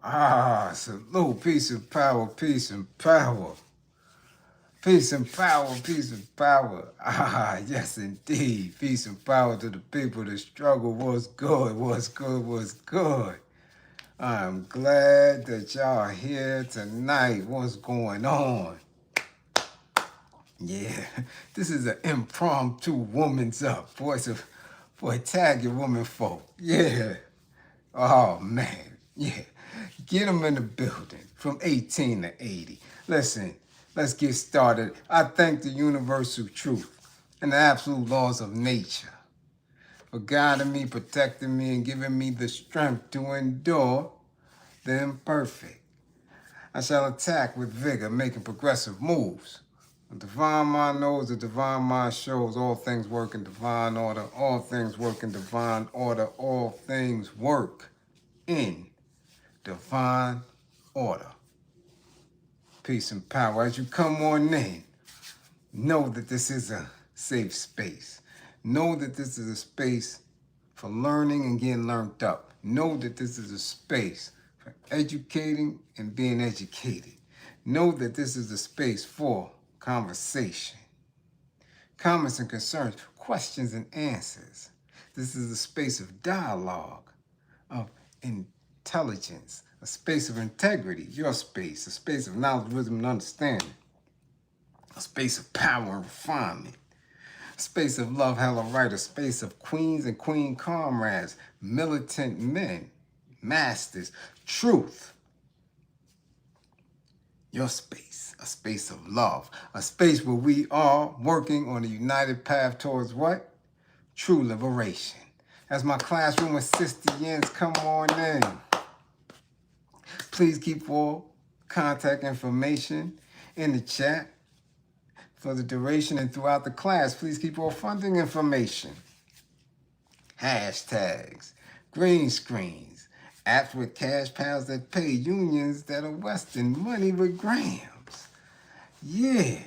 Salute, peace and power, peace and power. Peace and power, peace and power. Yes indeed. Peace and power to the people that struggle. What's good, what's good, what's good. I'm glad that y'all are here tonight. What's going on? Yeah, this is an impromptu woman's up. Boy, tag your woman folk. Yeah. Oh, man. Yeah. Get them in the building from 18 to 80. Listen, let's get started. I thank the universal truth and the absolute laws of nature for guiding me, protecting me, and giving me the strength to endure the imperfect. I shall attack with vigor, making progressive moves. The divine mind knows, the divine mind shows. All things work in divine order. All things work in divine order. All things work in divine order. Peace and power. As you come on in, know that this is a safe space. Know that this is a space for learning and getting learned up. Know that this is a space for educating and being educated. Know that this is a space for conversation, comments and concerns, questions and answers. This is a space of dialogue, of intelligence, a space of integrity, your space, a space of knowledge, wisdom, and understanding, a space of power and refinement, a space of love, hella right, a space of queens and queen comrades, militant men, masters, truth. Your space, a space of love, a space where we are working on a united path towards what? True liberation. As my classroom assistants come on in, please keep all contact information in the chat for the duration and throughout the class. Please keep all funding information. Hashtags, green screens, apps with cash pals that pay, unions that are Western, money with grams. Yeah.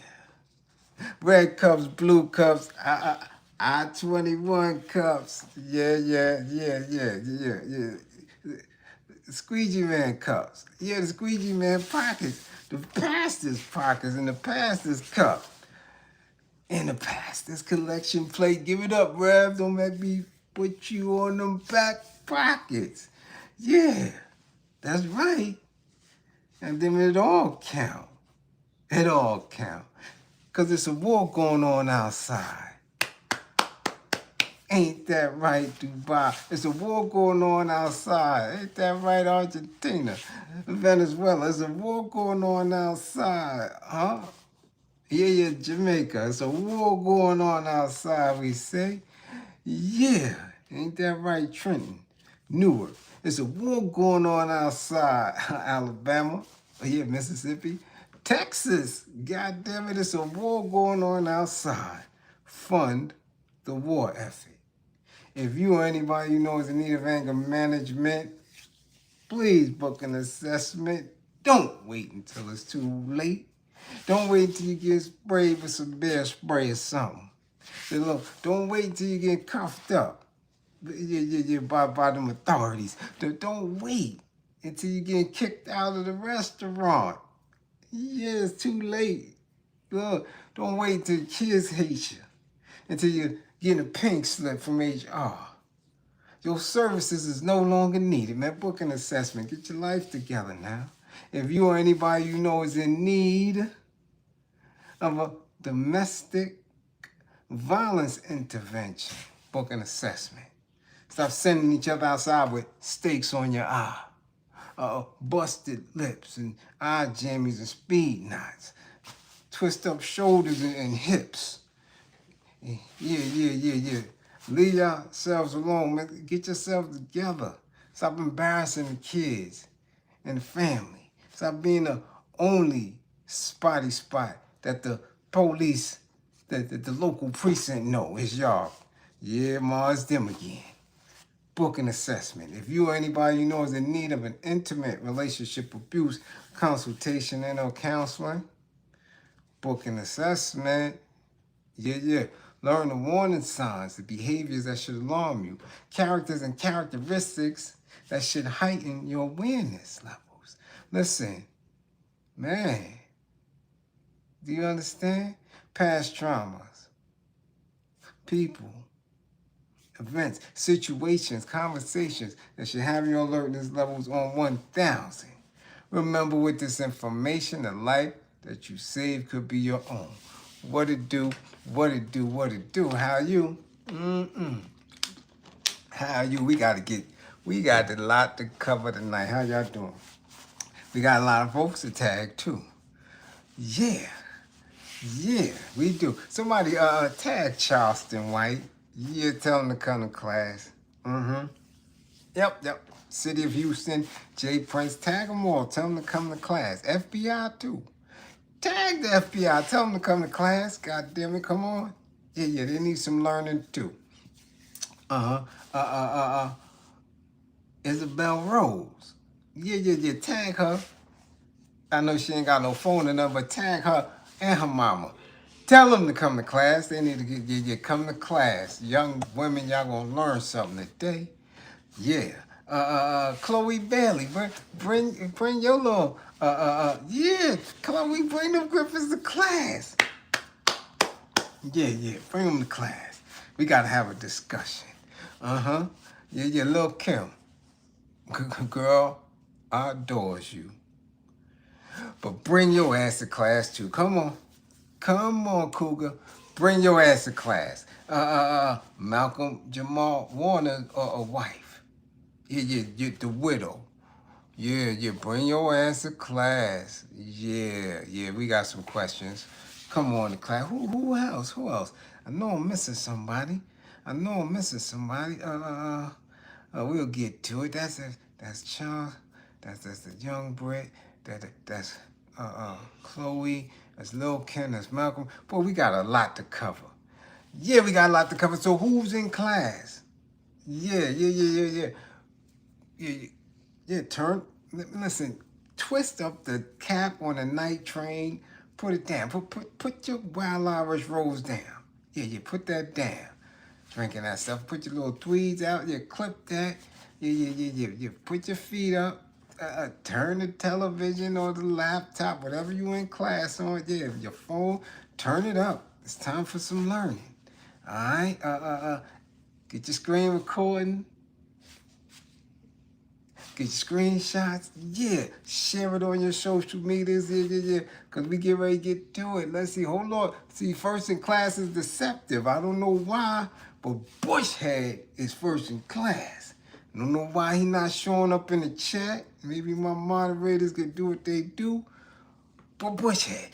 Red cups, blue cups, I-21 cups. Yeah. Squeegee Man cups. Yeah, the Squeegee Man pockets. The pastor's pockets and the pastor's cup. And the pastor's collection plate. Give it up, Rev. Don't make me put you on them back pockets. Yeah, that's right. And then it all count. It all count. Because it's a war going on outside. Ain't that right, Dubai? It's a war going on outside. Ain't that right, Argentina? Venezuela, it's a war going on outside. Huh? Yeah, Jamaica. It's a war going on outside, we say. Yeah, ain't that right, Trenton? Newark. It's a war going on outside. Alabama. Yeah, Mississippi. Texas. God damn it, it's a war going on outside. Fund the war effort. If you or anybody you know is in need of anger management, please book an assessment. Don't wait until it's too late. Don't wait until you get sprayed with some bear spray or something. Look, don't wait until you get cuffed up by them authorities. Don't wait until you get kicked out of the restaurant. Yeah, it's too late. Look, don't wait until the kids hate you, until you get a pink slip from HR. Your services is no longer needed, man. Book an assessment. Get your life together now. If you or anybody you know is in need of a domestic violence intervention, book an assessment. Stop sending each other outside with stakes on your eye, busted lips and eye jammies and speed knots, twist up shoulders and hips. Yeah. Leave yourselves alone, man. Get yourself together. Stop embarrassing the kids and the family. Stop being the only spotty spot that the police, that the local precinct know is y'all. Yeah, ma, it's them again. Book an assessment. If you or anybody you know is in need of an intimate relationship abuse consultation and or counseling, book an assessment. Yeah. Learn the warning signs, the behaviors that should alarm you, characters and characteristics that should heighten your awareness level. Listen, man, do you understand? Past traumas, people, events, situations, conversations that should have your alertness levels on 1,000. Remember, with this information, the life that you save could be your own. What it do, what it do, what it do. How you? How you? We got a lot to cover tonight. How y'all doing? We got a lot of folks to tag too. Yeah, we do. Somebody tag Charleston White. Yeah, tell him to come to class. Yep. City of Houston, J Prince, tag them all. Tell them to come to class. FBI too. Tag the FBI. Tell them to come to class. God damn it, come on. Yeah, they need some learning too. Isabel Rose. Yeah. Tag her. I know she ain't got no phone in her, but tag her and her mama. Tell them to come to class. They need to come to class. Young women, y'all gonna learn something today. Yeah. Chloe Bailey, bring your little, yeah, Chloe, bring them Griffins to class. Yeah, bring them to class. We gotta have a discussion. Yeah, Lil' Kim. Girl, I adores you. But bring your ass to class too. Come on, Cougar. Bring your ass to class. Malcolm Jamal Warner's wife. Yeah, the widow. Yeah, bring your ass to class. Yeah, we got some questions. Come on to class. Who else? I know I'm missing somebody. We'll get to it. That's Charles. That's the young Brit. That's Chloe. That's Lil' Ken. That's Malcolm. Boy, we got a lot to cover. Yeah, we got a lot to cover. So who's in class? Yeah. Listen, twist up the cap on the night train. Put it down. Put your Wild Irish Rose down. Yeah, put that down. Drinking that stuff. Put your little tweeds out. Yeah, clip that. Yeah. Put your feet up. Turn the television or the laptop, whatever you in class on. Yeah, your phone. Turn it up. It's time for some learning. All right. Get your screen recording. Get your screenshots. Yeah. Share it on your social medias. Yeah. Because we get ready to get to it. Let's see. Hold on. See, first in class is deceptive. I don't know why, but Bushhead is first in class. I don't know why he not showing up in the chat. Maybe my moderators can do what they do. But Bushhead.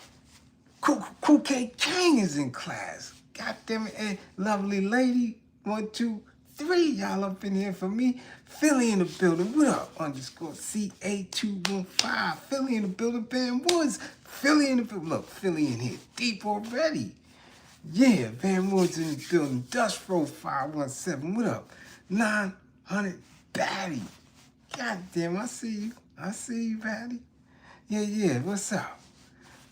Cool K King is in class. God damn it. Hey, lovely lady. 1, 2, 3. Y'all up in here for me. Philly in the building. What up? _CA215. Philly in the building. Van Woods. Philly in the building. Look, Philly in here deep already. Yeah, Van Woods in the building. Dust Row 517. What up? 900 Batty. God damn, I see you, Batty. Yeah. What's up?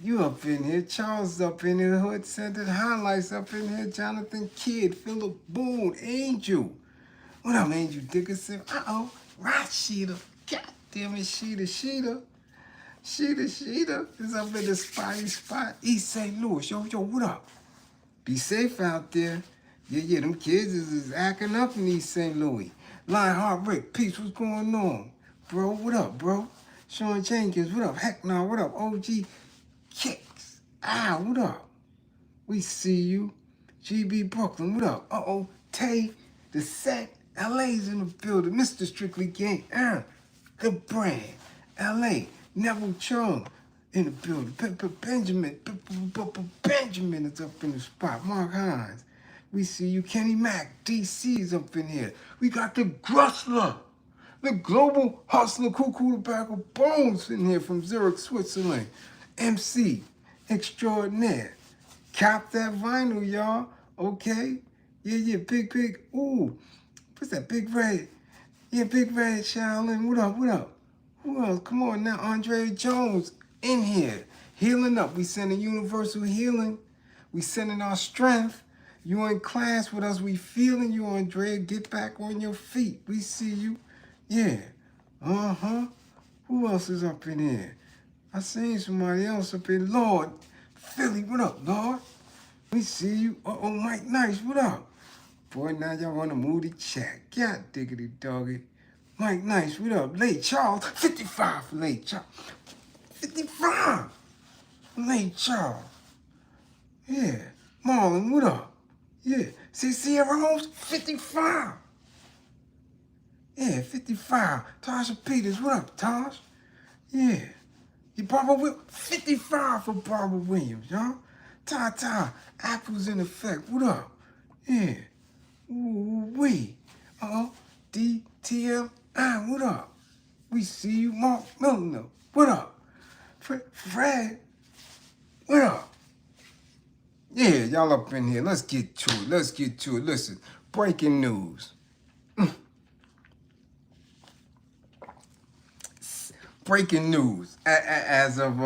You up in here. Charles up in here. Hood Centered Highlights up in here. Jonathan Kidd. Philip Boone. Angel. What up, Angel Dickinson? Rashida. God damn it, Sheeta is up in the spot. East St. Louis. Yo, what up? Be safe out there. Yeah, them kids is acting up in East St. Louis. Lionheart Rick, peace, what's going on? Bro, what up, bro? Sean Jenkins, what up? Heck no, what up? OG Kicks. What up? We see you. GB Brooklyn, what up? Tay, the set. LA's in the building. Mr. Strictly Gang. The brand. LA. Neville Chung in the building. Benjamin is up in the spot. Mark Hines. We see you. Kenny Mack. DC's up in here. We got the Grustler. The Global Hustler. Cuckoo Tobacco Bones in here from Zurich, Switzerland. MC Extraordinaire. Cop that vinyl, y'all. Okay? Yeah. Big Pig. Ooh. What's that? Big Red. Yeah, Big Red, Shaolin. What up? Who else? Come on now. Andre Jones in here. Healing up. We sending universal healing. We sending our strength. You in class with us. We feeling you, Andre. Get back on your feet. We see you. Yeah. Who Who else is up in here? I seen somebody else up in Lord. Philly, what up, Lord? We see you. Uh-oh, Mike Nice, what up? Boy, now y'all want to move the chat. God diggity doggy. Mike Nice, what up? Late Charles, 55 for Late Charles. 55 for Late Charles. Yeah. Marlon, what up? Yeah. See Sierra Holmes, 55. Yeah, 55. Tasha Peters, what up, Tosh? Yeah. You Barbara Williams, 55 for Barbara Williams, y'all. Ta-ta, Apples in Effect, what up? Yeah. Ooh-wee. DTLI, what up? We see you, Mark Milner, what up? Fred, what up? Yeah, y'all up in here. Let's get to it. Listen, breaking news. Breaking news as of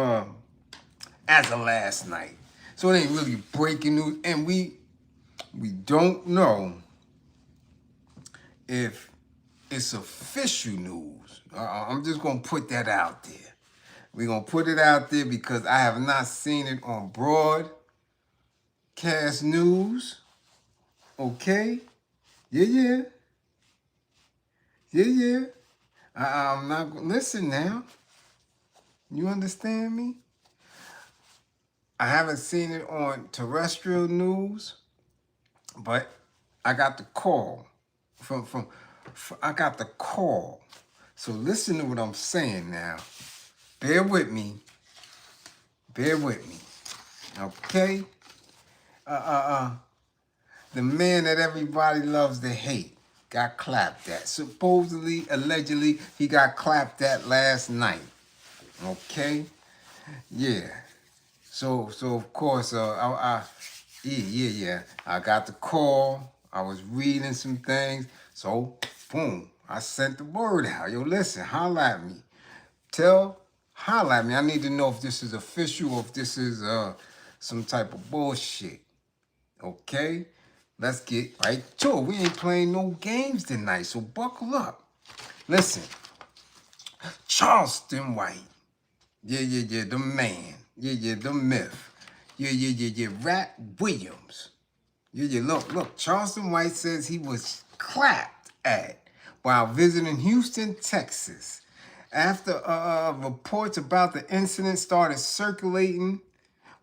last night. So it ain't really breaking news, and we don't know if it's official news. I'm just gonna put that out there. We're gonna put it out there because I have not seen it on broadcast news. Okay? Yeah. I'm not gonna listen now. You understand me? I haven't seen it on terrestrial news, but I got the call I got the call. So listen to what I'm saying now. Bear with me. Okay? The man that everybody loves to hate got clapped at. Supposedly, allegedly, he got clapped at last night. Okay? Yeah. So of course, I got the call. I was reading some things. So, boom, I sent the word out. Yo, listen, holla at me. Holla at me. I need to know if this is official or if this is some type of bullshit. Okay? Let's get right to it. We ain't playing no games tonight, so buckle up. Listen, Charleston White. Yeah, the man. Yeah, the myth. Yeah, Rat Williams. Yeah, look. Charleston White says he was clapped at while visiting Houston, Texas. After reports about the incident started circulating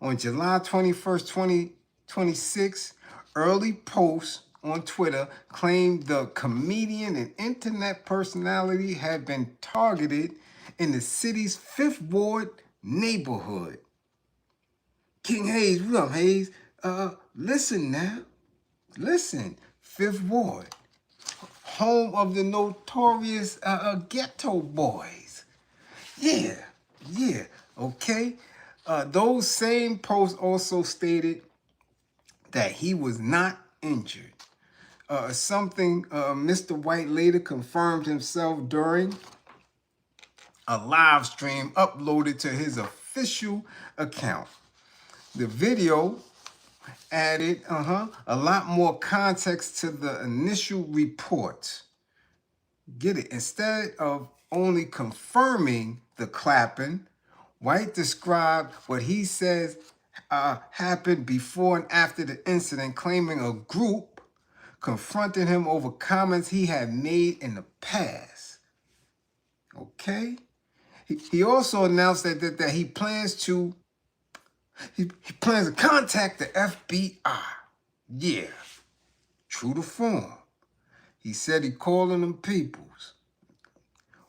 on July 21st, 2026, early posts on Twitter claimed the comedian and internet personality had been targeted in the city's 5th Ward neighborhood. King Hayes, what up, Hayes? Listen now. Listen, 5th Ward, home of the notorious ghetto boys. Yeah, okay. Those same posts also stated that he was not injured. Something Mr. White later confirmed himself during a live stream uploaded to his official account. The video added a lot more context to the initial report. Get it? Instead of only confirming the clapping, White described what he says happened before and after the incident, claiming a group confronted him over comments he had made in the past. Okay? He also announced that he plans to contact the FBI. Yeah, true to form. He said he calling them peoples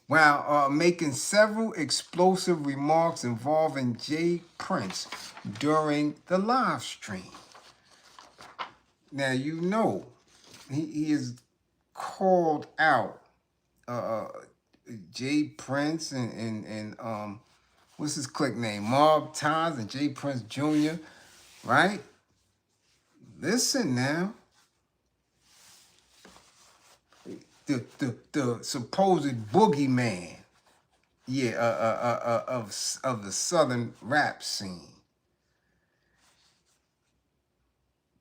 while making several explosive remarks involving Jay Prince during the live stream. Now, you know, he is called out Jay Prince and what's his clique name? Mob Ties and Jay Prince Jr., right? Listen now. The supposed boogeyman, of the southern rap scene,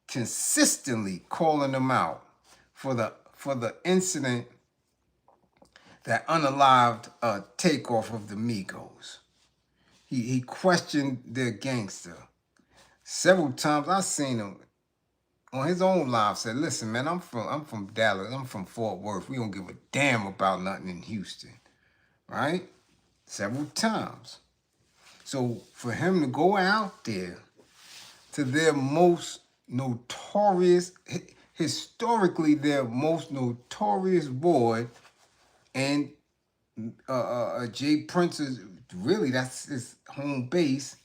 consistently calling them out for the incident that unalived takeoff of the Migos. He questioned their gangster. Several times I seen him on his own live said, listen, man, I'm from Dallas. I'm from Fort Worth. We don't give a damn about nothing in Houston. Right? Several times. So for him to go out there to their most notorious, historically their most notorious boy, and Jay Prince's, really that's his home base,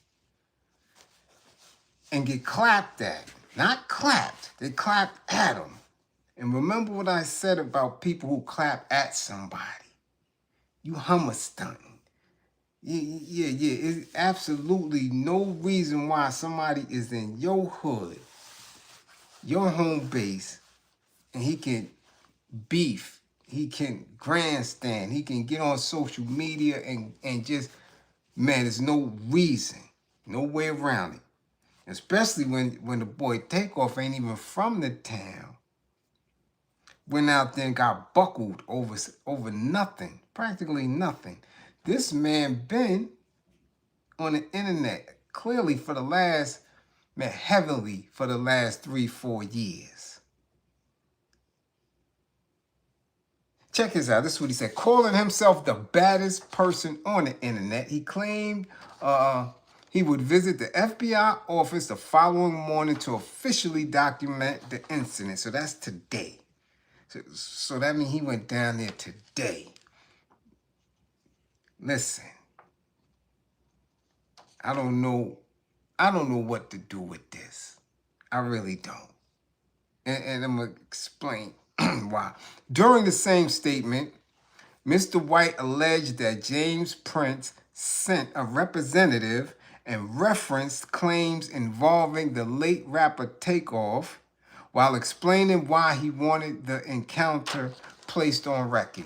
and get clapped at. Not clapped, they clapped at him. And remember what I said about people who clap at somebody. You hummer stunting. Yeah. It's absolutely no reason why somebody is in your hood, your home base, and he can beef, he can grandstand, he can get on social media and just, man, there's no reason, no way around it. Especially when the boy Takeoff ain't even from the town. Went out there and got buckled over nothing, practically nothing. This man been on the internet clearly for the last, man, heavily for the last 3-4 years. Check this out. This is what he said. Calling himself the baddest person on the internet, he claimed he would visit the FBI office the following morning to officially document the incident. So that's today. So that means he went down there today. Listen, I don't know what to do with this. I really don't. And I'm going to explain why. During the same statement, Mr. White alleged that James Prince sent a representative and referenced claims involving the late rapper Takeoff while explaining why he wanted the encounter placed on record.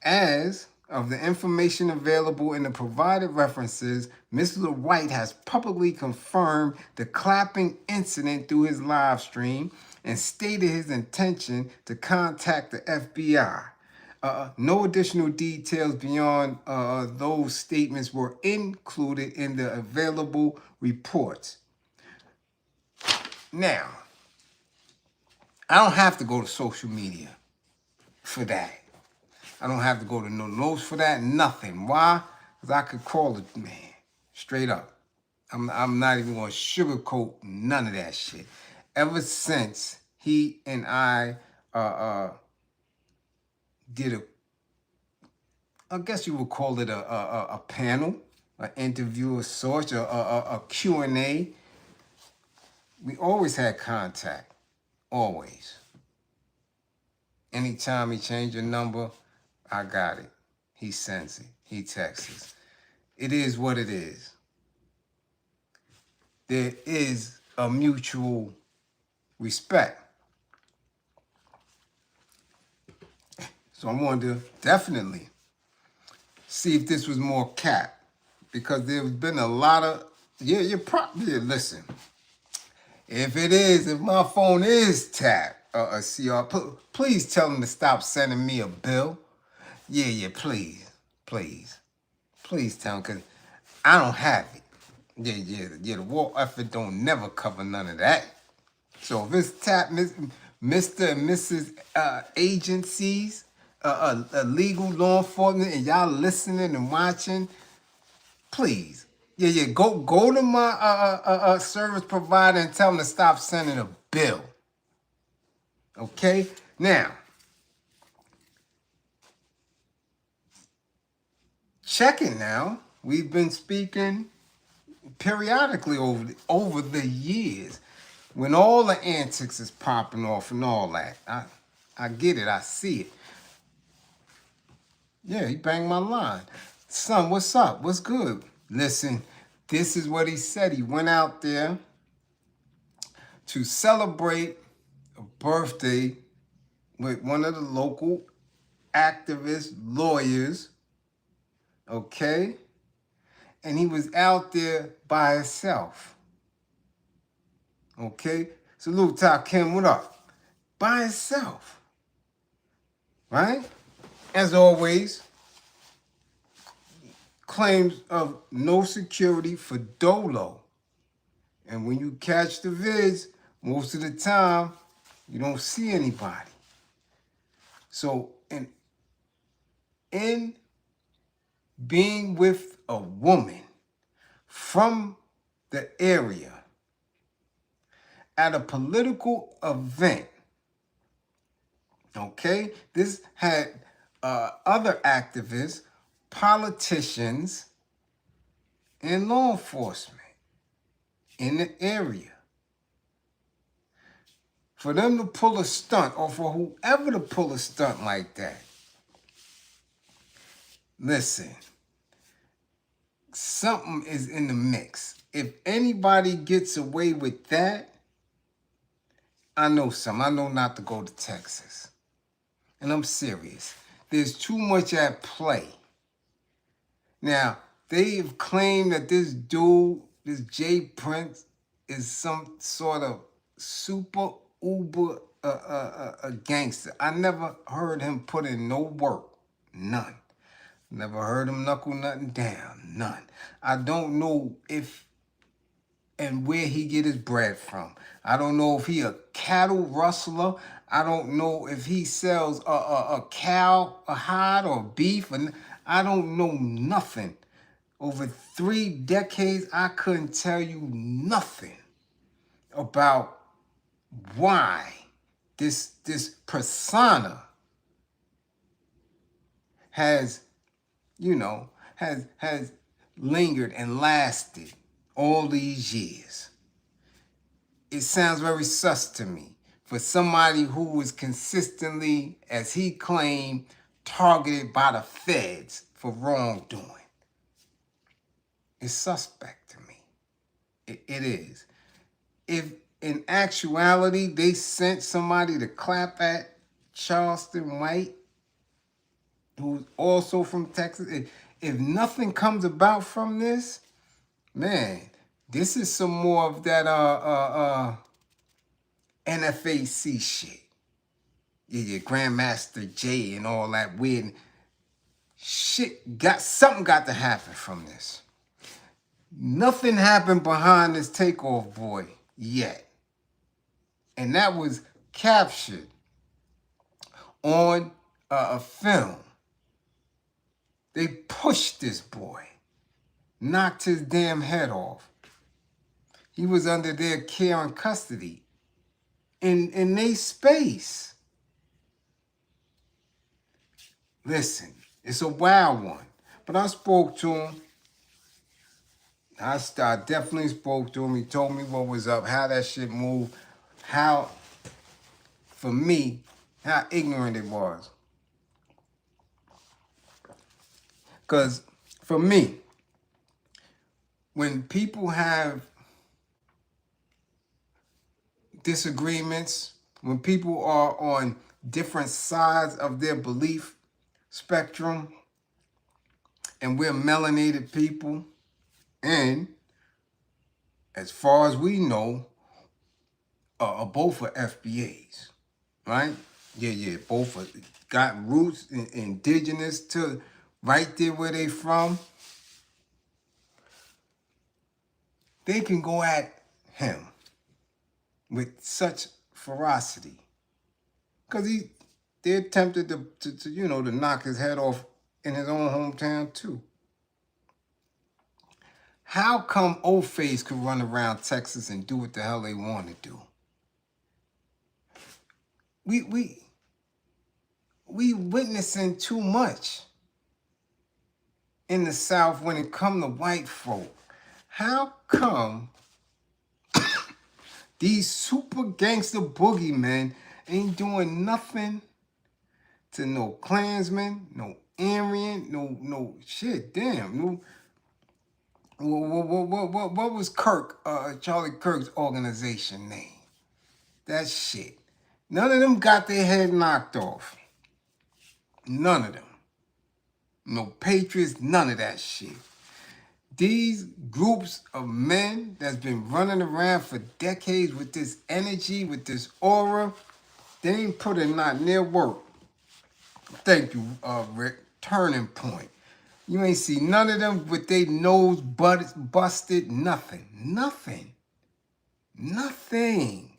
As of the information available in the provided references, Mr. White has publicly confirmed the clapping incident through his live stream and stated his intention to contact the FBI. No additional details beyond those statements were included in the available reports. Now, I don't have to go to social media for that. I don't have to go to no notes for that, nothing. Why? Because I could call it, man, straight up. I'm not even going to sugarcoat none of that shit. Ever since he and I did I guess you would call it a panel, an interview of sorts, a Q&A. We always had contact, always. Anytime he changed a number, I got it. He sends it. He texts. It is what it is. There is a mutual respect. So I wanted to definitely see if this was more cap, because there's been a lot of, you're probably, listen, if my phone is tapped, CR, please tell them to stop sending me a bill. Yeah, please tell them, because I don't have it. Yeah, the war effort don't never cover none of that. So if it's tapped, Mr. and Mrs. Agencies, legal law enforcement, and y'all listening and watching, please, go to my service provider and tell them to stop sending a bill. Okay, now check it now. We've been speaking periodically over the years when all the antics is popping off and all that. I get it. I see it. Yeah, he banged my line. Son, what's up? What's good? Listen, this is what he said. He went out there to celebrate a birthday with one of the local activist lawyers, okay? And he was out there by himself, okay? Salute to Karim, what up? By himself, right? As always, claims of no security for dolo. And when you catch the vids, most of the time, you don't see anybody. So in being with a woman from the area at a political event, okay, this had other activists, politicians, and law enforcement in the area. For them to pull a stunt, or for whoever to pull a stunt like that, listen, something is in the mix. If anybody gets away with that, I know something. I know not to go to Texas. And I'm serious. There's too much at play. Now, they've claimed that this dude, this Jay Prince, is some sort of super uber a gangster. I never heard him put in no work. None. Never heard him knuckle nothing down. None. I don't know if and where he get his bread from. I don't know if he a cattle rustler. I don't know if he sells a cow, a hide, or beef. And I don't know nothing. Over 3 decades, I couldn't tell you nothing about why this persona has, has lingered and lasted all these years. It sounds very sus to me for somebody who was consistently, as he claimed, targeted by the feds for wrongdoing. It's suspect to me. It is. If in actuality they sent somebody to clap at Charleston White, who's also from Texas, if nothing comes about from this, man, this is some more of that NFAC shit. Yeah, Grandmaster J and all that weird shit. Something got to happen from this. Nothing happened behind this takeoff boy yet. And that was captured on a film. They pushed this boy, knocked his damn head off. He was under their care and custody in their space. Listen, it's a wild one. But I spoke to him. I definitely spoke to him. He told me what was up, how that shit moved, how, for me, how ignorant it was. Because for me, when people have disagreements, when people are on different sides of their belief spectrum, and we're melanated people, and as far as we know, both are FBAs, right? Yeah, both are, got roots indigenous to right there where they from. They can go at him with such ferocity, because they attempted to knock his head off in his own hometown too. How come old face could run around Texas and do what the hell they want to do? We witnessing too much in the South when it come to white folk. How come these super gangster boogeymen ain't doing nothing to no Klansman, no Aryan, no shit? Damn, no. What was Charlie Kirk's organization name? That shit. None of them got their head knocked off. None of them. No Patriots, none of that shit. These groups of men that's been running around for decades with this energy, with this aura, they ain't put in not near work. Thank you, Rick. Turning point. You ain't see none of them with their nose busted. Nothing. Nothing. Nothing.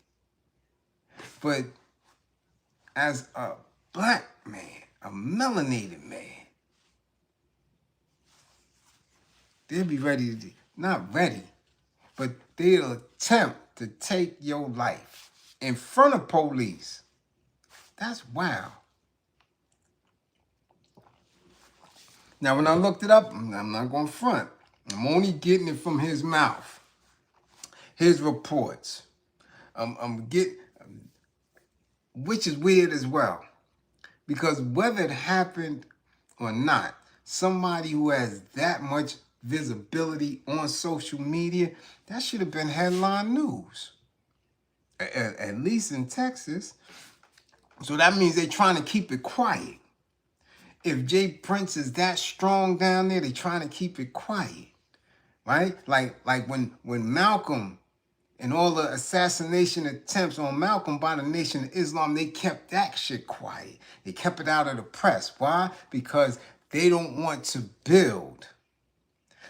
But as a black man, a melanated man, they'll be ready to, not ready, but they'll attempt to take your life in front of police. That's wild. Now, when I looked it up, I'm not going to front. I'm only getting it from his mouth, his reports. Which is weird as well. Because whether it happened or not, somebody who has that much visibility on social media, that should have been headline news. At least in Texas. So that means they're trying to keep it quiet. If Jay Prince is that strong down there, they're trying to keep it quiet. Right? Like when Malcolm and all the assassination attempts on Malcolm by the Nation of Islam, they kept that shit quiet. They kept it out of the press. Why? Because they don't want to build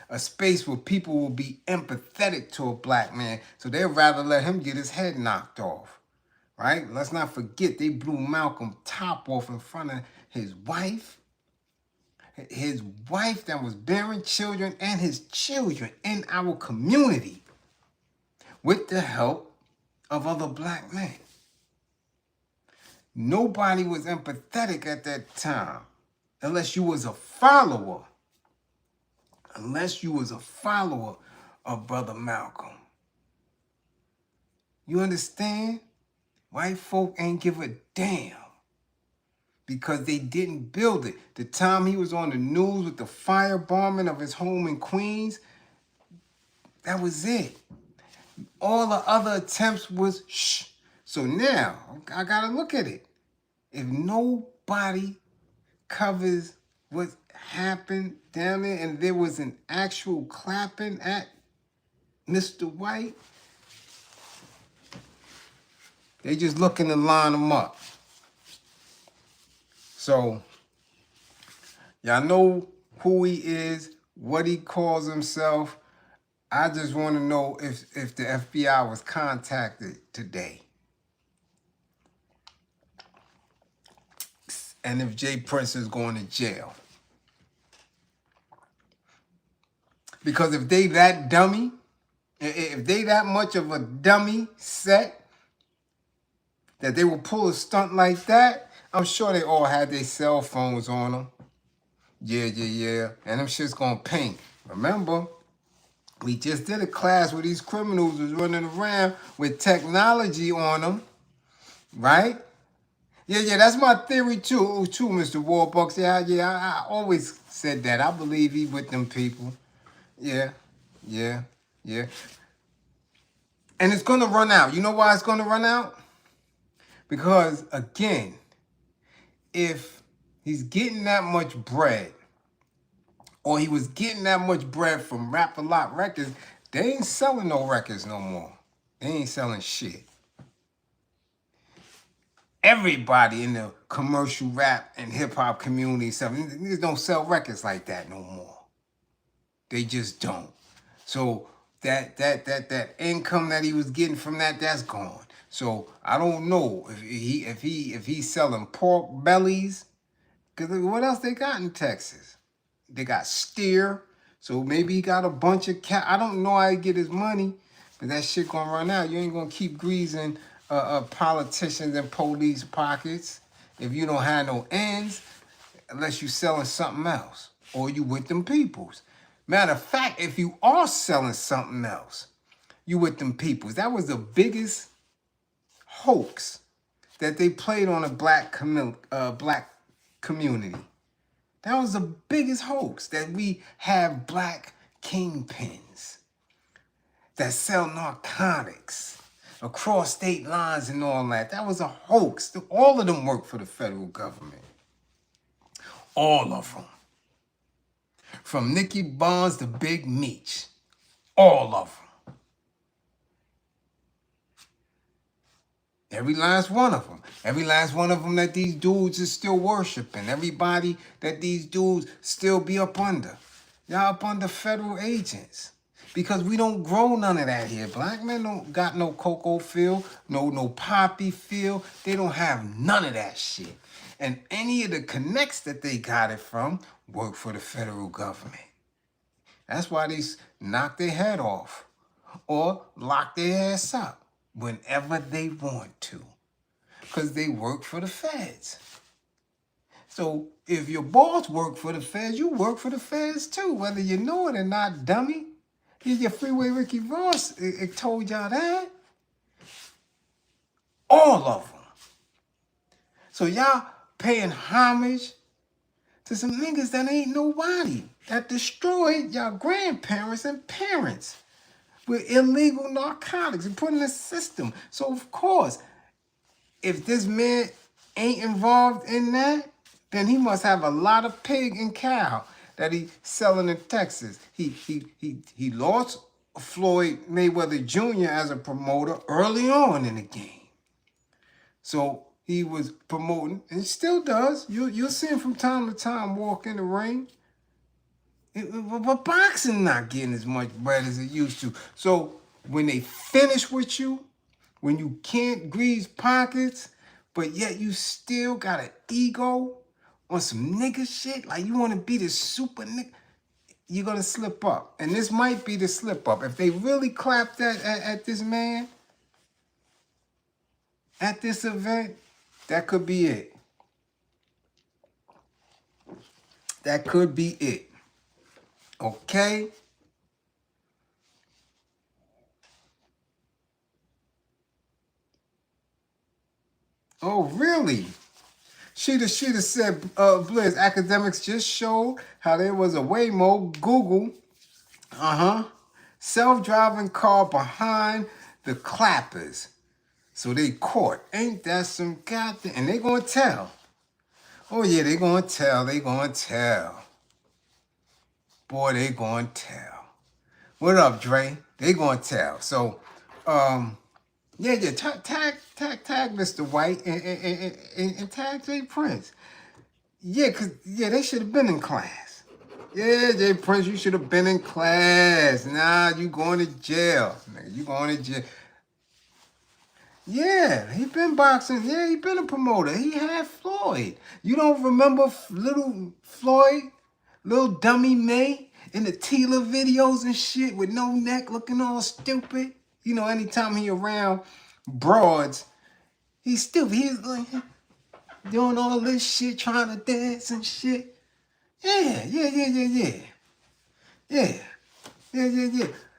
a space where people will be empathetic to a black man. So they'd rather let him get his head knocked off. Right? Let's not forget they blew Malcolm top off in front of his wife. His wife that was bearing children and his children in our community with the help of other black men. Nobody was empathetic at that time unless you was a follower. Unless you was a follower of Brother Malcolm. You understand? White folk ain't give a damn because they didn't build it. The time he was on the news with the firebombing of his home in Queens, that was it. All the other attempts was shh. So now, I gotta look at it. If nobody covers what happened down there and there was an actual clapping at Mr. White, they just looking to line him up. So, y'all know who he is, what he calls himself. I just want to know if the FBI was contacted today. And if Jay Prince is going to jail. Because if they that dummy, if they that much of a dummy set that they will pull a stunt like that, I'm sure they all had their cell phones on them. Yeah. And them shit's gonna ping. Remember, we just did a class where these criminals was running around with technology on them, right? Yeah, that's my theory too, Mr. Warbucks. Yeah, I always said that. I believe he with them people. Yeah. And it's gonna run out. You know why it's gonna run out? Because again, if he's getting that much bread, or he was getting that much bread from Rap-A-Lot Records, they ain't selling no records no more. They ain't selling shit. Everybody in the commercial rap and hip-hop community, niggas don't sell records like that no more. They just don't. So that income that he was getting from that's gone. So I don't know if he's selling pork bellies, because what else they got in Texas? They got steer. So maybe he got a bunch of cat. I don't know how he get his money, but that shit gonna run out. You ain't gonna keep greasing politicians and police pockets if you don't have no ends, unless you selling something else or you with them peoples. Matter of fact, if you are selling something else, you with them peoples. That was the biggest hoax that they played on a black community. That was the biggest hoax, that we have black kingpins that sell narcotics across state lines and all that. That was a hoax. All of them work for the federal government. All of them. From Nicky Barnes to Big Meech. All of them. Every last one of them. Every last one of them that these dudes is still worshiping. Everybody that these dudes still be up under. Y'all up under federal agents. Because we don't grow none of that here. Black men don't got no cocoa field, no poppy field. They don't have none of that shit. And any of the connects that they got it from work for the federal government. That's why they knock their head off or lock their ass up whenever they want to, because they work for the feds. So if your boss work for the feds, you work for the feds too, whether you know it or not, dummy. Your Freeway Ricky Ross, it told y'all that. All of them. So y'all paying homage to some niggas that ain't nobody, that destroyed y'all grandparents and parents with illegal narcotics and put in the system. So of course, if this man ain't involved in that, then he must have a lot of pig and cow that he selling in Texas. He lost Floyd Mayweather Jr. as a promoter early on in the game. So he was promoting, and still does. You'll see him from time to time walk in the ring. But boxing not getting as much bread as it used to. So when they finish with you, when you can't grease pockets, but yet you still got an ego on some nigga shit, like you want to be this super nigga, you're going to slip up. And this might be the slip up. If they really clapped at this man, at this event, that could be it. That could be it. Okay? Oh, really? She'd have said, Bliz, academics just showed how there was a Waymo, Google, self-driving car behind the clappers. So they caught. Ain't that some goddamn... And they gonna tell. Oh, yeah, they gonna tell. They gonna tell. Boy, they gonna tell. What up, Dre? They gonna tell. So, yeah, tag Mr. White and tag Jay Prince. Yeah, they should have been in class. Yeah, Jay Prince, you should have been in class. Nah, you going to jail. Nigga, you going to jail. Yeah, he been boxing. Yeah, he been a promoter. He had Floyd. You don't remember little Floyd? Little dummy May in the Tila videos and shit with no neck looking all stupid? You know, anytime he around broads, he's stupid. He's like doing all this shit, trying to dance and shit. Yeah.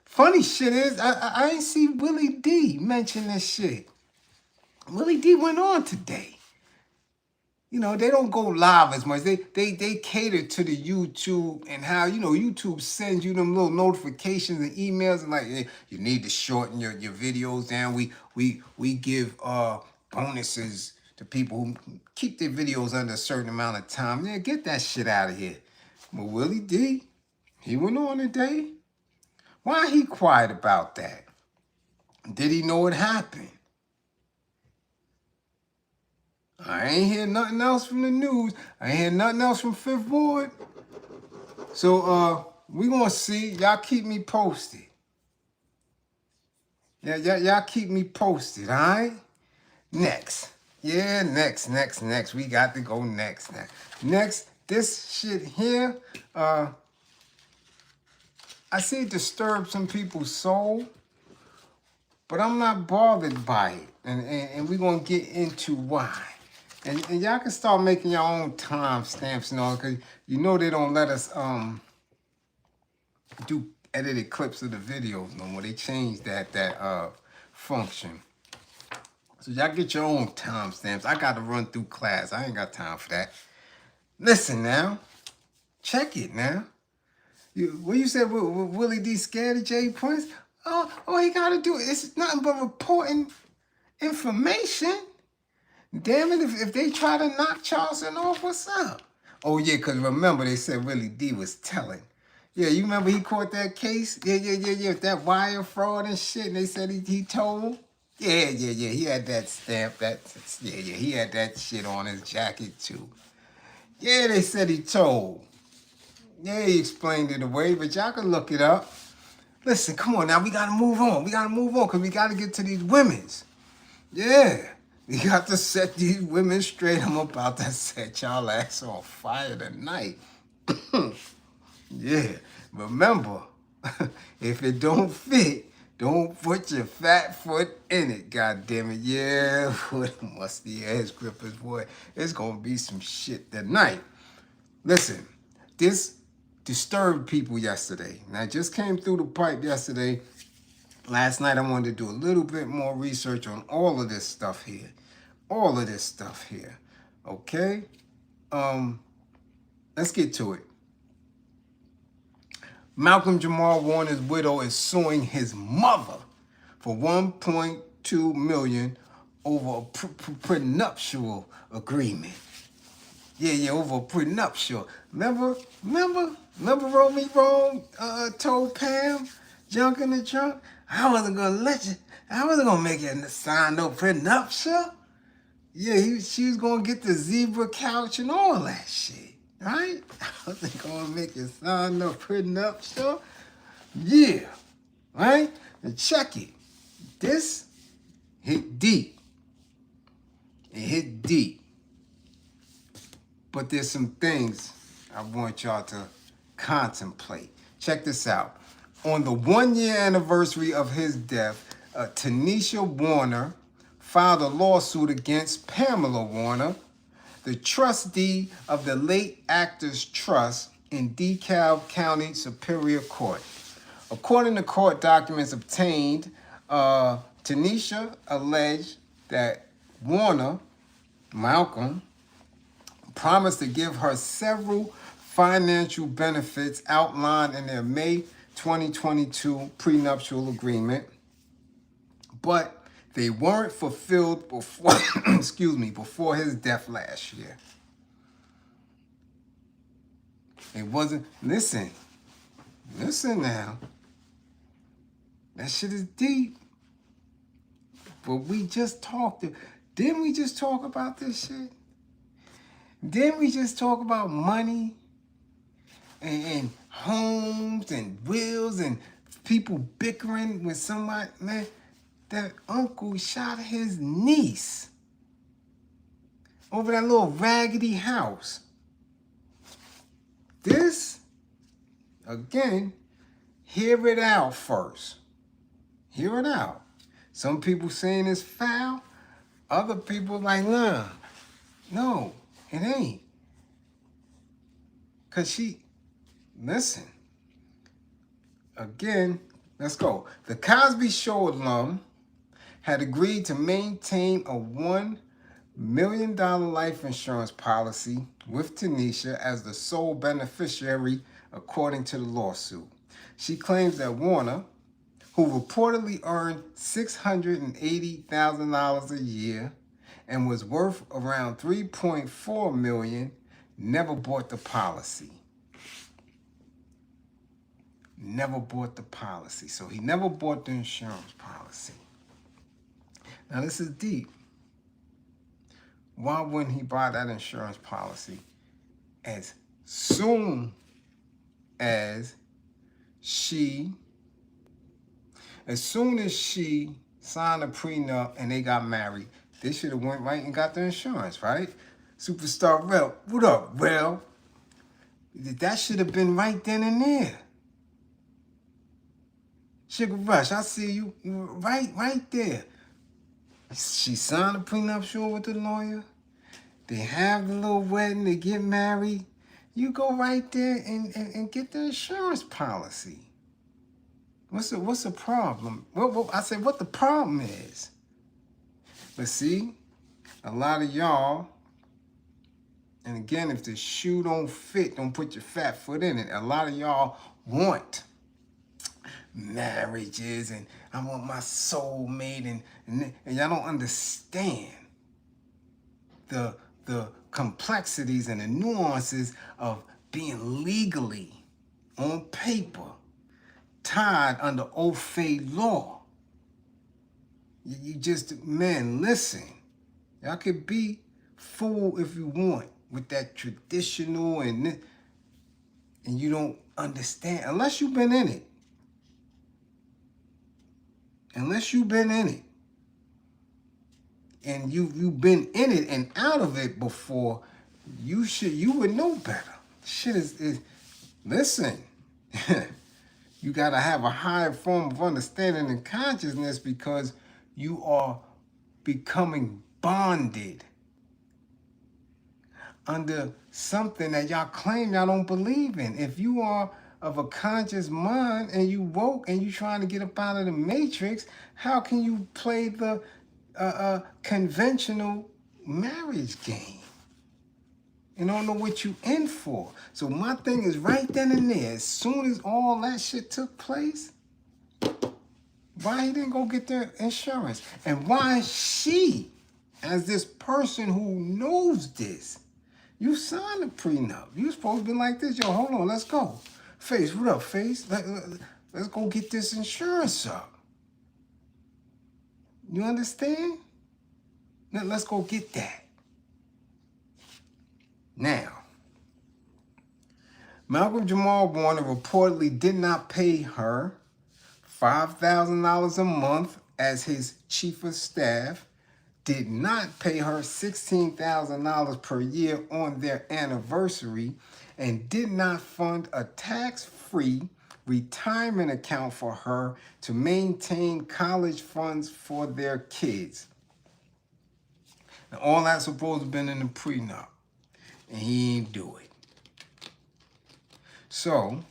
Funny shit is, I ain't see Willie D mention this shit. Willie D went on today. You know, they don't go live as much. They cater to the YouTube and how, you know, YouTube sends you them little notifications and emails and like, hey, you need to shorten your videos down. We give bonuses to people who keep their videos under a certain amount of time. Yeah, get that shit out of here. But Willie D, he went on today. Why he quiet about that? Did he know it happened? I ain't hear nothing else from the news. I ain't hear nothing else from Fifth Ward. So we gonna see. Y'all keep me posted. Yeah, y'all keep me posted, all right? Next. Yeah, next. We got to go next now. Next, this shit here, I see it disturb some people's soul, but I'm not bothered by it. And we're gonna get into why. And y'all can start making your own timestamps and all, because you know they don't let us do edited clips of the videos no more. They changed that function. So y'all get your own timestamps. I got to run through class. I ain't got time for that. Listen now. Check it now. What you said, Willie D scared of Jay Prince? Oh, he got to do it. It's nothing but reporting information. Damn it, if they try to knock Charleston off, what's up? Oh, yeah, because remember, they said Willie D was telling. Yeah, you remember he caught that case? Yeah, that wire fraud and shit, and they said he told. Yeah. He had that stamp. He had that shit on his jacket too. Yeah, they said he told. Yeah, he explained it away, but y'all can look it up. Listen, come on now, we gotta move on. We gotta move on because we gotta get to these women's. Yeah. We got to set these women straight. I'm about to set y'all ass on fire tonight. Yeah. Remember, if it don't fit, don't put your fat foot in it, God damn it. Yeah, with musty ass grippers, boy. It's gonna be some shit tonight. Listen, this disturbed people yesterday. And I just came through the pipe yesterday. Last night I wanted to do a little bit more research on all of this stuff here. All of this stuff here. Okay? Let's get to it. Malcolm Jamal Warner's widow is suing his mother for $1.2 million over a prenuptial agreement. Yeah, over a prenuptial. Remember Roll Me Wrong told Pam, junk in the trunk? I wasn't gonna make it sign no prenuptial. Yeah, she was gonna get the zebra couch and all that shit, right? I wasn't gonna make it sign no prenuptial. Yeah, right? And check it. This hit deep. It hit deep. But there's some things I want y'all to contemplate. Check this out. On the 1-year anniversary of his death, Tanisha Warner filed a lawsuit against Pamela Warner, the trustee of the late actor's trust in DeKalb County Superior Court. According to court documents obtained, Tanisha alleged that Warner, Malcolm, promised to give her several financial benefits outlined in their May 2022 prenuptial agreement, but they weren't fulfilled before, before his death last year. It wasn't, listen now. That shit is deep. But we just didn't we just talk about this shit? Didn't we just talk about money and homes and wills and people bickering with somebody? Man, that uncle shot his niece over that little raggedy house. This, again, hear it out first. Hear it out. Some people saying it's foul. Other people like, nah, no, it ain't. Because listen, again, let's go. The Cosby Show alum had agreed to maintain a $1 million life insurance policy with Tanisha as the sole beneficiary, according to the lawsuit. She claims that Warner, who reportedly earned $680,000 a year and was worth around $3.4 million, never bought the policy. Never bought the policy. So he never bought the insurance policy. Now this is deep. Why wouldn't he buy that insurance policy as soon as she signed a prenup and they got married? They should have went right and got the insurance, right? Superstar Rel, what up, Rel? That should have been right then and there. Sugar Rush, I see you right there. She signed a prenuptial with the lawyer. They have the little wedding. They get married. You go right there and get the insurance policy. What's the problem? I said, what the problem is? But see, a lot of y'all, and again, if the shoe don't fit, don't put your fat foot in it. A lot of y'all want marriages and I want my soulmate and y'all don't understand the complexities and the nuances of being legally on paper tied under Old law. You just, man, listen. Y'all could be fool if you want with that traditional and you don't understand unless you've been in it. Unless you've been in it. And you've been in it and out of it before, you would know better. Shit is listen. You gotta have a higher form of understanding and consciousness because you are becoming bonded under something that y'all claim y'all don't believe in. If you are of a conscious mind and you woke and you trying to get up out of the matrix, how can you play the conventional marriage game and don't know what you in for? So my thing is right then and there, as soon as all that shit took place, why he didn't go get their insurance? And why she, as this person who knows this, you signed a prenup. You supposed to be like this. Yo, hold on, let's go. Face, what up, Face? Let's go get this insurance up. You understand? Now, let's go get that. Now, Malcolm Jamal Warner reportedly did not pay her $5,000 a month as his chief of staff, did not pay her $16,000 per year on their anniversary, and did not fund a tax-free retirement account for her to maintain college funds for their kids. Now, all that's supposed to have been in the prenup, and he ain't do it. So,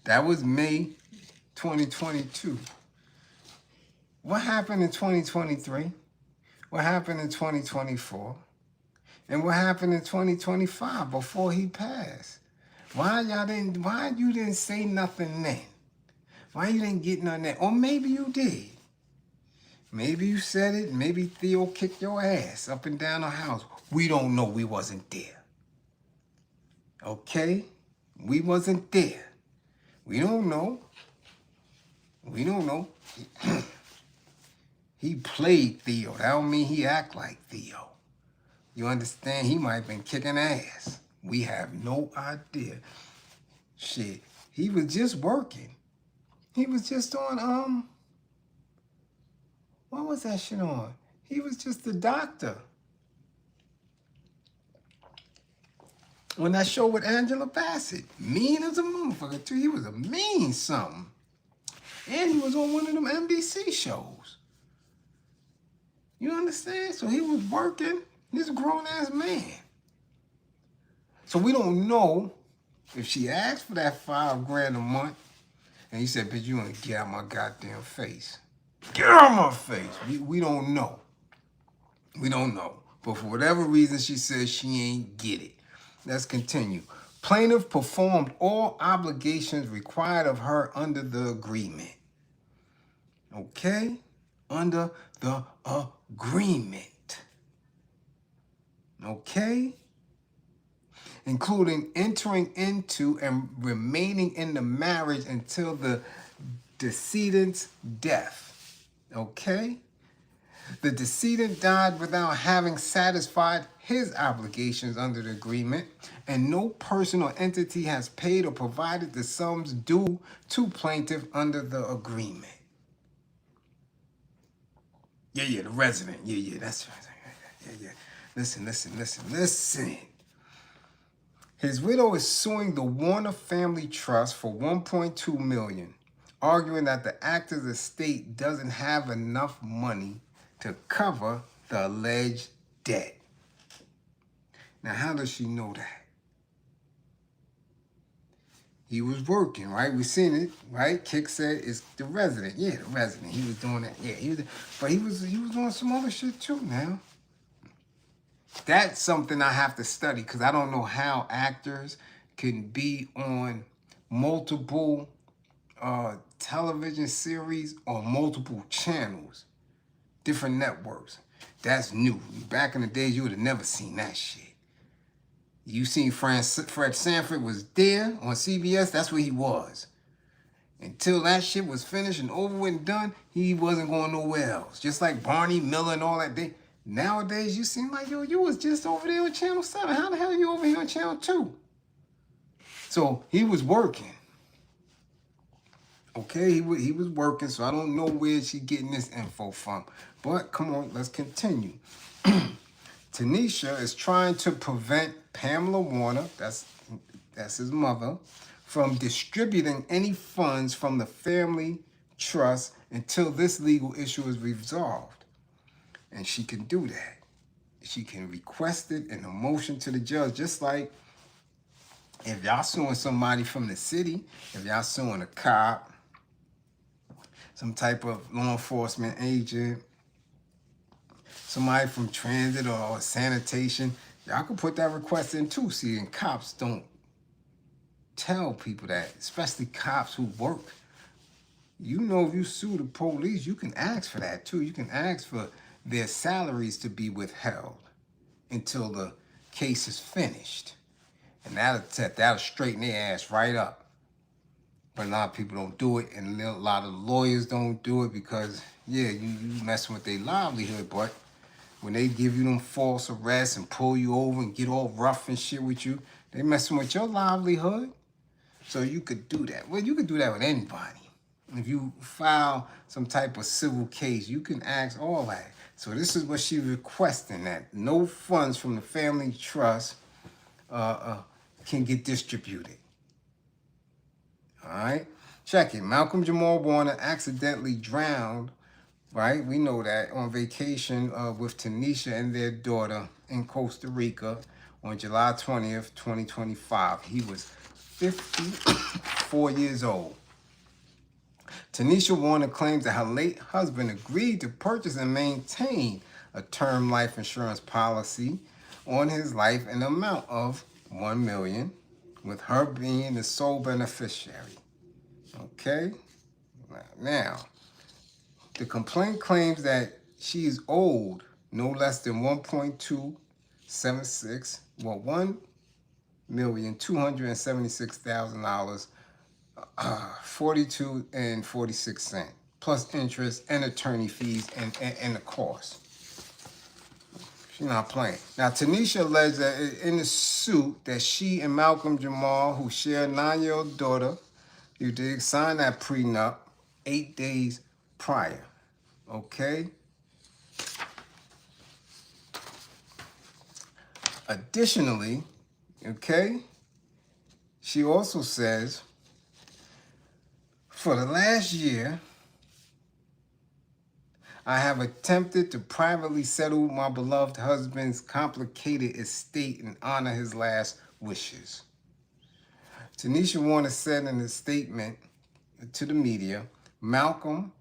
that was May 2022. What happened in 2023? What happened in 2024? And what happened in 2025 before he passed? Why you didn't say nothing then? Why you didn't get nothing then? Or maybe you did. Maybe you said it, maybe Theo kicked your ass up and down the house. We don't know, we wasn't there. Okay? We wasn't there. We don't know. We don't know. He played Theo. That don't mean he act like Theo. You understand? He might have been kicking ass. We have no idea. Shit. He was just working. He was just on, what was that shit on? He was just the doctor. On that show with Angela Bassett. Mean as a motherfucker, too. He was a mean something. And he was on one of them NBC shows. You understand? So he was working. He's a grown-ass man. So we don't know if she asked for that $5,000 a month and he said, bitch, you want to get out my goddamn face. Get out my face. We don't know. We don't know. But for whatever reason, she says she ain't get it. Let's continue. Plaintiff performed all obligations required of her under the agreement. Okay? Under the agreement. Okay? Including entering into and remaining in the marriage until the decedent's death. Okay? The decedent died without having satisfied his obligations under the agreement, and no person or entity has paid or provided the sums due to plaintiff under the agreement. Yeah, the resident. Yeah, that's right. Yeah. Listen. His widow is suing the Warner Family Trust for $1.2 million, arguing that the actor's estate doesn't have enough money to cover the alleged debt. Now, how does she know that? He was working, right? We seen it, right? Kick said it's the resident. Yeah, the resident. He was doing that. Yeah, but he was doing some other shit too now. That's something I have to study because I don't know how actors can be on multiple television series on multiple channels, different networks. That's new. Back in the days, you would have never seen that shit. You seen Fred Sanford was there on CBS. That's where he was. Until that shit was finished and over with and done, he wasn't going nowhere else. Just like Barney Miller and all that. Nowadays, you seem like, yo, you was just over there on Channel 7. How the hell are you over here on Channel 2? So he was working. Okay, he was working, so I don't know where she getting this info from. But come on, let's continue. Tanisha is trying to prevent Pamela Warner, that's his mother, from distributing any funds from the family trust until this legal issue is resolved. And she can do that. She can request it in a motion to the judge, just like if y'all suing somebody from the city, if y'all suing a cop, some type of law enforcement agent, somebody from transit or sanitation, y'all can put that request in too. See, and cops don't tell people that, especially cops who work. You know, if you sue the police, you can ask for that too. You can ask for their salaries to be withheld until the case is finished. And that'll straighten their ass right up. But a lot of people don't do it, and a lot of lawyers don't do it because, yeah, you messing with their livelihood, but when they give you them false arrests and pull you over and get all rough and shit with you, they messing with your livelihood. So you could do that. Well, you could do that with anybody. If you file some type of civil case, you can ask all that. So this is what she's requesting, that no funds from the family trust can get distributed. All right, check it. Malcolm Jamal Warner accidentally drowned, right? We know that, on vacation with Tanisha and their daughter in Costa Rica on July 20th, 2025. He was 54 years old. Tanisha Warner claims that her late husband agreed to purchase and maintain a term life insurance policy on his life in the amount of $1 million, with her being the sole beneficiary. Okay? Now, the complaint claims that she is owed no less than $1,276,000, 42.46, plus interest and attorney fees and the cost. She's not playing. Now, Tanisha alleged that in the suit that she and Malcolm Jamal, who share a 9-year-old daughter, you did sign that prenup 8 days prior. Okay? Additionally, okay, she also says, for the last year, I have attempted to privately settle my beloved husband's complicated estate and honor his last wishes. Tanisha Warner said in a statement to the media, Malcolm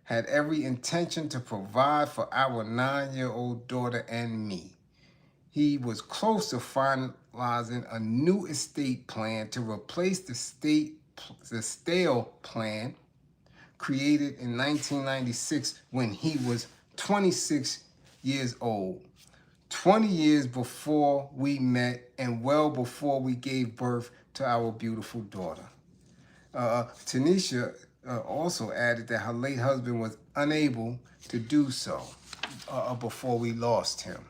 had every intention to provide for our 9-year-old daughter and me. He was close to finalizing a new estate plan to replace the stale plan created in 1996 when he was 26 years old, 20 years before we met and well before we gave birth to our beautiful daughter. Tanisha also added that her late husband was unable to do so before we lost him.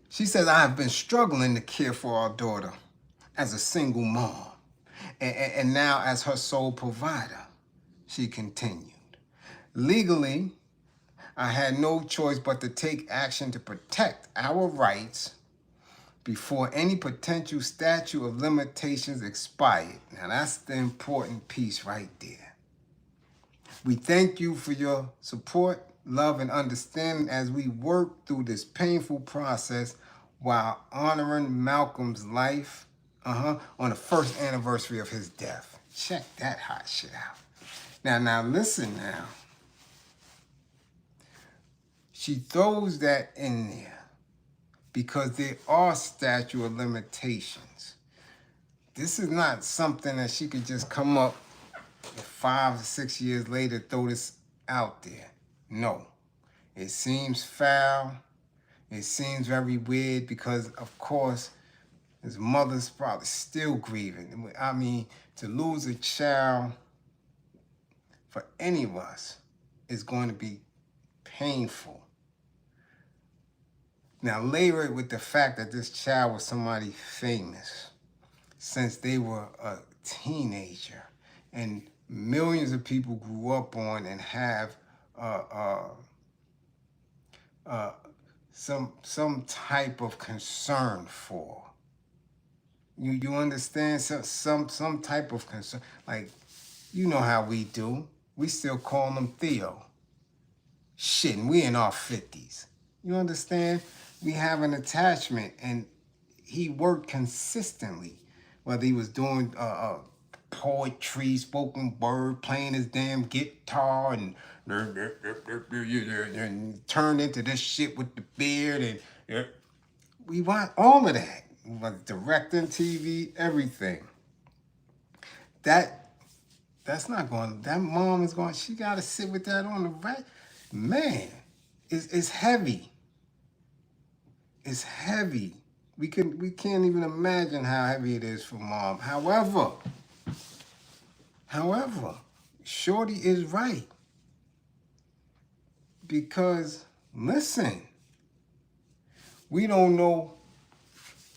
She says, I have been struggling to care for our daughter as a single mom and now as her sole provider, she continued. Legally, I had no choice but to take action to protect our rights before any potential statute of limitations expired. Now that's the important piece right there. We thank you for your support, love, and understanding as we work through this painful process while honoring Malcolm's life on the first anniversary of his death. Check that hot shit out. Now listen now. She throws that in there because there are statute of limitations. This is not something that she could just come up 5 or 6 years later, throw this out there. No. It seems foul. It seems very weird because, of course, His mother's probably still grieving. I mean, to lose a child for any of us is going to be painful. Now, layer it with the fact that this child was somebody famous since they were a teenager, and millions of people grew up on and have some type of concern for. You understand? Some type of concern. Like, you know how we do. We still call him Theo. Shit, and we in our 50s. You understand? We have an attachment, and he worked consistently. Whether he was doing poetry, spoken word, playing his damn guitar, and turned into this shit with the beard, and we want all of that. We want directing, TV, everything. That's not going. That mom is going. She got to sit with that on the right. Man, it's heavy. It's heavy. We can't even imagine how heavy it is for mom. However, Shorty is right. Because, listen, we don't know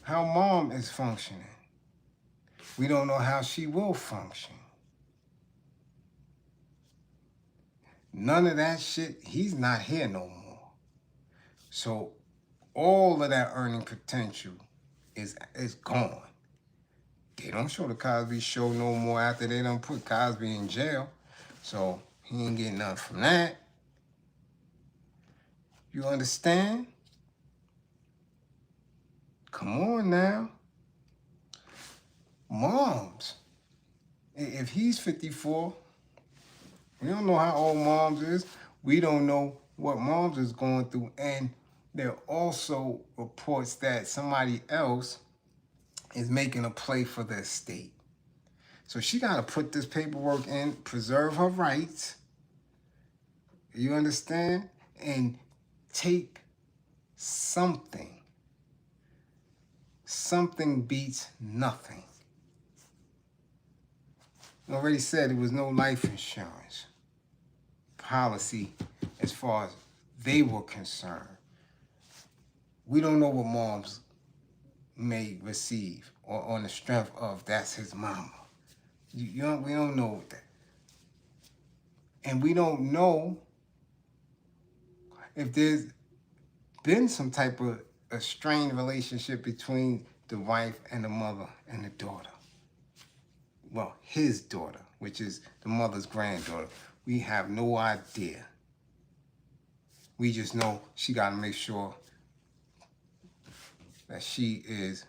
how mom is functioning. We don't know how she will function. None of that shit, he's not here no more. So all of that earning potential is gone. They don't show the Cosby Show no more after they done put Cosby in jail. So he ain't getting nothing from that. You understand? Come on now. Moms. If he's 54, we don't know how old moms is. We don't know what moms is going through. And there are also reports that somebody else is making a play for the estate. So she got to put this paperwork in, preserve her rights. You understand? And take something. Something beats nothing. I already said there was no life insurance policy as far as they were concerned. We don't know what moms may receive or on the strength of that's his mama. We don't know that. And we don't know if there's been some type of a strained relationship between the wife and the mother and the daughter. Well, his daughter, which is the mother's granddaughter. We have no idea. We just know she got to make sure that she is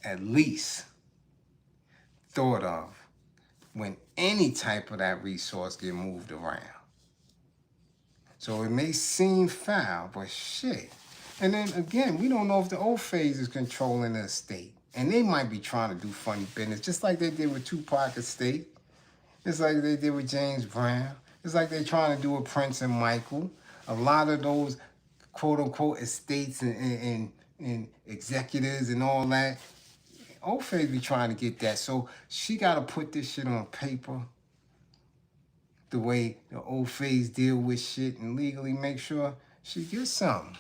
at least thought of when any type of that resource get moved around. So it may seem foul, but shit. And then again, we don't know if the old phase is controlling the estate. And they might be trying to do funny business, just like they did with Tupac estate. It's like they did with James Brown. It's like they're trying to do with Prince and Michael. A lot of those quote-unquote estates and executives and all that, old phase be trying to get that. So she got to put this shit on paper the way the old phase deal with shit and legally make sure she gets something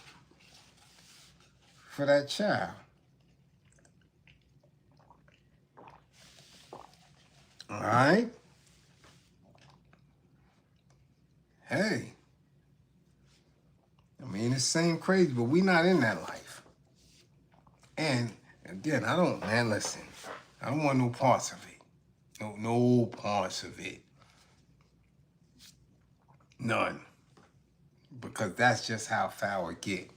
for that child. All right? Hey. I mean, it seems crazy, but we not in that life. And again, listen, I don't want no parts of it. No parts of it. None. Because that's just how foul it get.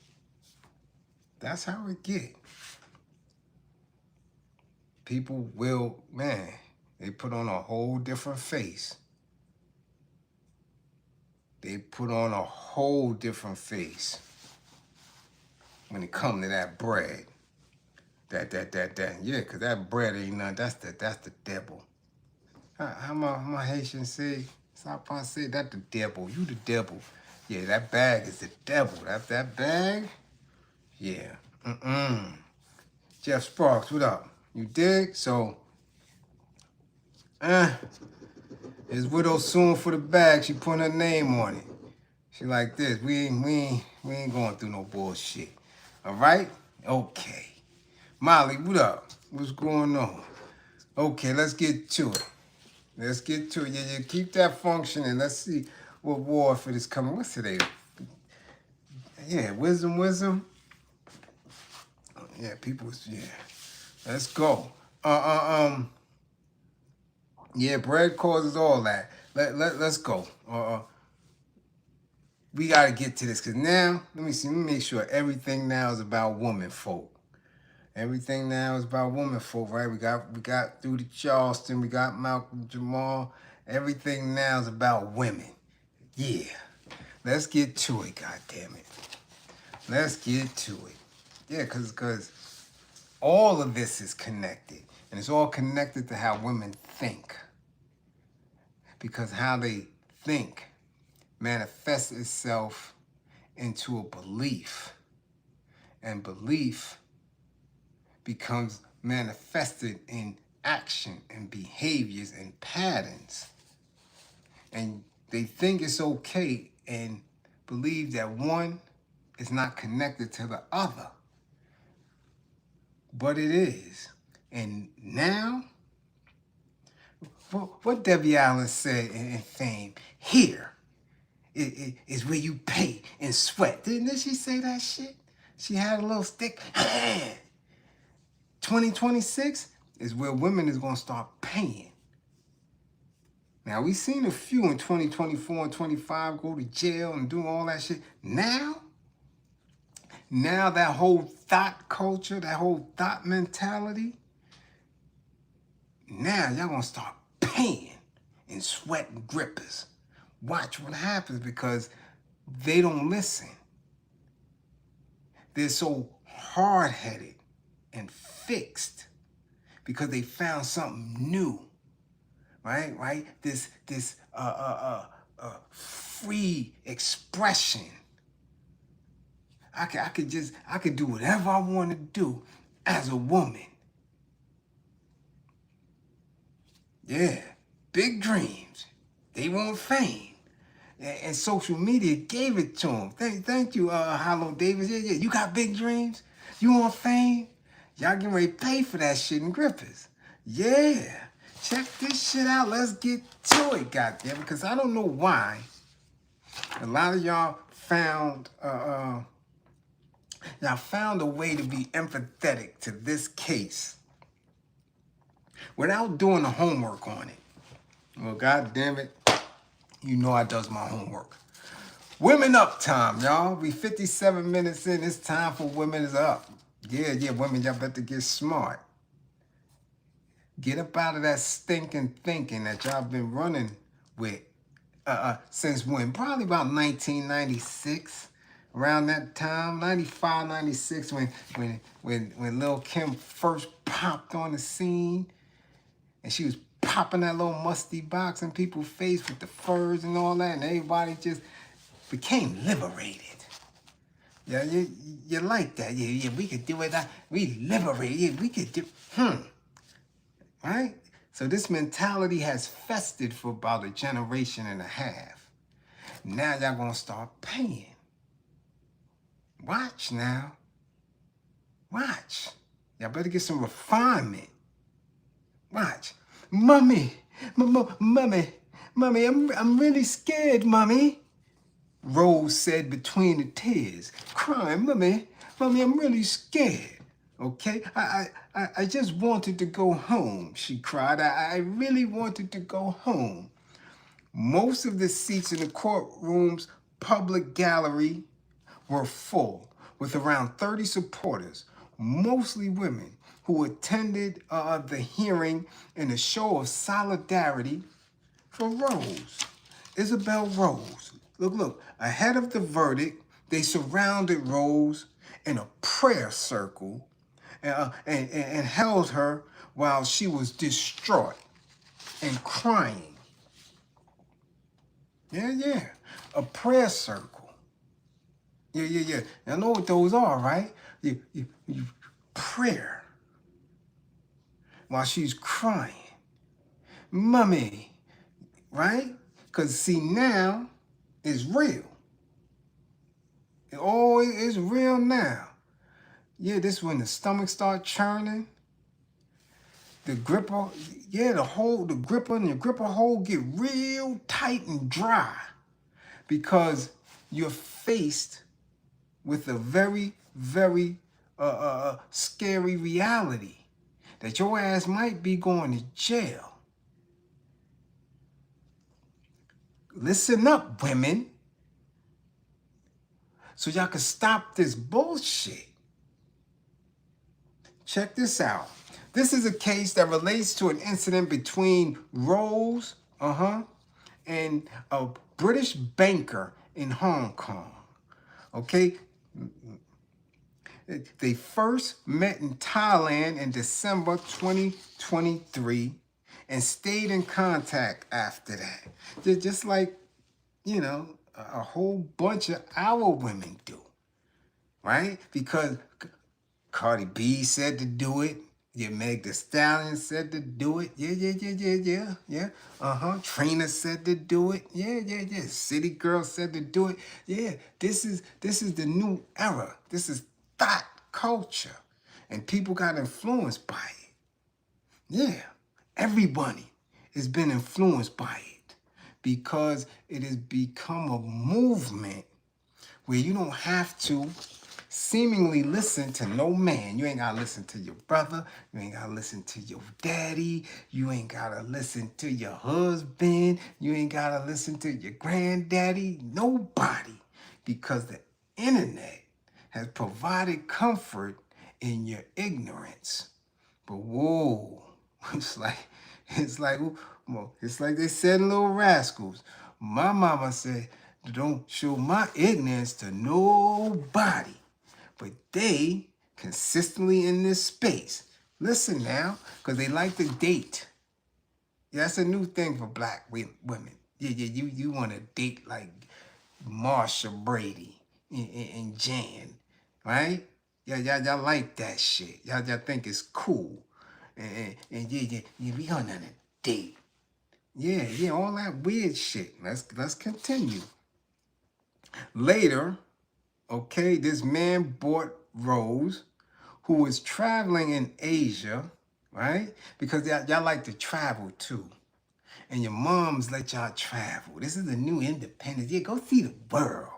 That's how it get. People will, man, they put on a whole different face. They put on a whole different face when it come to that bread. That. Yeah, because that bread ain't nothing. That's the devil. How my Haitians say, South say, that the devil. You the devil. Yeah, that bag is the devil. That bag, yeah. Jeff Sparks, what up? You dig? So, his widow suing for the bag. She putting her name on it. She like this. We ain't going through no bullshit. All right? Okay. Molly, what up? What's going on? Okay, let's get to it. Let's get to it. Yeah, keep that functioning. Let's see what Warford is coming. What's today? Yeah, wisdom. Yeah, people. Yeah, let's go. Yeah, bread causes all that. Let's go. We gotta get to this because now let me make sure everything now is about women folk. Everything now is about women folk, right? We got through to Charleston, we got Malcolm Jamal. Everything now is about women. Yeah. Let's get to it, goddammit. Let's get to it. Yeah, cause all of this is connected. And it's all connected to how women think. Because how they think manifests itself into a belief. And belief becomes manifested in action and behaviors and patterns. And they think it's okay and believe that one is not connected to the other. But it is. And now, what Debbie Allen said in Fame, here is where you pay and sweat. Didn't she say that shit? She had a little stick. 2026 is where women is going to start paying. Now, we've seen a few in 2024 and 25 go to jail and do all that shit. Now that whole thought culture, that whole thought mentality, now y'all going to start paying in sweat and grippers. Watch what happens because they don't listen. They're so hard-headed and fixed because they found something new, right? This free expression. I could do whatever I want to do as a woman. Yeah, big dreams. They want fame. And social media gave it to them. Thank you, Hollow Davis. Yeah, you got big dreams? You want fame? Y'all getting ready to pay for that shit in grippers. Yeah. Check this shit out. Let's get to it, goddamn. Because I don't know why a lot of y'all found a way to be empathetic to this case without doing the homework on it. Well, goddamn it, you know I does my homework. Women up time, y'all. We 57 minutes in. It's time for Women is Up. Yeah, women, y'all better get smart. Get up out of that stinking thinking that y'all been running with since when? Probably about 1996. Around that time, 95, 96, when Lil' Kim first popped on the scene. And she was popping that little musty box in people's face with the furs and all that. And everybody just became liberated. Yeah, you like that. Yeah, we could do it. We liberated. Yeah, we could do, right? So this mentality has festered for about a generation and a half. Now y'all gonna start paying. Watch now. Watch. Y'all better get some refinement. Watch. Mommy, I'm really scared, Mommy. Rose said between the tears, crying, Mommy, I'm really scared. Okay, I just wanted to go home, she cried. I really wanted to go home. Most of the seats in the courtroom's public gallery were full, with around 30 supporters, mostly women, who attended the hearing in a show of solidarity for Rose. Isabel Rose. Look, ahead of the verdict, they surrounded Rose in a prayer circle and held her while she was distraught and crying. Yeah, a prayer circle. Yeah. I know what those are, right? You prayer. while she's crying. Mommy, right? Because see, now it's real. It always is real now. Yeah, this when the stomach start churning. The gripper, yeah, the gripper and the gripper hole get real tight and dry because you're faced with a very, very scary reality that your ass might be going to jail. Listen up, women, so y'all can stop this bullshit. Check this out. This is a case that relates to an incident between Rose, and a British banker in Hong Kong. Okay? They first met in Thailand in December 2023 and stayed in contact after that. They're just like, you know, a whole bunch of our women do, right? Because Cardi B said to do it. Yeah, Meg Thee Stallion said to do it. Yeah. Trina said to do it. Yeah. City Girl said to do it. Yeah, this is the new era. This is thought culture. And people got influenced by it. Yeah, everybody has been influenced by it because it has become a movement where you don't have to seemingly listen to no man. You ain't gotta listen to your brother. You ain't gotta listen to your daddy. You ain't gotta listen to your husband. You ain't gotta listen to your granddaddy. Nobody. Because the internet has provided comfort in your ignorance. But whoa, it's like they said in Little Rascals. My mama said, don't show my ignorance to nobody. But they consistently in this space. Listen now, because they like to date. Yeah, that's a new thing for black women. Yeah, you want to date like Marsha Brady and Jan, right? Yeah, y'all like that shit. Y'all think it's cool. And yeah, we on a date. Yeah, all that weird shit. Let's continue. Later, okay, this man bought Rose, who was traveling in Asia, right? Because y'all like to travel too. And your moms let y'all travel. This is the new independence. Yeah, go see the world.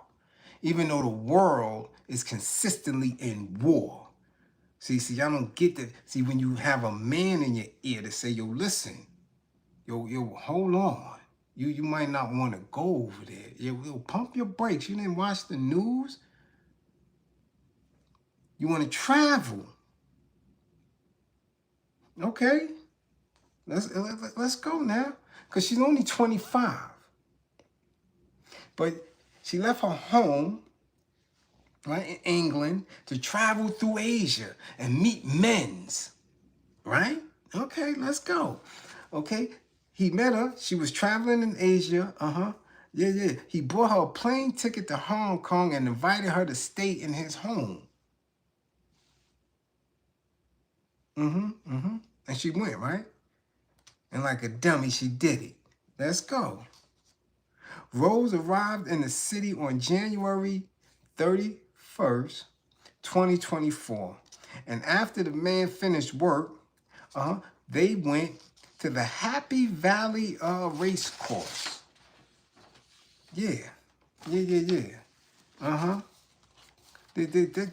Even though the world is consistently in war. See, y'all don't get that. See, when you have a man in your ear to say, yo, listen, yo, hold on. You might not want to go over there. Yo, pump your brakes. You didn't watch the news? You want to travel. Okay. Let's go now. Because she's only 25. But she left her home, right, in England to travel through Asia and meet men's. Right? Okay, let's go. Okay. He met her. She was traveling in Asia. Yeah. He bought her a plane ticket to Hong Kong and invited her to stay in his home. And she went, right? And like a dummy, she did it. Let's go. Rose arrived in the city on January 31st, 2024. And after the man finished work, they went to the Happy Valley race course. Yeah.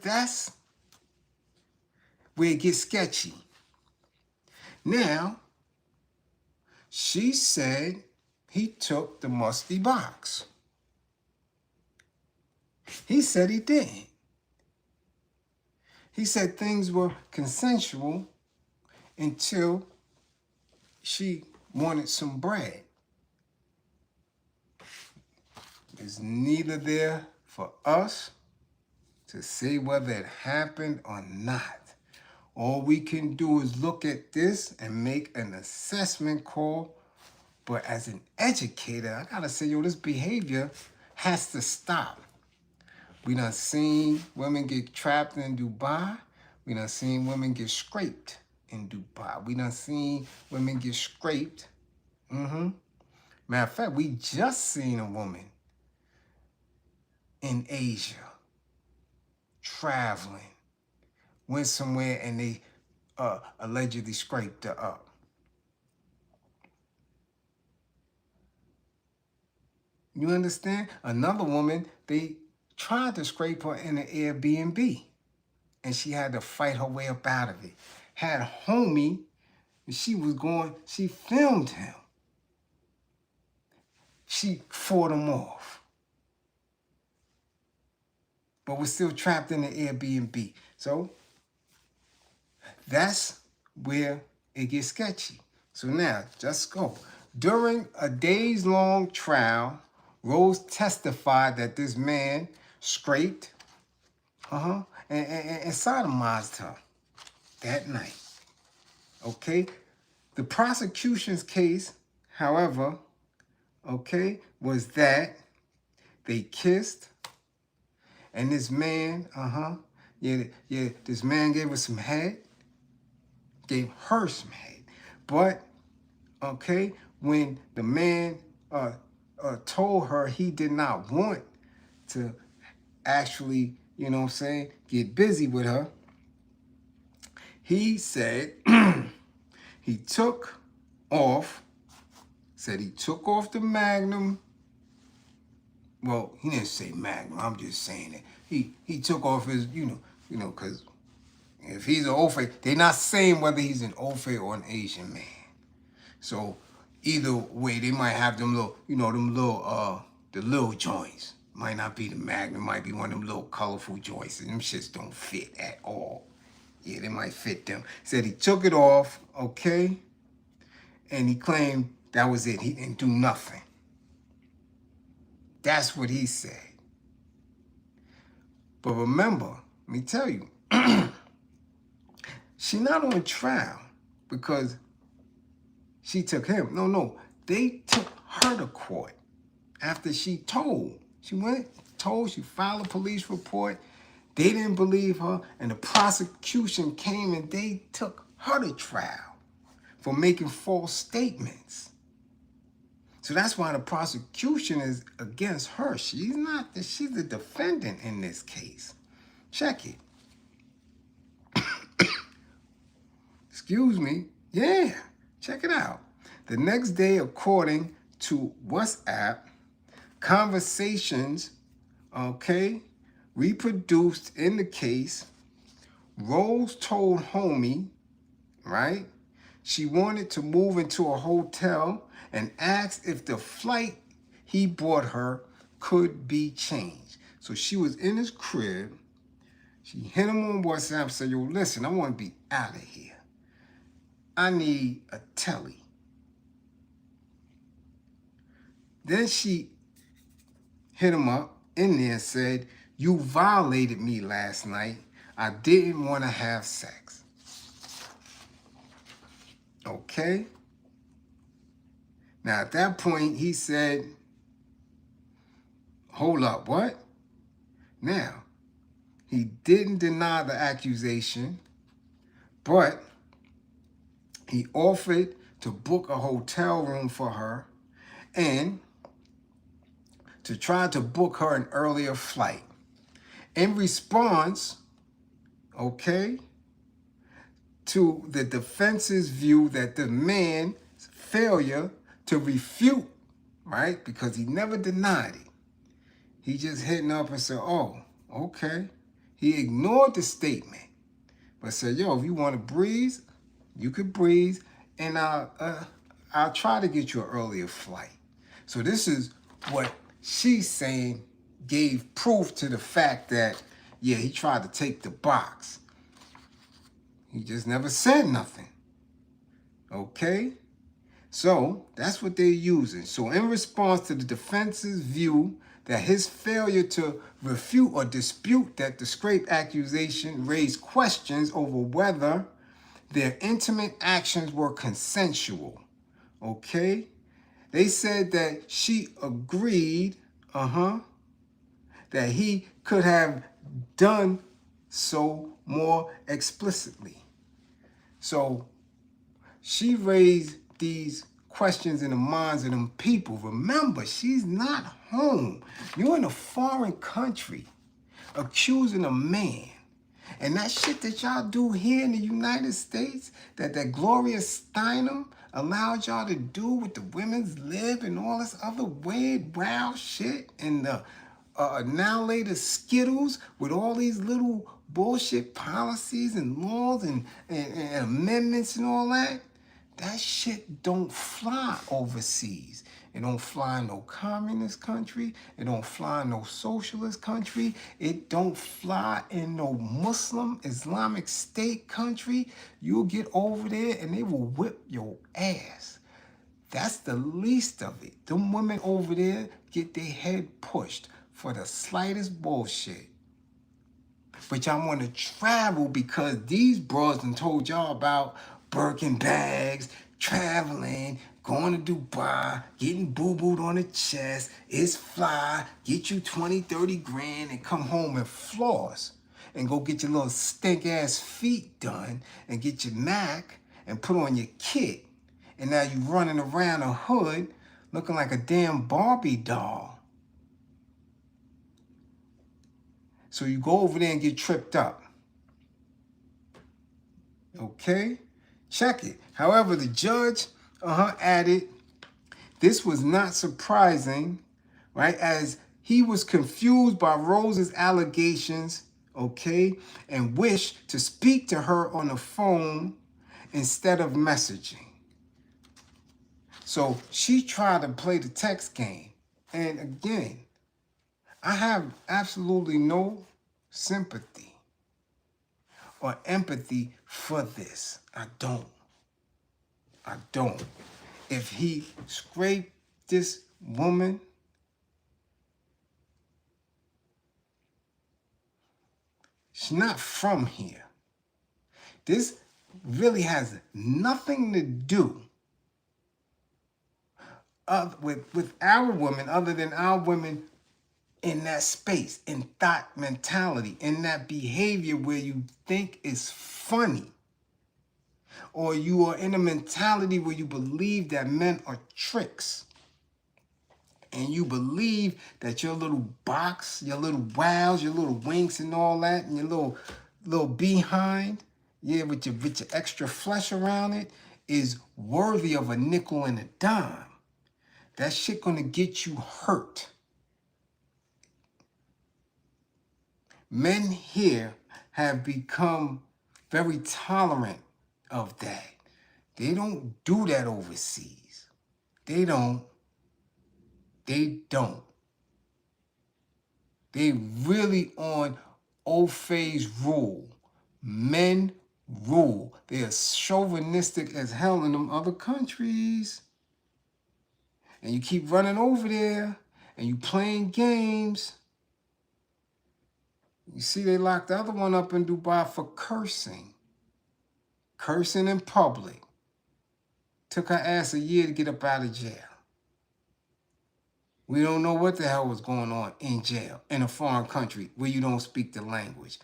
That's where it gets sketchy. Now, she said he took the musty box. He said he didn't. He said things were consensual until she wanted some bread. It's neither there for us to say whether it happened or not. All we can do is look at this and make an assessment call. But as an educator, I gotta say, yo, this behavior has to stop. We done seen women get trapped in Dubai. We done seen women get scraped. in Dubai. We done seen women get scraped. Matter of fact, we just seen a woman in Asia traveling, went somewhere and they allegedly scraped her up. You understand? Another woman, they tried to scrape her in an Airbnb, and she had to fight her way up out of it. Had a homie, and she filmed him. She fought him off, but was still trapped in the Airbnb. So that's where it gets sketchy. So now, just go. During a days-long trial, Rose testified that this man scraped and sodomized her that night. Okay? The prosecution's case, however, was that they kissed, and this man, this man gave her some head, gave her some head. But, when the man told her he did not want to actually, get busy with her, he said he took off the Magnum. Well, he didn't say Magnum, I'm just saying it. He took off his, because if he's an Ofe, they're not saying whether he's an Ofe or an Asian man. So either way, they might have them little, the little joints. Might not be the Magnum, might be one of them little colorful joints, and them shits don't fit at all. Yeah, they might fit them. Said he took it off, and he claimed that was it. He didn't do nothing. That's what he said. But remember, let me tell you, she's not on trial because she took him. No, they took her to court after she told. She filed a police report. They didn't believe her, and the prosecution came and they took her to trial for making false statements. So that's why the prosecution is against her. She's the defendant in this case. Check it. Excuse me. Yeah, check it out. The next day, according to WhatsApp, conversations, reproduced in the case, Rose told homie, right, she wanted to move into a hotel and asked if the flight he bought her could be changed. So she was in his crib. She hit him on WhatsApp and said, yo, listen, I want to be out of here. I need a telly. Then she hit him up in there and said, you violated me last night. I didn't want to have sex. Okay? Now, at that point, he said, hold up, what? Now, he didn't deny the accusation, but he offered to book a hotel room for her and to try to book her an earlier flight. In response, to the defense's view that the man's failure to refute, right, because he never denied it. He just hitting up and said, oh, okay. He ignored the statement, but said, yo, if you want to breeze, you could breeze, and I'll try to get you an earlier flight. So this is what she's saying gave proof to the fact that, yeah, he tried to take the box. He just never said nothing. Okay? So that's what they're using. So in response to the defense's view that his failure to refute or dispute that the scrape accusation raised questions over whether their intimate actions were consensual. Okay? They said that she agreed, that he could have done so more explicitly. So she raised these questions in the minds of them people. Remember, she's not home. You're in a foreign country accusing a man. And that shit that y'all do here in the United States, that Gloria Steinem allowed y'all to do with the women's lib and all this other weird, wild shit, and the now later Skittles with all these little bullshit policies and laws and amendments and all that, that shit don't fly overseas. It don't fly in no communist country. It don't fly in no socialist country. It don't fly in no Muslim Islamic State country. You'll get over there and they will whip your ass. That's the least of it. Them women over there get their head pushed for the slightest bullshit. But y'all want to travel because these bros done told y'all about Birkin bags, traveling, going to Dubai, getting boo-booed on the chest. It's fly, get you 20, 30 grand and come home and floss. And go get your little stink-ass feet done and get your Mac and put on your kit. And now you running around the hood looking like a damn Barbie doll. So you go over there and get tripped up. Okay? Check it. However, the judge added, this was not surprising, right? As he was confused by Rose's allegations, okay, and wished to speak to her on the phone instead of messaging. So she tried to play the text game. And again, I have absolutely no sympathy or empathy for this. I don't. If he scraped this woman, she's not from here. This really has nothing to do with our women other than our women in that space, in thought mentality, in that behavior where you think is funny. Or you are in a mentality where you believe that men are tricks. And you believe that your little box, your little wows, your little winks and all that, and your little behind, yeah, with your extra flesh around it, is worthy of a nickel and a dime. That shit gonna get you hurt. Men here have become very tolerant of that. They don't do that overseas. They don't. They really on old phase rule. Men rule. They are chauvinistic as hell in them other countries. And you keep running over there and you playing games. You see, they locked the other one up in Dubai for cursing. Cursing in public. Took her ass a year to get up out of jail. We don't know what the hell was going on in jail in a foreign country where you don't speak the language.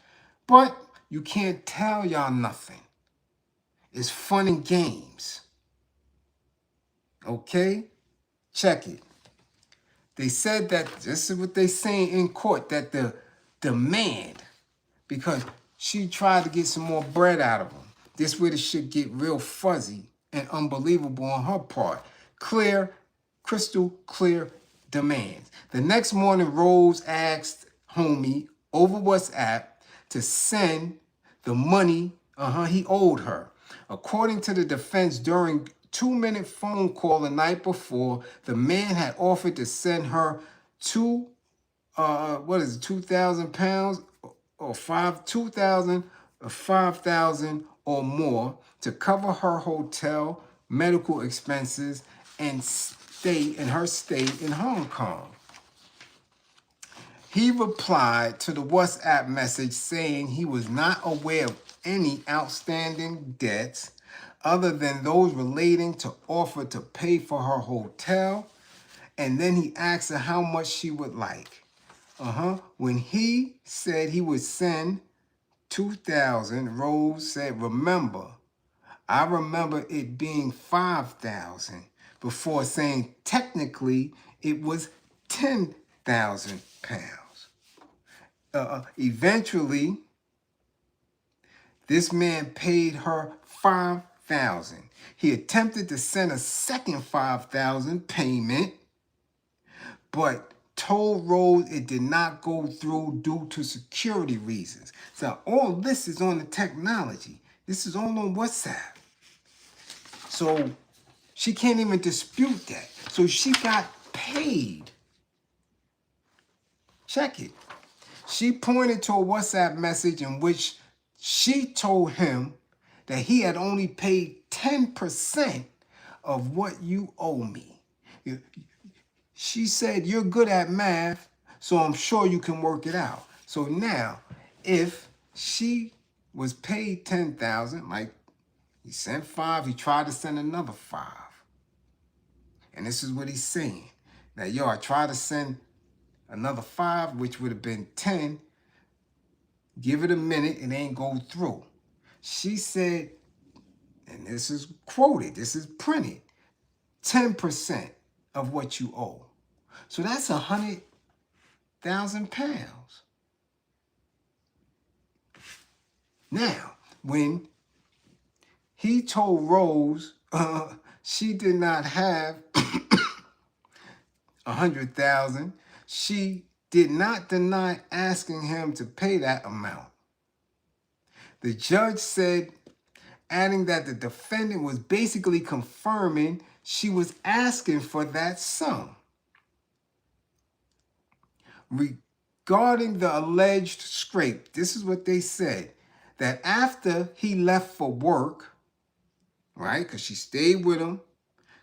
But you can't tell y'all nothing. It's fun and games. Okay? Check it. They said that, this is what they saying in court, that the demand, because she tried to get some more bread out of him. This way the shit get real fuzzy and unbelievable on her part. Clear, crystal clear demands. The next morning, Rose asked homie over WhatsApp to send the money he owed her. According to the defense, during 2-minute phone call the night before, the man had offered to send her 2,000 pounds or 2,000 or 5,000 or more to cover her hotel, medical expenses, and stay in her stay in Hong Kong. He replied to the WhatsApp message saying he was not aware of any outstanding debts other than those relating to offer to pay for her hotel. And then he asked her how much she would like. When he said he would send 2,000, Rose said, remember, I remember it being 5,000 before saying technically it was 10,000 pounds. Eventually, this man paid her 5,000. He attempted to send a second 5,000 payment, but told Rose it did not go through due to security reasons. So all this is on the technology. This is all on WhatsApp. So she can't even dispute that. So she got paid. Check it. She pointed to a WhatsApp message in which she told him that he had only paid 10% of what you owe me. She said, you're good at math, so I'm sure you can work it out. So now, if she was paid 10,000, like he sent 5, he tried to send another 5. And this is what he's saying. That, yo, I tried to send another 5, which would have been 10. Give it a minute, it ain't go through. She said, and this is quoted, this is printed, 10% of what you owe. So that's 100,000 pounds. Now, when he told Rose she did not have 100,000, she did not deny asking him to pay that amount. The judge said, adding that the defendant was basically confirming she was asking for that sum. Regarding the alleged scrape, this is what they said, that after he left for work, right, because she stayed with him,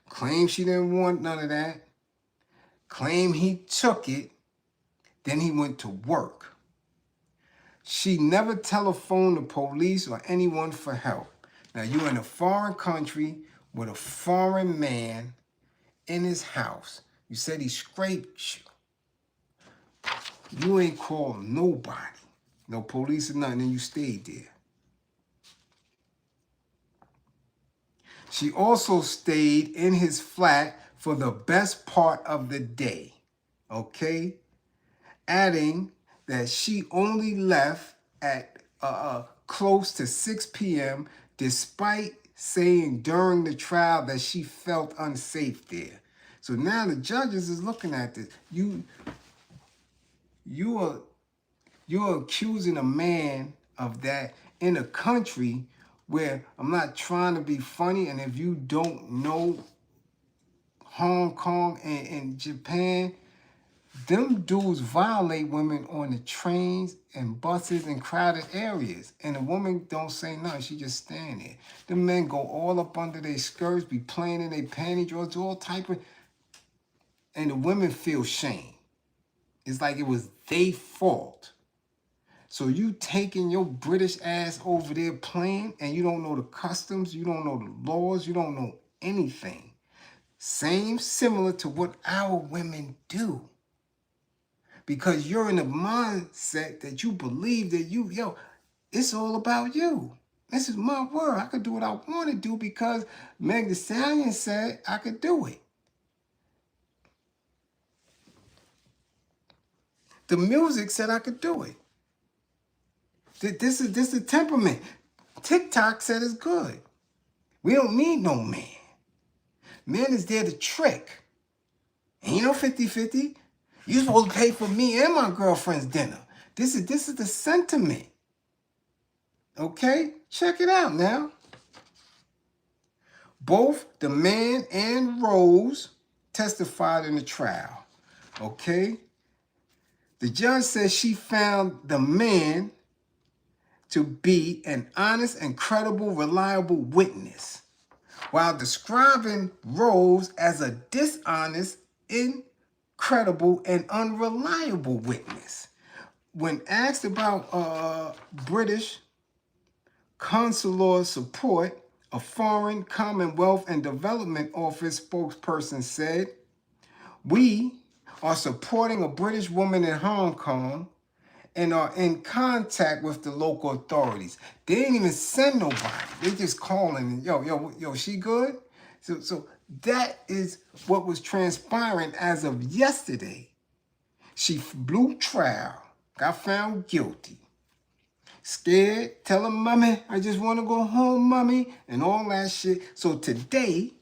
claimed she didn't want none of that, claimed he took it, then he went to work. She never telephoned the police or anyone for help. Now, you're in a foreign country with a foreign man in his house. You said he scraped you. You ain't called nobody. No police or nothing, and you stayed there. She also stayed in his flat for the best part of the day, okay? Adding that she only left at close to 6 p.m. despite saying during the trial that she felt unsafe there. So now the judges is looking at this. You're accusing a man of that in a country where, I'm not trying to be funny, and if you don't know Hong Kong and Japan, them dudes violate women on the trains and buses and crowded areas. And the woman don't say nothing. She just stand there. The men go all up under their skirts, be playing in their panty drawers, all type of... And the women feel shame. It's like it was their fault. So you taking your British ass over there playing, and you don't know the customs, you don't know the laws, you don't know anything. Similar to what our women do. Because you're in a mindset that you believe that it's all about you. This is my world. I could do what I want to do because Meg Thee Stallion said I could do it. The music said I could do it. This is the temperament. TikTok said it's good. We don't need no man. Man is there to trick. Ain't no 50-50. You're supposed to pay for me and my girlfriend's dinner. This is the sentiment. Okay? Check it out now. Both the man and Rose testified in the trial. Okay? The judge says she found the man to be an honest and credible, reliable witness, while describing Rose as a dishonest, incredible, and unreliable witness. When asked about British consular support, a Foreign, Commonwealth, and Development Office spokesperson said, "We are supporting a British woman in Hong Kong and are in contact with the local authorities. They didn't even send nobody. They just calling, yo, she good? So that is what was transpiring as of yesterday. She blew trial, got found guilty. Scared, telling mommy, I just want to go home, mommy, and all that shit. So today,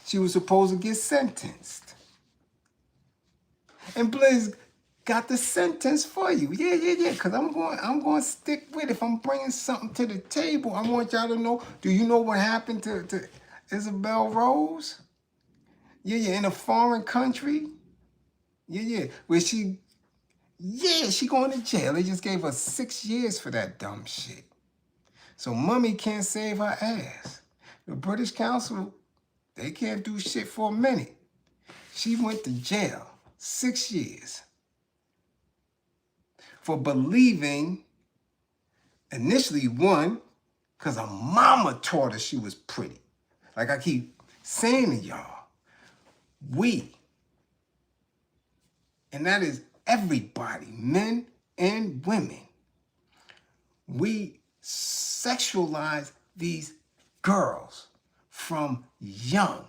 she was supposed to get sentenced. And Bliz got the sentence for you. Yeah, because I'm going to stick with it. If I'm bringing something to the table, I want y'all to know, do you know what happened to Isabel Rose? Yeah, in a foreign country. Yeah, where she going to jail. They just gave her 6 years for that dumb shit. So mommy can't save her ass. The British Council, they can't do shit for a minute. She went to jail 6 years for believing, initially, one, because her mama taught her she was pretty. Like I keep saying to y'all, and that is everybody, men and women, we sexualize these girls from young,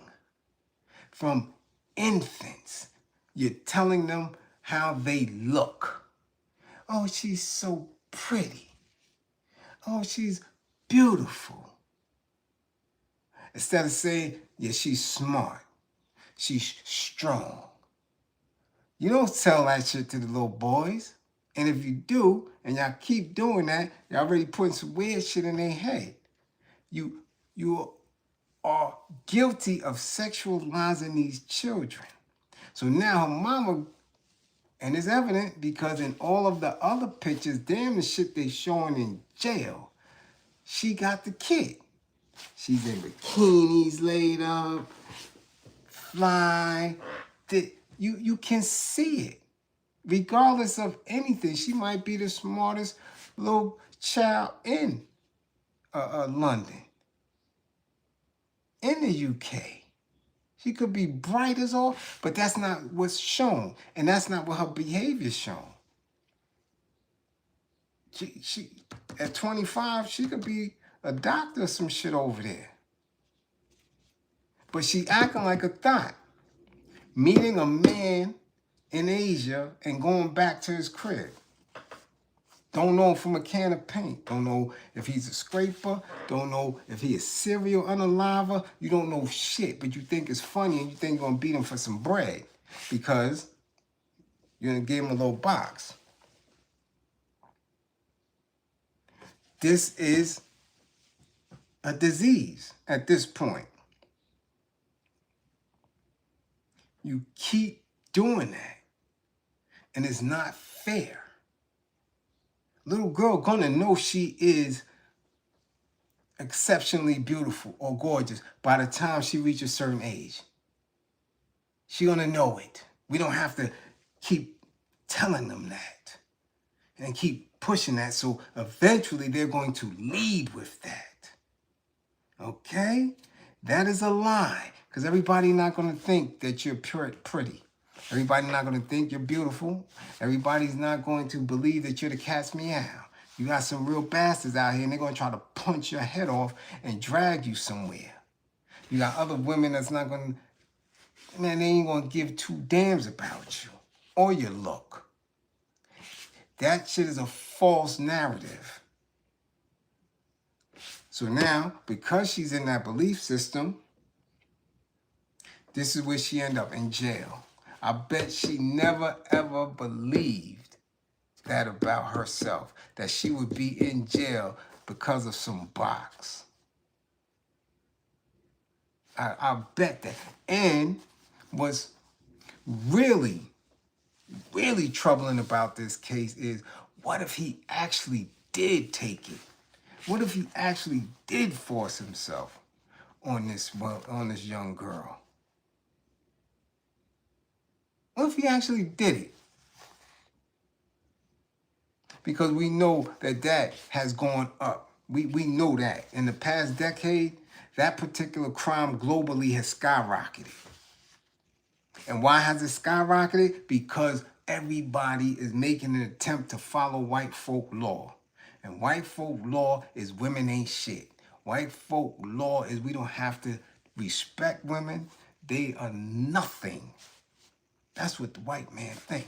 from infants. You're telling them how they look. Oh, she's so pretty. Oh, she's beautiful. Instead of saying, yeah, she's smart. She's strong. You don't tell that shit to the little boys. And if you do, and y'all keep doing that, y'all already putting some weird shit in their head. You are guilty of sexualizing these children. So now her mama, and it's evident because in all of the other pictures, damn the shit they showing in jail, she got the kid. She's in bikinis laid up, fly. You can see it. Regardless of anything, she might be the smartest little child in London, in the UK. She could be bright as all, but that's not what's shown, and that's not what her behavior's shown. She at 25, she could be a doctor or some shit over there. But she acting like a thot, meeting a man in Asia and going back to his crib. Don't know him from a can of paint. Don't know if he's a scraper. Don't know if he is serial unaliver. You don't know shit, but you think it's funny and you think you're going to beat him for some bread because you're going to give him a little box. This is a disease at this point. You keep doing that, and it's not fair. Little girl gonna know she is exceptionally beautiful or gorgeous by the time she reaches a certain age. She gonna know it. We don't have to keep telling them that and keep pushing that, so eventually they're going to lead with that. Okay? That is a lie, because everybody's not going to think that you're pretty. Everybody's not going to think you're beautiful. Everybody's not going to believe that you're the cat's meow. You got some real bastards out here, and they're going to try to punch your head off and drag you somewhere. You got other women that's not going to, man, they ain't going to give two damns about you or your look. That shit is a false narrative. So now, because she's in that belief system, this is where she ended up, in jail. I bet she never, ever believed that about herself, that she would be in jail because of some box. I bet that. And what's really, really troubling about this case is, what if he actually did take it? What if he actually did force himself on this young girl? What if he actually did it? Because we know that has gone up. We know that. In the past decade, that particular crime globally has skyrocketed. And why has it skyrocketed? Because everybody is making an attempt to follow white folk law. And white folk law is women ain't shit. White folk law is we don't have to respect women. They are nothing. That's what the white man think.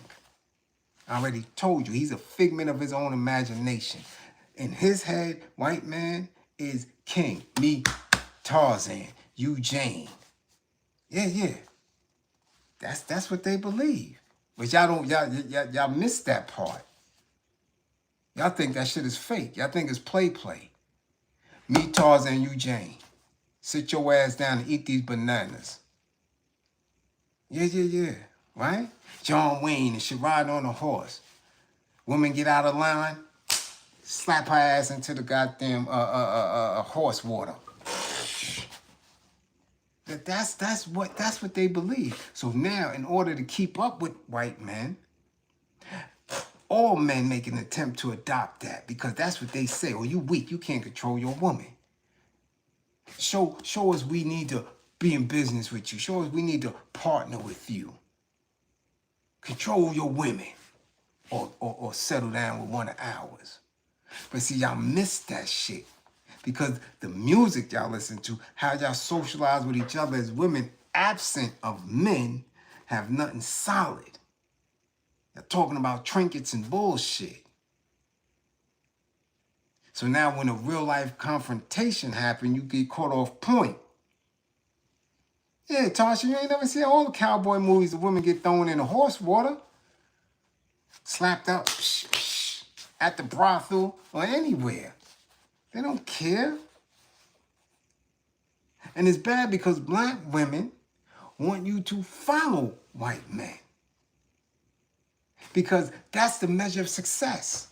I already told you, he's a figment of his own imagination. In his head, white man is king. Me, Tarzan. You, Jane. Yeah. That's what they believe. But y'all miss that part. Y'all think that shit is fake. Y'all think it's play. Me, Tarzan, you, Jane. Sit your ass down and eat these bananas. Yeah. Right? John Wayne and she ride on a horse. Women get out of line, slap her ass into the goddamn horse water. That's what they believe. So now, in order to keep up with white men, all men make an attempt to adopt that because that's what they say. Oh, you weak, you can't control your woman. Show us we need to be in business with you. Show us we need to partner with you. Control your women or settle down with one of ours. But see, y'all miss that shit because the music y'all listen to, how y'all socialize with each other as women, absent of men, have nothing solid. They're talking about trinkets and bullshit. So now when a real life confrontation happens, you get caught off point. Yeah, Tasha, you ain't never seen all the cowboy movies the women get thrown in the horse water, slapped up at the brothel or anywhere. They don't care. And it's bad because black women want you to follow white men. Because that's the measure of success.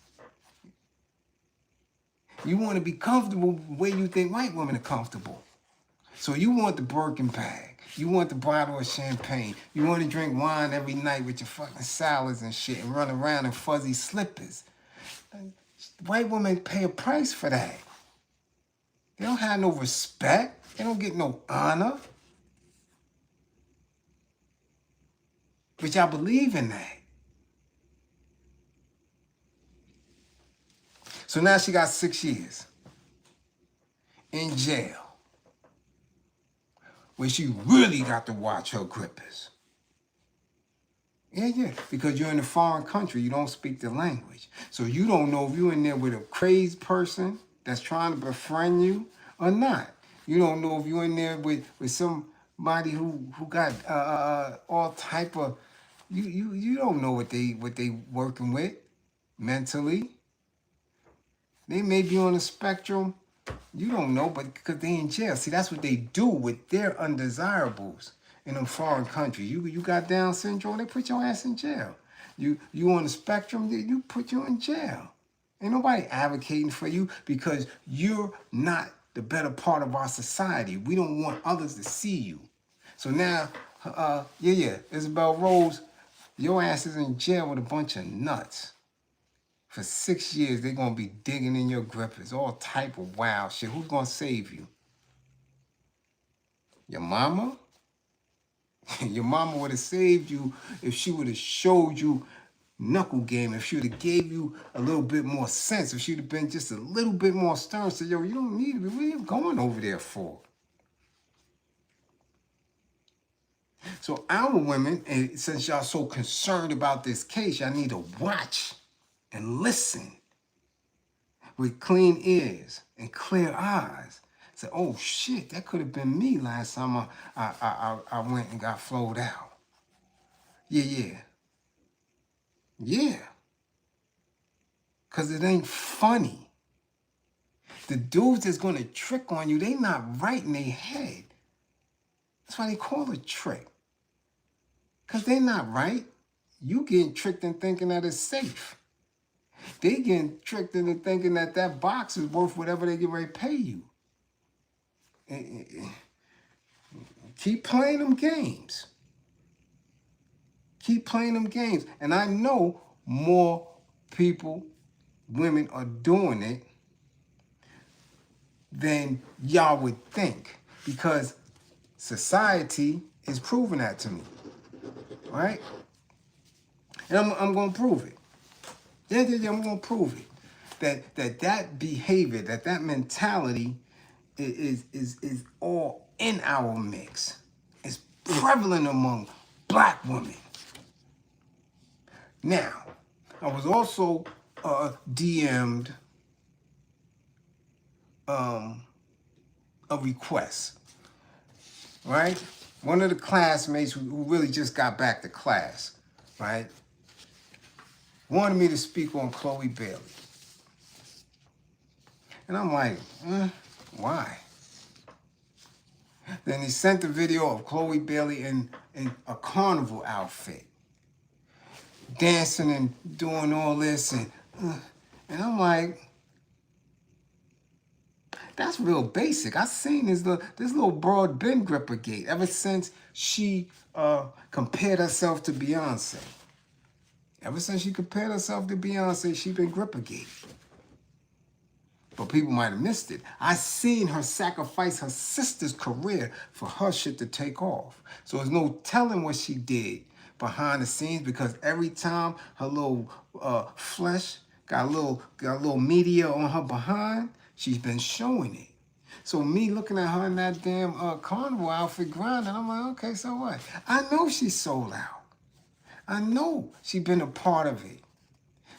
You want to be comfortable the way you think white women are comfortable. So you want the Birkin bag. You want the bottle of champagne. You want to drink wine every night with your fucking salads and shit and run around in fuzzy slippers. White women pay a price for that. They don't have no respect. They don't get no honor. But y'all believe in that. So now she got 6 years in jail where she really got to watch her grippers. Yeah, because you're in a foreign country. You don't speak the language. So you don't know if you're in there with a crazed person that's trying to befriend you or not. You don't know if you're in there with somebody who got all type of... You don't know what they working with mentally. They may be on a spectrum. You don't know, but because they in jail. See, that's what they do with their undesirables in a foreign country. You got Down syndrome, they put your ass in jail. You on the spectrum, you put you in jail. Ain't nobody advocating for you because you're not the better part of our society. We don't want others to see you. So now, Isabel Rose, your ass is in jail with a bunch of nuts. For 6 years, they're going to be digging in your grippers, all type of wild shit. Who's going to save you? Your mama? Your mama would have saved you if she would have showed you knuckle game, if she would have gave you a little bit more sense, if she would have been just a little bit more stern. So, yo, you don't need me. What are you going over there for? So our women, and since y'all so concerned about this case, y'all need to watch and listen with clean ears and clear eyes. Say, oh shit, that could have been me last time I went and got flowed out. Yeah. Because it ain't funny. The dudes that's going to trick on you, they not right in their head. That's why they call it trick. Because they not right. You getting tricked in thinking that it's safe. They getting tricked into thinking that box is worth whatever they get ready to pay you. Keep playing them games. Keep playing them games. And I know more people, women are doing it than y'all would think. Because society is proving that to me. Right? And I'm going to prove it. Yeah, I'm going to prove it. That behavior, that mentality is all in our mix. It's prevalent among black women. Now, I was also DM'd a request, right? One of the classmates who really just got back to class, right, wanted me to speak on Chloe Bailey. And I'm like, why? Then he sent the video of Chloe Bailey in a carnival outfit, dancing and doing all this, and I'm like, that's real basic. I seen this little broad been Grippergate ever since she compared herself to Beyonce. Ever since she compared herself to Beyonce, she been Grippergate. But people might have missed it. I seen her sacrifice her sister's career for her shit to take off. So there's no telling what she did behind the scenes, because every time her little flesh got a little media on her behind, she's been showing it. So me looking at her in that damn carnival outfit grinding, I'm like, okay, so what? I know she sold out. I know she been a part of it.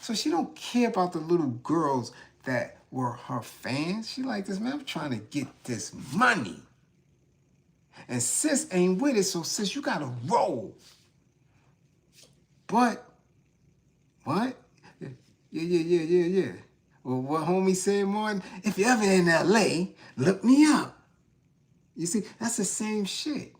So she don't care about the little girls that were her fans. She like this, man, I'm trying to get this money. And sis ain't with it, so sis, you gotta roll. But, what? Yeah. Well, what homie said, Martin, if you're ever in LA, look me up. You see, that's the same shit.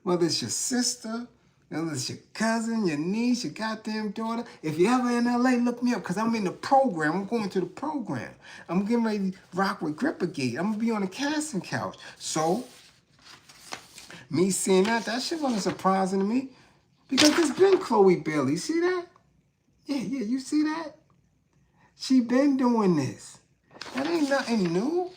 Whether it's your sister, whether it's your cousin, your niece, your goddamn daughter, if you're ever in LA, look me up, because I'm in the program. I'm going to the program. I'm getting ready to rock with Grippergate. I'm going to be on the casting couch. So, me seeing that shit wasn't surprising to me, because there's been Chloe Bailey. See that? Yeah, you see that? She been doing this. That ain't nothing new.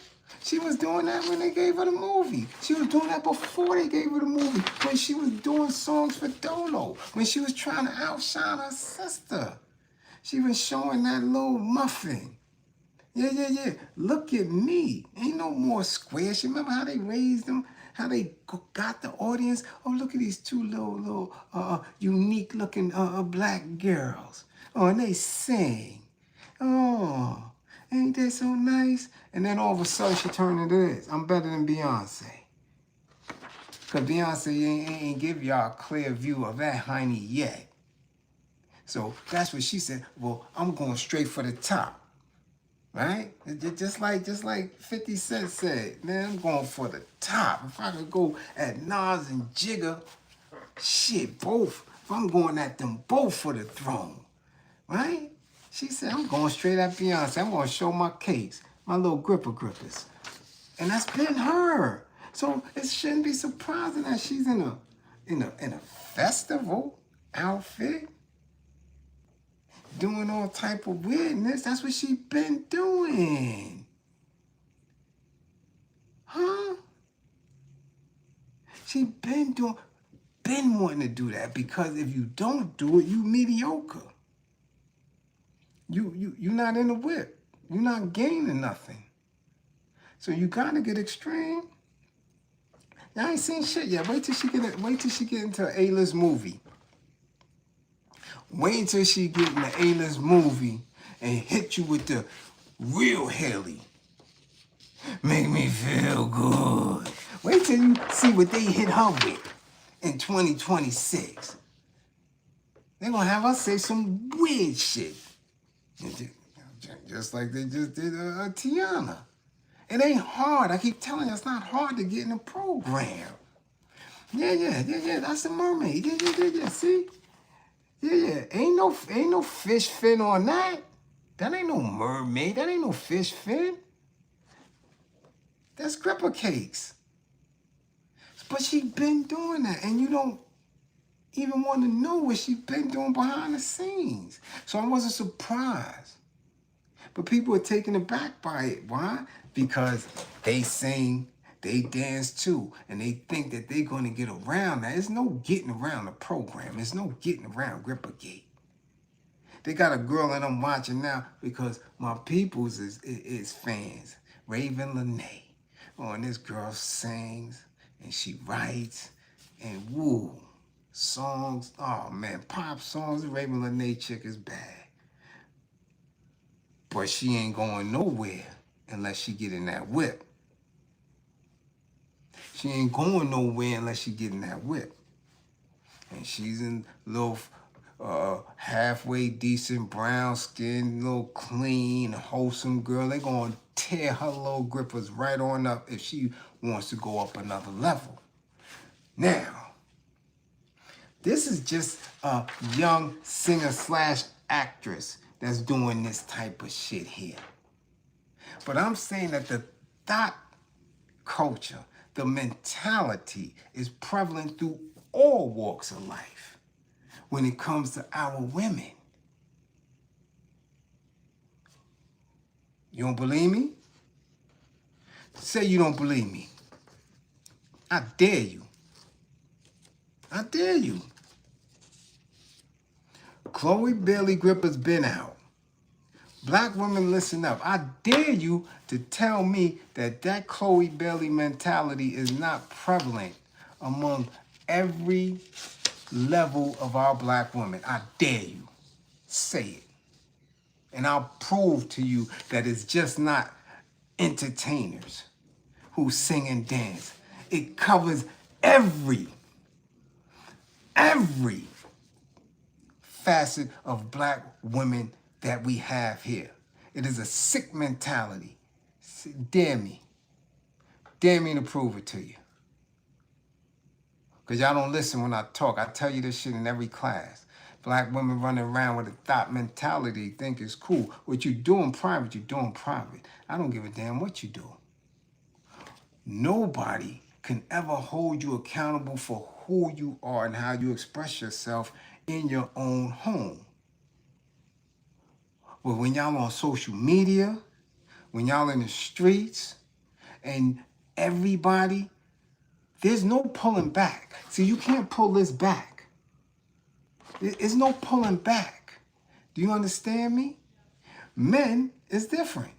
She was doing that when they gave her the movie. She was doing that before they gave her the movie. When she was doing songs for Dolo. When she was trying to outshine her sister. She was showing that little muffin. Yeah. Look at me. Ain't no more squares. You remember how they raised them? How they got the audience? Oh, look at these two little unique looking black girls. Oh, and they sing. Oh, ain't that so nice? And then all of a sudden she turned into this. I'm better than Beyonce. Because Beyonce ain't give y'all a clear view of that honey yet. So that's what she said. Well, I'm going straight for the top. Right? Just like 50 Cent said, man, I'm going for the top. If I could go at Nas and Jigga, shit, both. If I'm going at them both for the throne. Right? She said, I'm going straight at Beyonce. I'm going to show my case, my little grippers. And that's been her. So it shouldn't be surprising that she's in a festival outfit, doing all type of weirdness. That's what she been doing. Huh? She been wanting to do that, because if you don't do it, you mediocre. You're not in the whip. You're not gaining nothing. So you gotta get extreme. Y'all ain't seen shit yet. Wait till she get into an A-list movie. Wait till she get in the A-list movie and hit you with the real Haley. Make me feel good. Wait till you see what they hit her with in 2026. They're gonna have us say some weird shit. Just like they just did Tiana. It ain't hard. I keep telling you, it's not hard to get in the program. Yeah. That's a mermaid. Yeah. See? Yeah. Ain't no fish fin on that. That ain't no mermaid. That ain't no fish fin. That's gripper cakes. But she been doing that, and you don't even want to know what she been doing behind the scenes. So I wasn't surprised. But people are taken aback by it. Why? Because they sing, they dance too, and they think that they're going to get around that. There's no getting around the program. There's no getting around Grippergate. They got a girl that I'm watching now because my peoples is fans. Raven Lene. Oh, and this girl sings and she writes and woo. Songs. Oh man, pop songs. Raven Lene chick is bad. But she ain't going nowhere unless she get in that whip. She ain't going nowhere unless she get in that whip. And she's in little halfway decent brown skin, little clean, wholesome girl. They gonna tear her little grippers right on up if she wants to go up another level. Now, this is just a young singer slash actress that's doing this type of shit here. But I'm saying that the thought culture, the mentality is prevalent through all walks of life when it comes to our women. You don't believe me? Say you don't believe me. I dare you. I dare you. Chloe Bailey Gripper's been out. Black women, listen up. I dare you to tell me that that Chloe Bailey mentality is not prevalent among every level of our black women. I dare you. Say it. And I'll prove to you that it's just not entertainers who sing and dance. It covers every facet of black women that we have here. It is a sick mentality. Dare me. Dare me to prove it to you. Because y'all don't listen when I talk. I tell you this shit in every class. Black women running around with a thought mentality, think it's cool. What you do in private, you do in private. I don't give a damn what you do. Nobody can ever hold you accountable for who you are and how you express yourself in your own home. But when y'all on social media, when y'all in the streets, and everybody, there's no pulling back. See, you can't pull this back. There's no pulling back. Do you understand me? Men is different.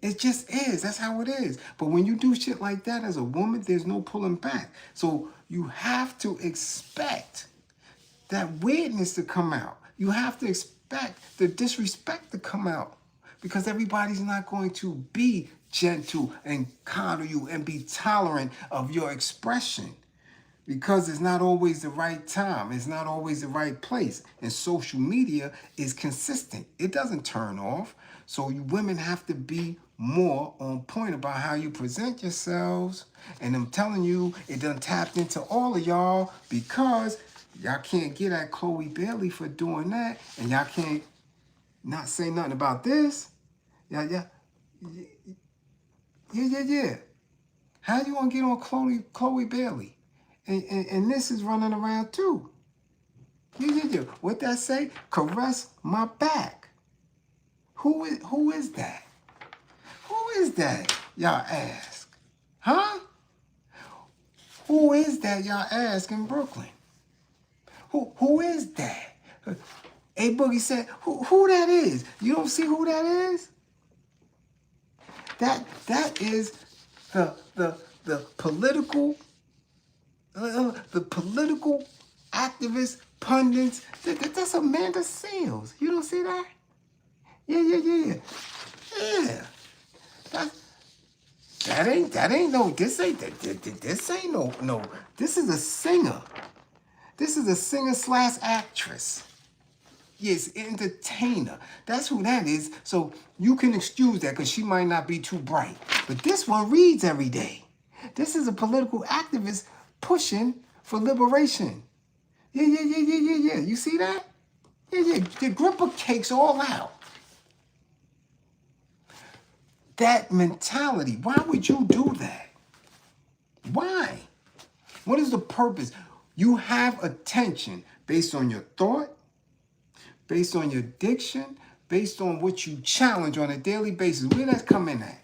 It just is. That's how it is. But when you do shit like that as a woman, there's no pulling back. So you have to expect that weirdness to come out. You have to expect the disrespect to come out because everybody's not going to be gentle and coddle you and be tolerant of your expression because it's not always the right time. It's not always the right place. And social media is consistent. It doesn't turn off. So you women have to be more on point about how you present yourselves. And I'm telling you, it done tapped into all of y'all because y'all can't get at Chloe Bailey for doing that. And y'all can't not say nothing about this. Yeah. How you gonna get on Chloe Bailey? And this is running around too. Yeah. What that say? Caress my back. Who is that? Who is that? Y'all ask. Huh? Who is that? Y'all ask in Brooklyn. Who is that? A Boogie said, who that is? You don't see who that is? That is the political activist pundits. That's Amanda Seales. You don't see that? Yeah. That ain't no. This ain't no. This is a singer. This is a singer slash actress. Yes, entertainer. That's who that is. So you can excuse that because she might not be too bright. But this one reads every day. This is a political activist pushing for liberation. Yeah. You see that? Yeah. The gripper cakes all out. That mentality. Why would you do that? Why? What is the purpose? You have attention based on your thought, based on your diction, based on what you challenge on a daily basis. Where that's coming at?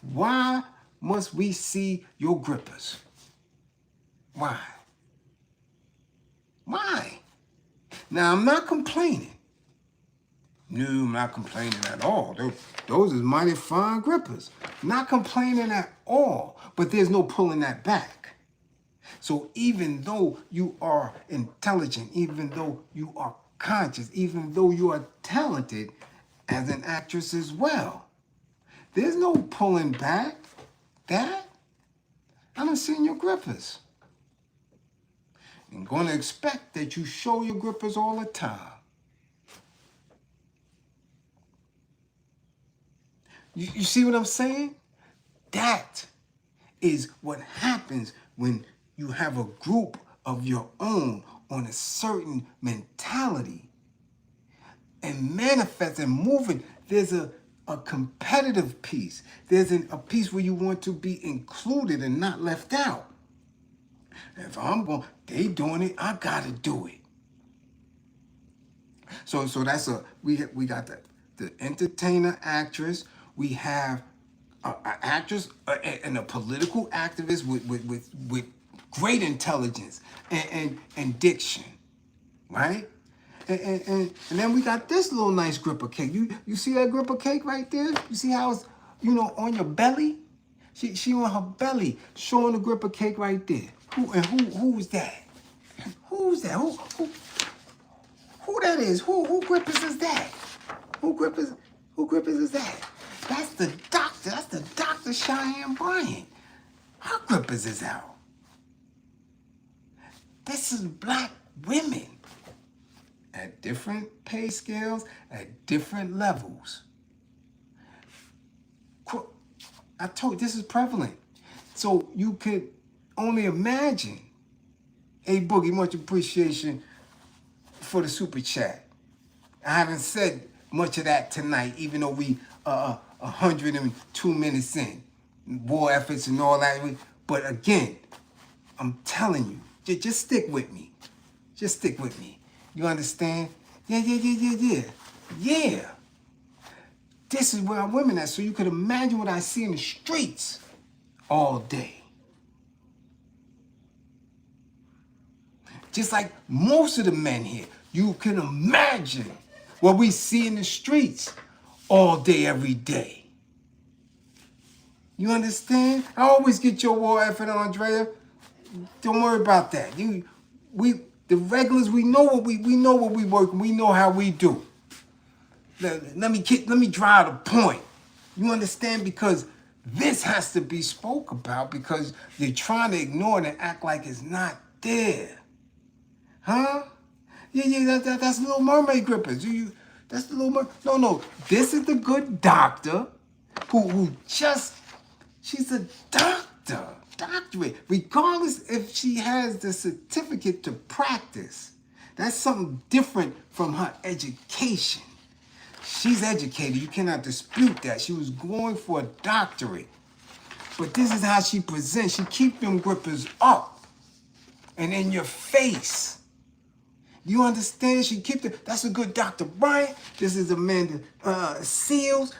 Why must we see your grippers? Why? Now, I'm not complaining. No, I'm not complaining at all. Those is mighty fine grippers. Not complaining at all. But there's no pulling that back. So even though you are intelligent, even though you are conscious, even though you are talented as an actress as well, there's no pulling back. Dad, I done seen your grippers. I'm going to expect that you show your grippers all the time. You see what I'm saying? That is what happens when you have a group of your own on a certain mentality and manifest and moving. There's a competitive piece. There's a piece where you want to be included and not left out. If they doing it, I gotta do it. So that's we got the entertainer actress. We have an actress and a political activist with great intelligence and diction, right? And then we got this little nice grip of cake. You see that grip of cake right there? You see how it's on your belly? She on her belly showing the grip of cake right there. Who's that? Who's that? Who that is? Who grippers is that? Who grippers is that? That's the doctor. That's the Dr. Cheyenne Bryant. Her grippers is out. This is black women at different pay scales, at different levels. I told you, this is prevalent. So you could only imagine. Hey, Boogie, much appreciation for the super chat. I haven't said much of that tonight, even though we 102 minutes in. War efforts and all that. But again, I'm telling you, just stick with me. Just stick with me. You understand? Yeah. This is where our women at. So you could imagine what I see in the streets all day. Just like most of the men here, you can imagine what we see in the streets all day, every day. You understand? I always get your war effort, Andrea. Don't worry about that. The regulars, we know what we work. We know how we do. Let me drive the point. You understand? Because this has to be spoke about because you're trying to ignore it and act like it's not there. Huh? Yeah, that's Little Mermaid grippers. That's the Little Mermaid. No. This is the good doctor who she's a doctorate. Regardless if she has the certificate to practice. That's something different from her education. She's educated. You cannot dispute that. She was going for a doctorate. But this is how she presents. She keeps them grippers up and in your face. You understand? She keep that's a good Dr. Bryant. This is Amanda Seals,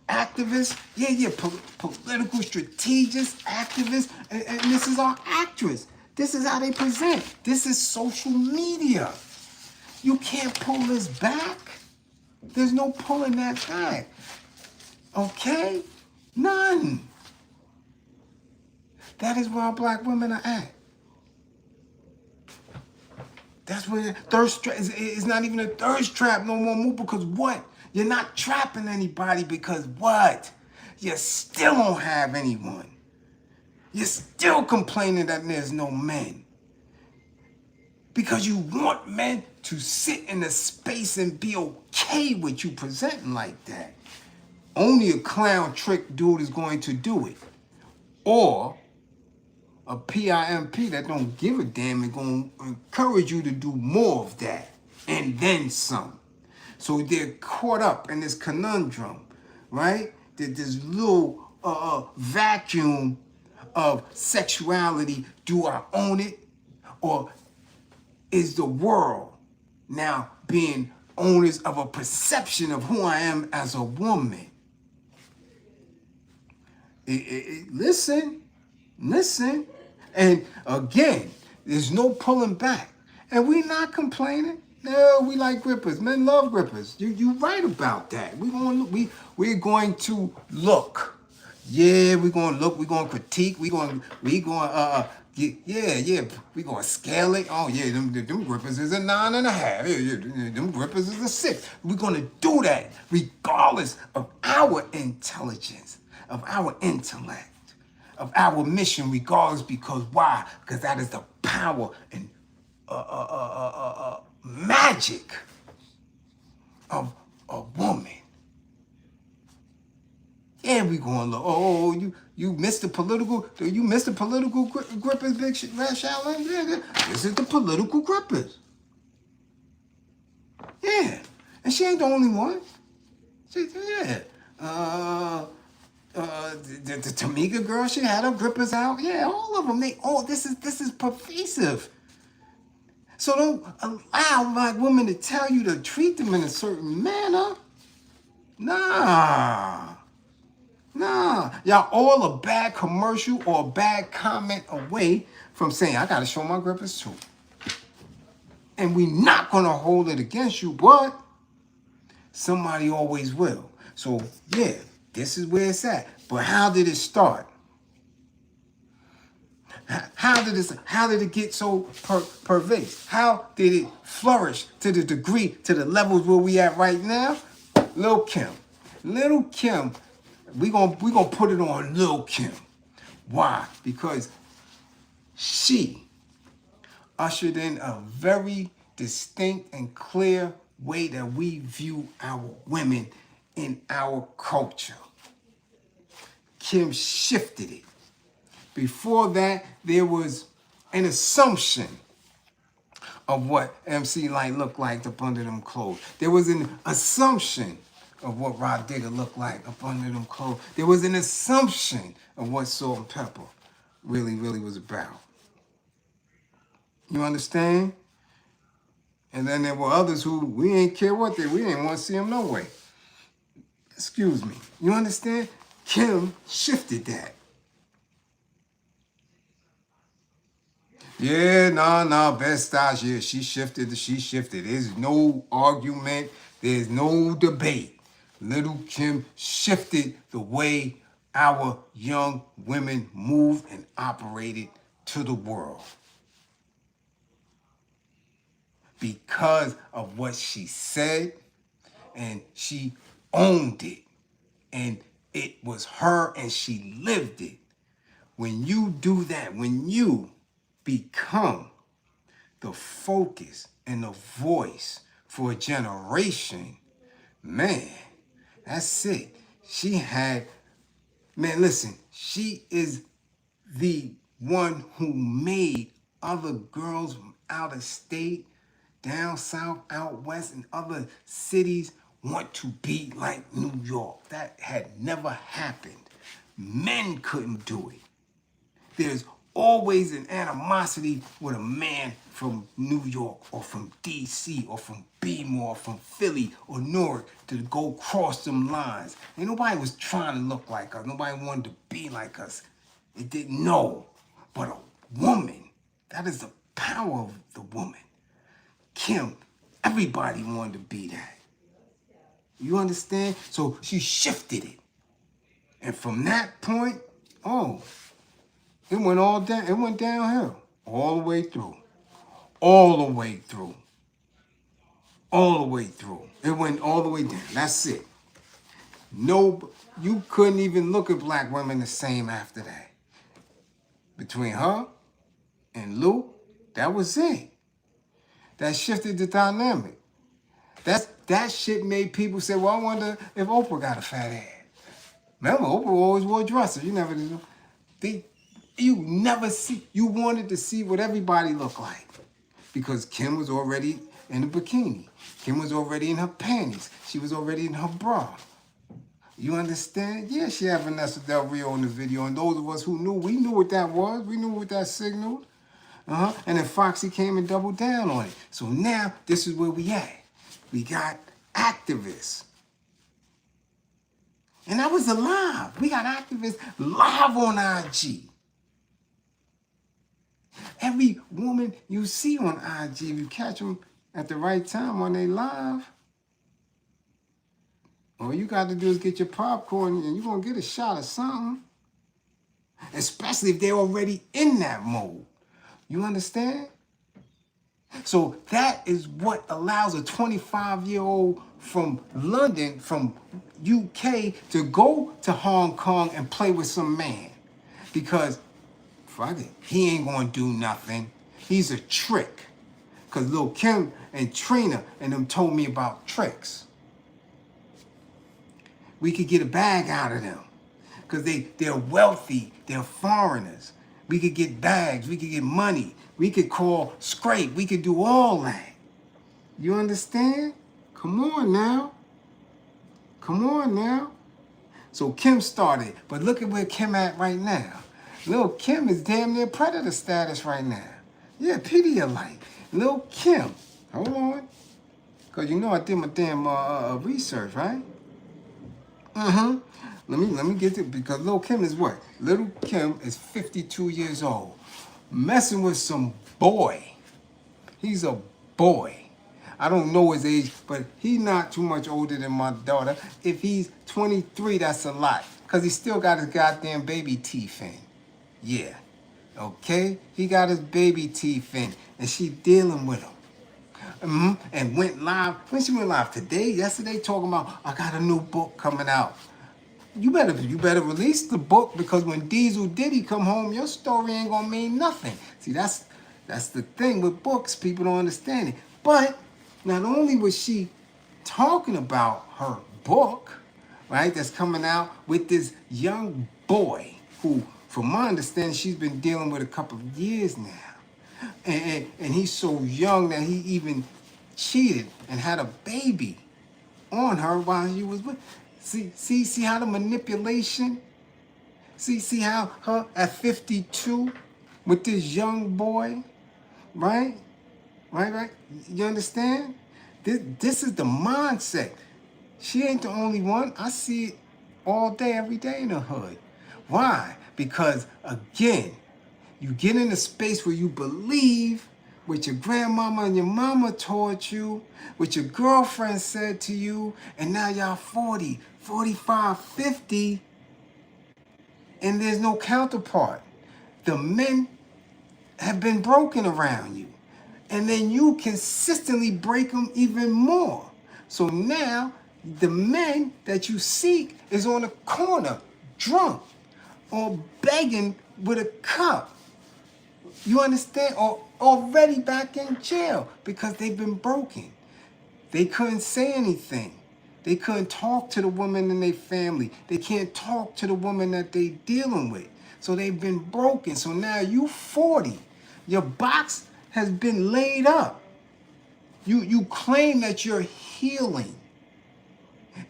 activist. Yeah, political strategist, activist. And this is our actress. This is how they present. This is social media. You can't pull this back. There's no pulling that back. Okay? None. That is where our black women are at. That's where thirst trap is not even a thirst trap no more. Move because what? You're not trapping anybody because what? You still don't have anyone. You're still complaining that there's no men. Because you want men to sit in a space and be okay with you presenting like that. Only a clown trick dude is going to do it. Or a PIMP that don't give a damn and going to encourage you to do more of that and then some. So they're caught up in this conundrum, right? This little vacuum of sexuality. Do I own it? Or is the world now being owners of a perception of who I am as a woman? Listen. And again, there's no pulling back. And we're not complaining. No, we like grippers. Men love grippers. You right about that. We're going to look. Yeah, we're gonna look. We're gonna critique. Yeah. We're gonna scale it. Oh yeah, them grippers is a 9.5. Yeah, them grippers is a 6. We're gonna do that regardless of our intelligence, of our intellect, of our mission. Regardless, because why? Because that is the power and magic of a woman. Yeah, we going look. Oh, you missed the political. You missed the political grippers, big Shaolin. Yeah, this is the political grippers. Yeah, and she ain't the only one. Yeah. The Tamika girl, she had her grippers out. Yeah, all of them. This is pervasive. So don't allow black women to tell you to treat them in a certain manner. Nah. Y'all all a bad commercial or a bad comment away from saying, I got to show my grippers too. And we not going to hold it against you, but somebody always will. So, yeah, this is where it's at. But how did it start? How did it get so pervasive? How did it flourish to the degree, to the levels where we at right now? Lil' Kim, we gonna put it on Lil' Kim. Why? Because she ushered in a very distinct and clear way that we view our women in our culture. Kim shifted it. Before that, there was an assumption of what MC Light looked like up under them clothes. There was an assumption of what Rod Digger looked like up under them clothes. There was an assumption of what Salt and Pepper really was about. You understand? And then there were others who we ain't care what we ain't want to see them no way. Excuse me. You understand? Kim shifted that. Yeah, no, best stars. Yeah, she shifted. There's no argument. There's no debate. Little Kim shifted the way our young women moved and operated to the world. Because of what she said, and she owned it. And it was her and she lived it. When you do that, when you become the focus and the voice for a generation, man, that's it. She is the one who made other girls from out of state, down south, out west, and other cities want to be like New York. That had never happened. Men couldn't do it. There's always an animosity with a man from New York or from D.C. or from Baltimore or from Philly or Newark to go cross them lines. Ain't nobody was trying to look like us. Nobody wanted to be like us. It didn't know. But a woman, that is the power of the woman. Kim, everybody wanted to be that. You understand? So she shifted it. And from that point, it went all down. It went downhill all the way through. All the way through. All the way through. It went all the way down. That's it. No, you couldn't even look at black women the same after that. Between her and Lou, that was it. That shifted the dynamic. That shit made people say, well, I wonder if Oprah got a fat ass. Remember, Oprah always wore dresses. You never knew. You wanted to see what everybody looked like. Because Kim was already in a bikini. Kim was already in her panties. She was already in her bra. You understand? Yeah, she had Vanessa Del Rio in the video. And those of us who knew, we knew what that was. We knew what that signaled. And then Foxy came and doubled down on it. So now, this is where we at. We got activists. And that was alive. We got activists live on IG. Every woman you see on IG, you catch them at the right time when they live. All you got to do is get your popcorn and you're going to get a shot of something. Especially if they're already in that mode. You understand? So that is what allows a 25-year-old from London, from UK, to go to Hong Kong and play with some man. Because, fuck it, he ain't gonna do nothing. He's a trick. Because Lil' Kim and Trina and them told me about tricks. We could get a bag out of them. Because they're wealthy, they're foreigners. We could get bags, we could get money. We could call scrape, we could do all that. You understand? Come on now. Come on now. So Kim started, but look at where Kim at right now. Lil' Kim is damn near predator status right now. Yeah, Pedialyte. Lil' Kim. Hold on. Because you know I did my damn research, right? Let me get to, because Lil' Kim is what? Little Kim is 52 years old. Messing with some boy. He's a boy. I don't know his age, but he's not too much older than my daughter. If he's 23, that's a lot. Because he still got his goddamn baby teeth in. Yeah. Okay? He got his baby teeth in. And she dealing with him. And went live. When she went live? Today? Yesterday? Talking about, I got a new book coming out. You better release the book, because when Diesel Diddy come home, your story ain't gonna mean nothing. See, that's the thing with books. People don't understand it. But not only was she talking about her book, right, that's coming out with this young boy who, from my understanding, she's been dealing with a couple of years now. And he's so young that he even cheated and had a baby on her while he was with. See how the manipulation? See how her at 52 with this young boy, right? Right? You understand? This is the mindset. She ain't the only one. I see it all day, every day in the hood. Why? Because, again, you get in a space where you believe what your grandmama and your mama taught you, what your girlfriend said to you, and now y'all 40, 45, 50, and there's no counterpart. The men have been broken around you. And then you consistently break them even more. So now, the men that you seek is on the corner, drunk, or begging with a cup. You understand? Or already back in jail because they've been broken. They couldn't say anything. They couldn't talk to the woman in their family. They can't talk to the woman that they're dealing with. So they've been broken. So now you 40. Your box has been laid up. You claim that you're healing.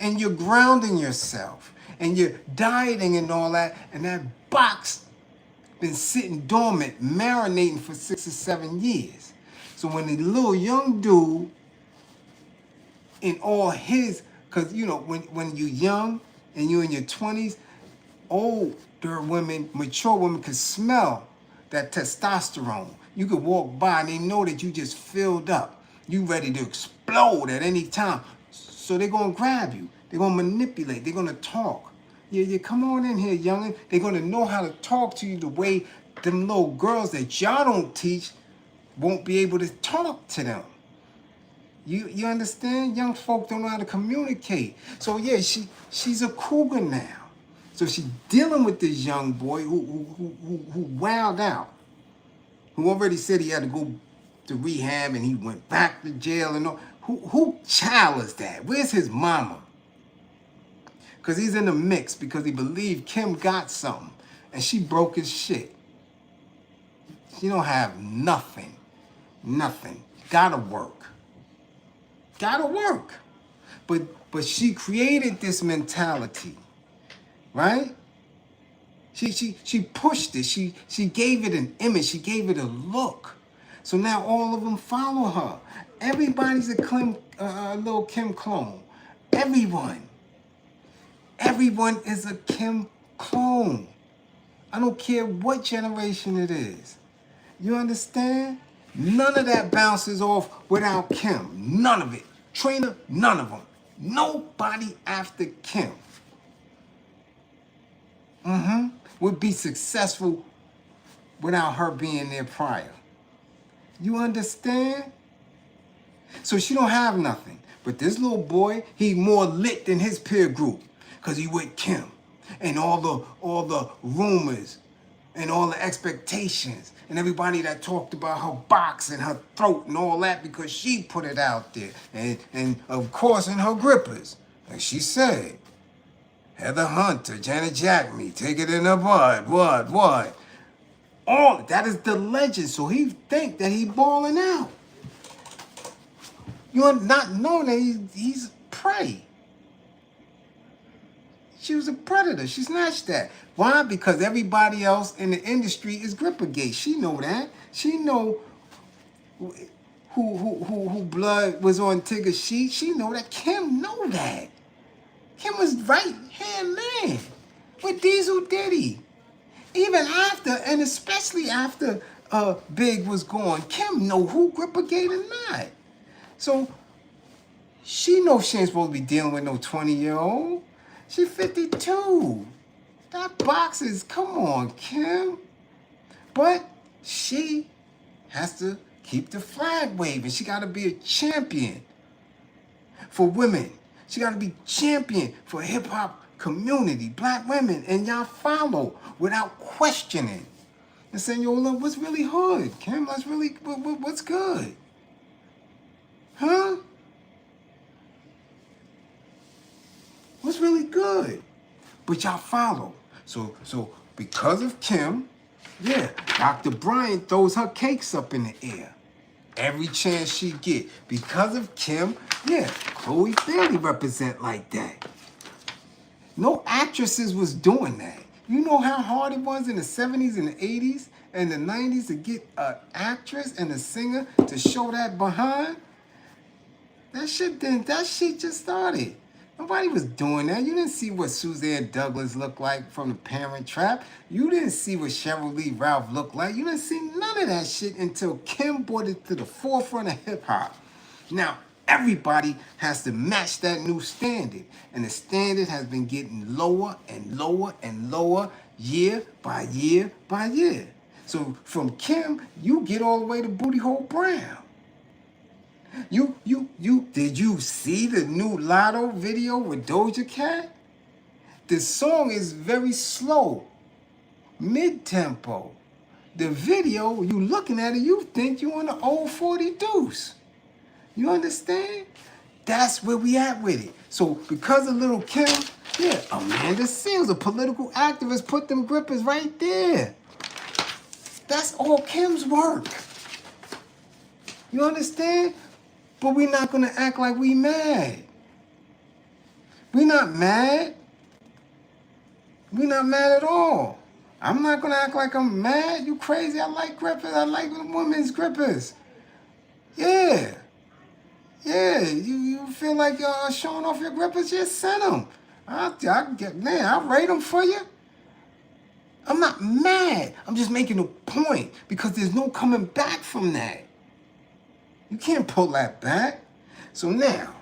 And you're grounding yourself. And you're dieting and all that. And that box been sitting dormant, marinating for 6 or 7 years. So when the little young dude in all his, because you know, when you're young and you're in your 20s, older women, mature women can smell that testosterone. You could walk by and they know that you just filled up. You ready to explode at any time. So they're going to grab you. They're going to manipulate. They're going to talk. Yeah, come on in here, youngin'. They're going to know how to talk to you the way them little girls that y'all don't teach won't be able to talk to them. You understand? Young folk don't know how to communicate. So yeah, she's a cougar now. So she's dealing with this young boy who wowed out, who already said he had to go to rehab and he went back to jail and all. Who child is that? Where's his mama? Because he's in the mix because he believed Kim got something and she broke his shit. She don't have nothing. Nothing. Gotta work. Gotta work. But she created this mentality, right? She pushed it. She gave it an image. She gave it a look. So now all of them follow her. Everybody's a little Kim clone. Everyone. Everyone is a Kim clone. I don't care what generation it is. You understand? None of that bounces off without Kim. None of it. Trina, none of them. Nobody after Kim would be successful without her being there prior. You understand? So she don't have nothing. But this little boy, he more lit than his peer group because he with Kim. And all the rumors and all the expectations and everybody that talked about her box and her throat and all that because she put it out there. And of course in her grippers, like she said, Heather Hunter, Janet Jackme, take it in the bud, what? All that is the legend. So he think that he balling out. You're not knowing that he's prey. She was a predator. She snatched that. Why? Because everybody else in the industry is grippergate. She know that. She know who blood was on Tigger's sheet. She know that. Kim know that. Kim was right hand man with Diesel Diddy. Even after, and especially after Big was gone, Kim know who grippergate or not. So she knows she ain't supposed to be dealing with no 20-year-old. She 52. That box is, come on, Kim. But she has to keep the flag waving. She got to be a champion for women. She got to be champion for hip-hop community, black women. And y'all follow without questioning. And saying, yo, look, what's really hood, Kim? What's really, what's good? Huh? What's really good? But y'all follow. So because of Kim, yeah, Dr. Bryant throws her cakes up in the air every chance she get. Because of Kim, yeah, Chloe Bailey represent like that. No actresses was doing that. You know how hard it was in the 70s and the 80s and the 90s to get an actress and a singer to show that behind? That shit just started. Nobody was doing that. You didn't see what Suzanne Douglas looked like from The Parent Trap. You didn't see what Cheryl Lee Ralph looked like. You didn't see none of that shit until Kim brought it to the forefront of hip-hop. Now, everybody has to match that new standard. And the standard has been getting lower and lower and lower year by year by year. So from Kim, you get all the way to Booty Hole Brown. Did you see the new Lotto video with Doja Cat? The song is very slow, mid-tempo. The video, you looking at it, you think you on the old 40 Deuce. You understand? That's where we at with it. So because of Little Kim, yeah, Amanda Seales, a political activist, put them grippers right there. That's all Kim's work. You understand? But we're not going to act like we mad. We're not mad. We're not mad at all. I'm not going to act like I'm mad. You crazy? I like grippers. I like women's grippers. Yeah. Yeah. You feel like you're showing off your grippers? Just send them. I'll rate them for you. I'm not mad. I'm just making a point because there's no coming back from that. You can't pull that back. So now,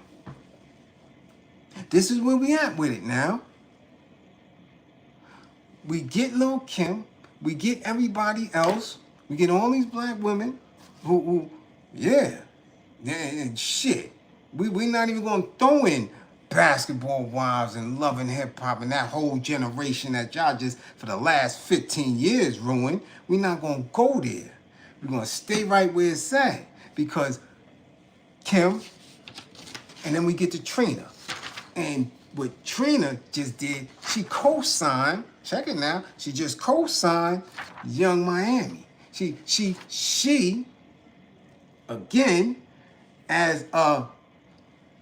this is where we at with it now. We get Lil' Kim. We get everybody else. We get all these black women who and shit. We're not even going to throw in Basketball Wives and Love and Hip Hop and that whole generation that y'all just for the last 15 years ruined. We're not going to go there. We're going to stay right where it's at. Because Kim, and then we get to Trina. And what Trina just did, she co-signed, check it now, she just co-signed Young Miami. She again, as a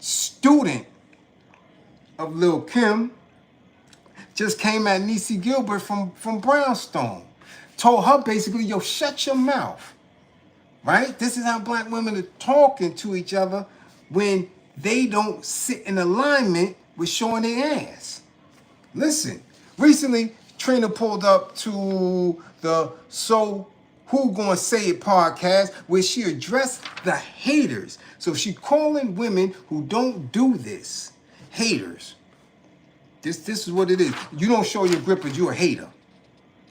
student of Lil' Kim, just came at Niecy Gilbert from Brownstone. Told her basically, yo, shut your mouth. Right? This is how black women are talking to each other when they don't sit in alignment with showing their ass. Listen, recently, Trina pulled up to the So Who Gonna Say It podcast, where she addressed the haters. So she calling women who don't do this haters. This is what it is. You don't show your grippers, you're a hater.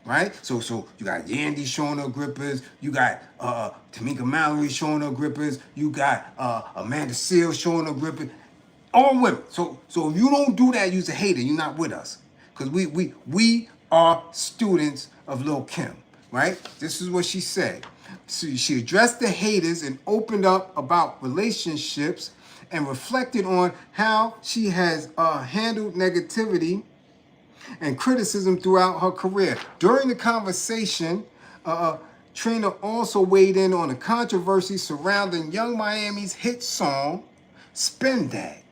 Right? So you got Yandy showing her grippers, you got Tamika Mallory showing her grippers, you got Amanda Seales showing her grippers. All women. So if you don't do that, you're a hater. You're not with us. Because we are students of Lil' Kim. Right? This is what she said. So she addressed the haters and opened up about relationships and reflected on how she has handled negativity and criticism throughout her career. During the conversation, Trina also weighed in on the controversy surrounding Young Miami's hit song, Spin That.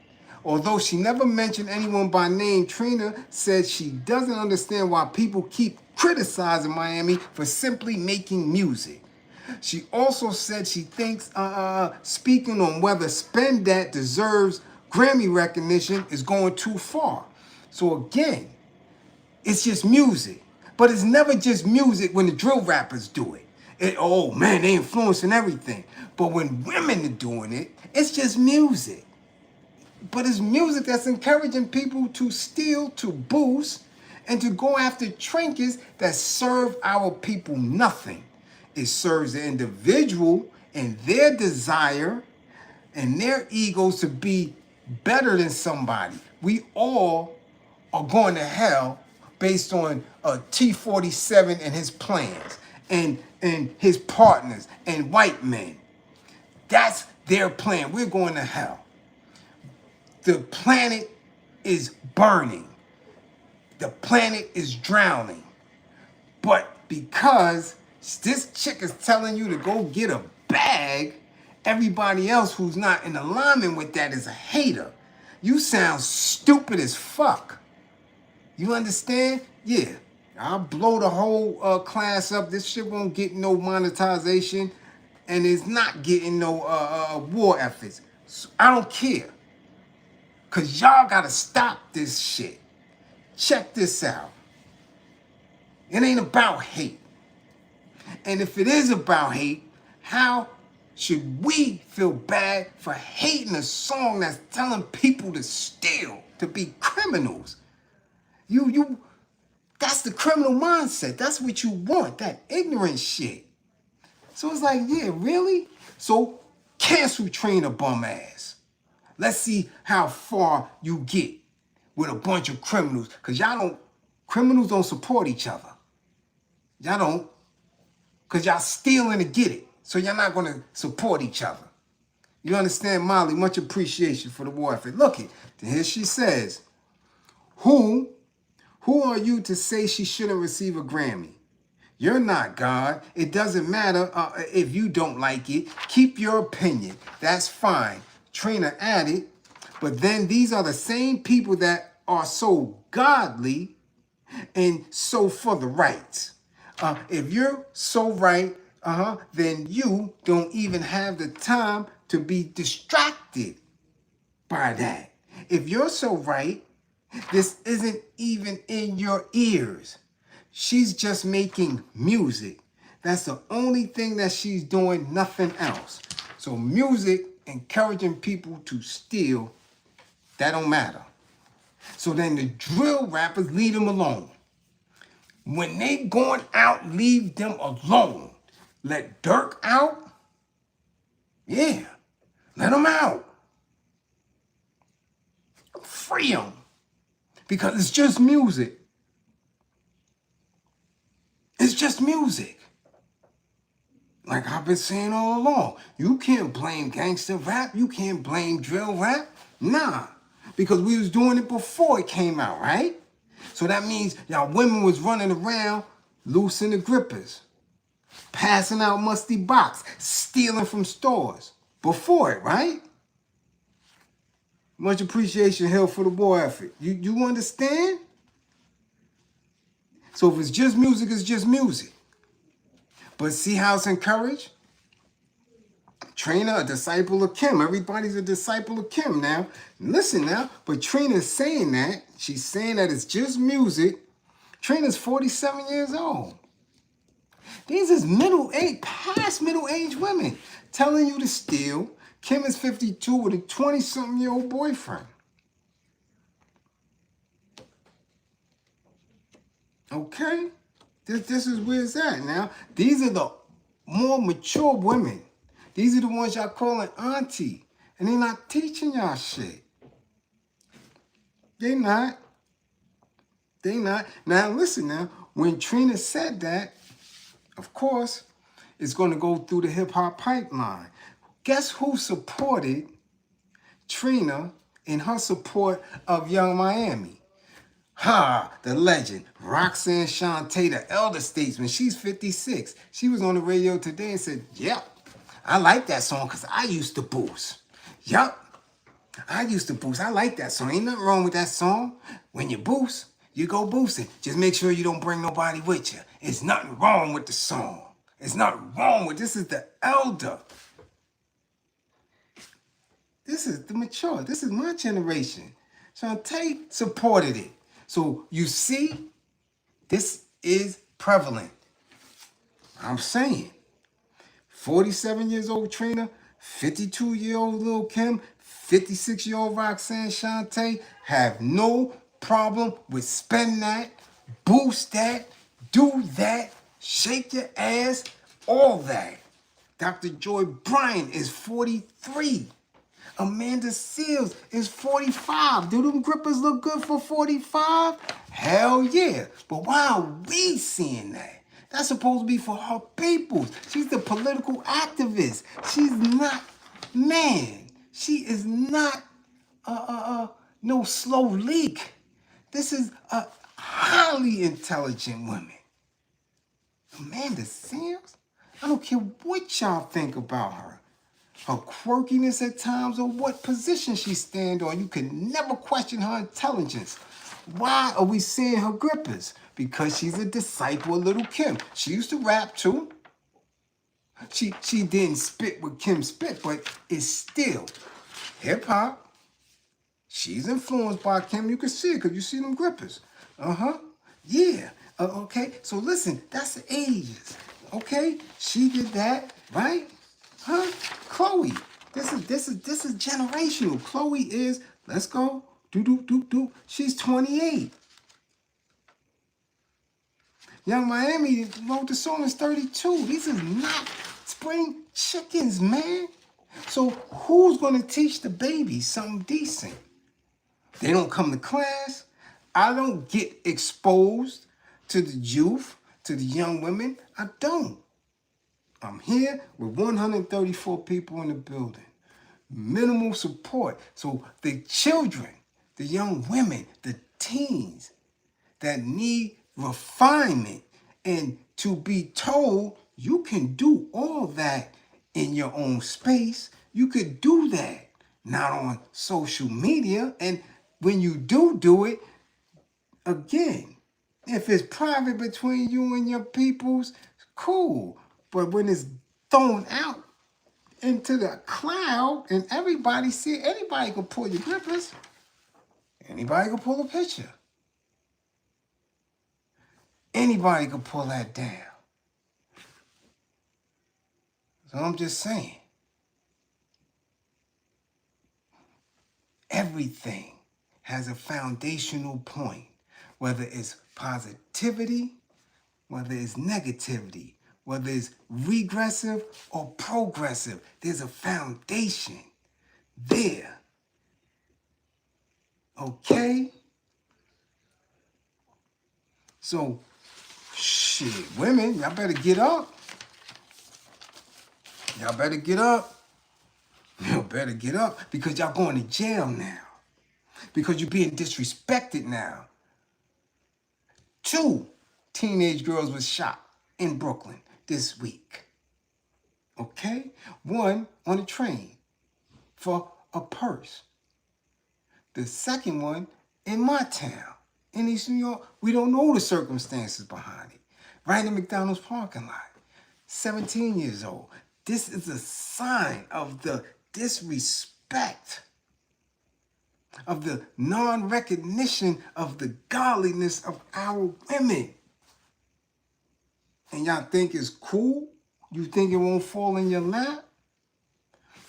Although she never mentioned anyone by name, Trina said she doesn't understand why people keep criticizing Miami for simply making music. She also said she thinks speaking on whether Spin That deserves Grammy recognition is going too far. So again, it's just music. But it's never just music when the drill rappers do it. Oh man, they influencing everything. But when women are doing it, it's just music. But it's music that's encouraging people to steal, to boost, and to go after trinkets that serve our people nothing. It serves the individual and their desire and their egos to be better than somebody. We all are going to hell based on T-47 and his plans and his partners and white men. That's their plan. We're going to hell. The planet is burning. The planet is drowning. But because this chick is telling you to go get a bag, everybody else who's not in alignment with that is a hater. You sound stupid as fuck. You understand? Yeah. I'll blow the whole class up. This shit won't get no monetization. And it's not getting no war efforts. So I don't care. Because y'all got to stop this shit. Check this out. It ain't about hate. And if it is about hate, how should we feel bad for hating a song that's telling people to steal, to be criminals? That's the criminal mindset. That's what you want, that ignorant shit. So it's like, yeah, really? So cancel Trina bum ass. Let's see how far you get with a bunch of criminals. Because criminals don't support each other. Y'all don't. Because y'all stealing to get it. So y'all not going to support each other. You understand, Molly? Much appreciation for the war effort. Look it. Here she says, Who are you to say she shouldn't receive a Grammy? You're not God. It doesn't matter if you don't like it. Keep your opinion. That's fine. Trina added, but then these are the same people that are so godly and so for the rights. If you're so right, then you don't even have the time to be distracted by that. If you're so right, this isn't even in your ears. She's just making music. That's the only thing that she's doing, nothing else. So music encouraging people to steal, that don't matter. So then the drill rappers, leave them alone. When they going out, leave them alone. Let Dirk out. Yeah, let him out. Free him. Because it's just music. It's just music. Like I've been saying all along, you can't blame gangster rap. You can't blame drill rap. Nah, because we was doing it before it came out, right? So that means y'all women was running around loosing the grippers, passing out musty box, stealing from stores before it, right? Much appreciation, Hill, for the war effort. You understand? So if it's just music, it's just music. But see how it's encouraged? Trina, a disciple of Kim. Everybody's a disciple of Kim now. Listen now, but Trina's saying that. She's saying that it's just music. Trina's 47 years old. These is middle-aged, past middle-aged women telling you to steal. Kim is 52 with a 20-something-year-old boyfriend. Okay? This is where it's at now. These are the more mature women. These are the ones y'all calling auntie. And they're not teaching y'all shit. They not. They not. Now, listen now. When Trina said that, of course, it's going to go through the hip-hop pipeline. Guess who supported Trina in her support of Young Miami? The legend, Roxanne Shante, the elder statesman. She's 56. She was on the radio today and said, yep, I like that song because I used to boost. Yep, I used to boost. I like that song. Ain't nothing wrong with that song. When you boost, you go boosting. Just make sure you don't bring nobody with you. It's nothing wrong with the song. It's nothing wrong with this. Is the elder. This is the mature. This is my generation. Shantae supported it. So you see, this is prevalent. I'm saying 47 years old Trina, 52-year-old Lil Kim, 56-year-old Roxanne Shante have no problem with spend that, boost that, do that, shake your ass, all that. Dr. Joy Bryant is 43. Amanda Seals is 45. Do them grippers look good for 45? Hell yeah. But why are we seeing that? That's supposed to be for her peoples. She's the political activist. She's not, man, she is not no slow leak. This is a highly intelligent woman. Amanda Seals? I don't care what y'all think about her. Her quirkiness at times or what position she stand on. You can never question her intelligence. Why are we seeing her grippers? Because she's a disciple of Little Kim. She used to rap too. She didn't spit what Kim spit, but it's still hip-hop. She's influenced by Kim. You can see it because you see them grippers. Yeah. Okay. So listen, that's the ages. Okay. She did that, right? Chloe. This is generational. Chloe is, let's go. Do. She's 28. Young Miami wrote the song is 32. These is not spring chickens, man. So who's gonna teach the babies something decent? They don't come to class. I don't get exposed to the youth, to the young women. I don't. I'm here with 134 people in the building. Minimal support. So the children, the young women, the teens that need refinement and to be told you can do all that in your own space. You could do that, not on social media. And when you do it, again, if it's private between you and your peoples, cool. But when it's thrown out into the cloud and everybody see it, anybody can pull your grippers. Anybody can pull a picture. Anybody can pull that down. So I'm just saying, everything has a foundational point, whether it's positivity, whether it's negativity, whether it's regressive or progressive. There's a foundation there. Okay? So, shit, women, y'all better get up. Y'all better get up. Y'all better get up because y'all going to jail now. Because you're being disrespected now. 2 teenage girls was shot in Brooklyn this week. Okay? 1 on a train for a purse. The second one in my town, in East New York. We don't know the circumstances behind it. Right in McDonald's parking lot. 17 years old. This is a sign of the disrespect, of the non-recognition of the godliness of our women. and y'all think it's cool? You think it won't fall in your lap?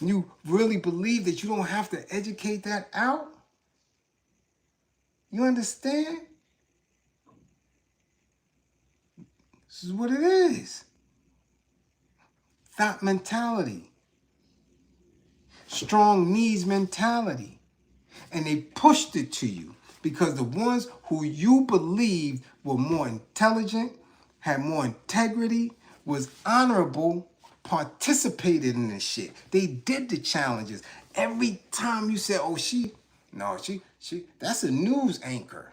You really believe that you don't have to educate that out? You understand? This is what it is. Thot mentality. Strong needs mentality. And they pushed it to you because the ones who you believed were more intelligent, had more integrity, was honorable, participated in this shit. They did the challenges. Every time you said, oh, she, that's a news anchor.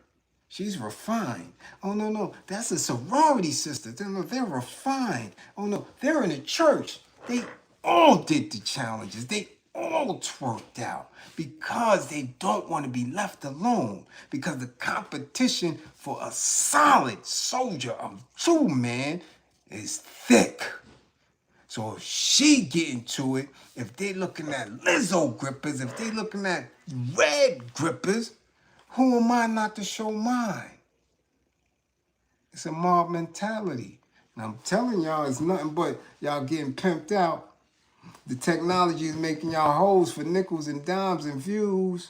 She's refined. Oh, no, that's a sorority sister. They're refined. Oh, no, they're in a church. They all did the challenges. They all twerked out because they don't want to be left alone. Because the competition for a solid soldier, a true man, is thick. So if she get into it, if they looking at Lizzo grippers, if they looking at red grippers, who am I not to show mine? It's a mob mentality. And I'm telling y'all, it's nothing but y'all getting pimped out. The technology is making y'all hoes for nickels and dimes and views.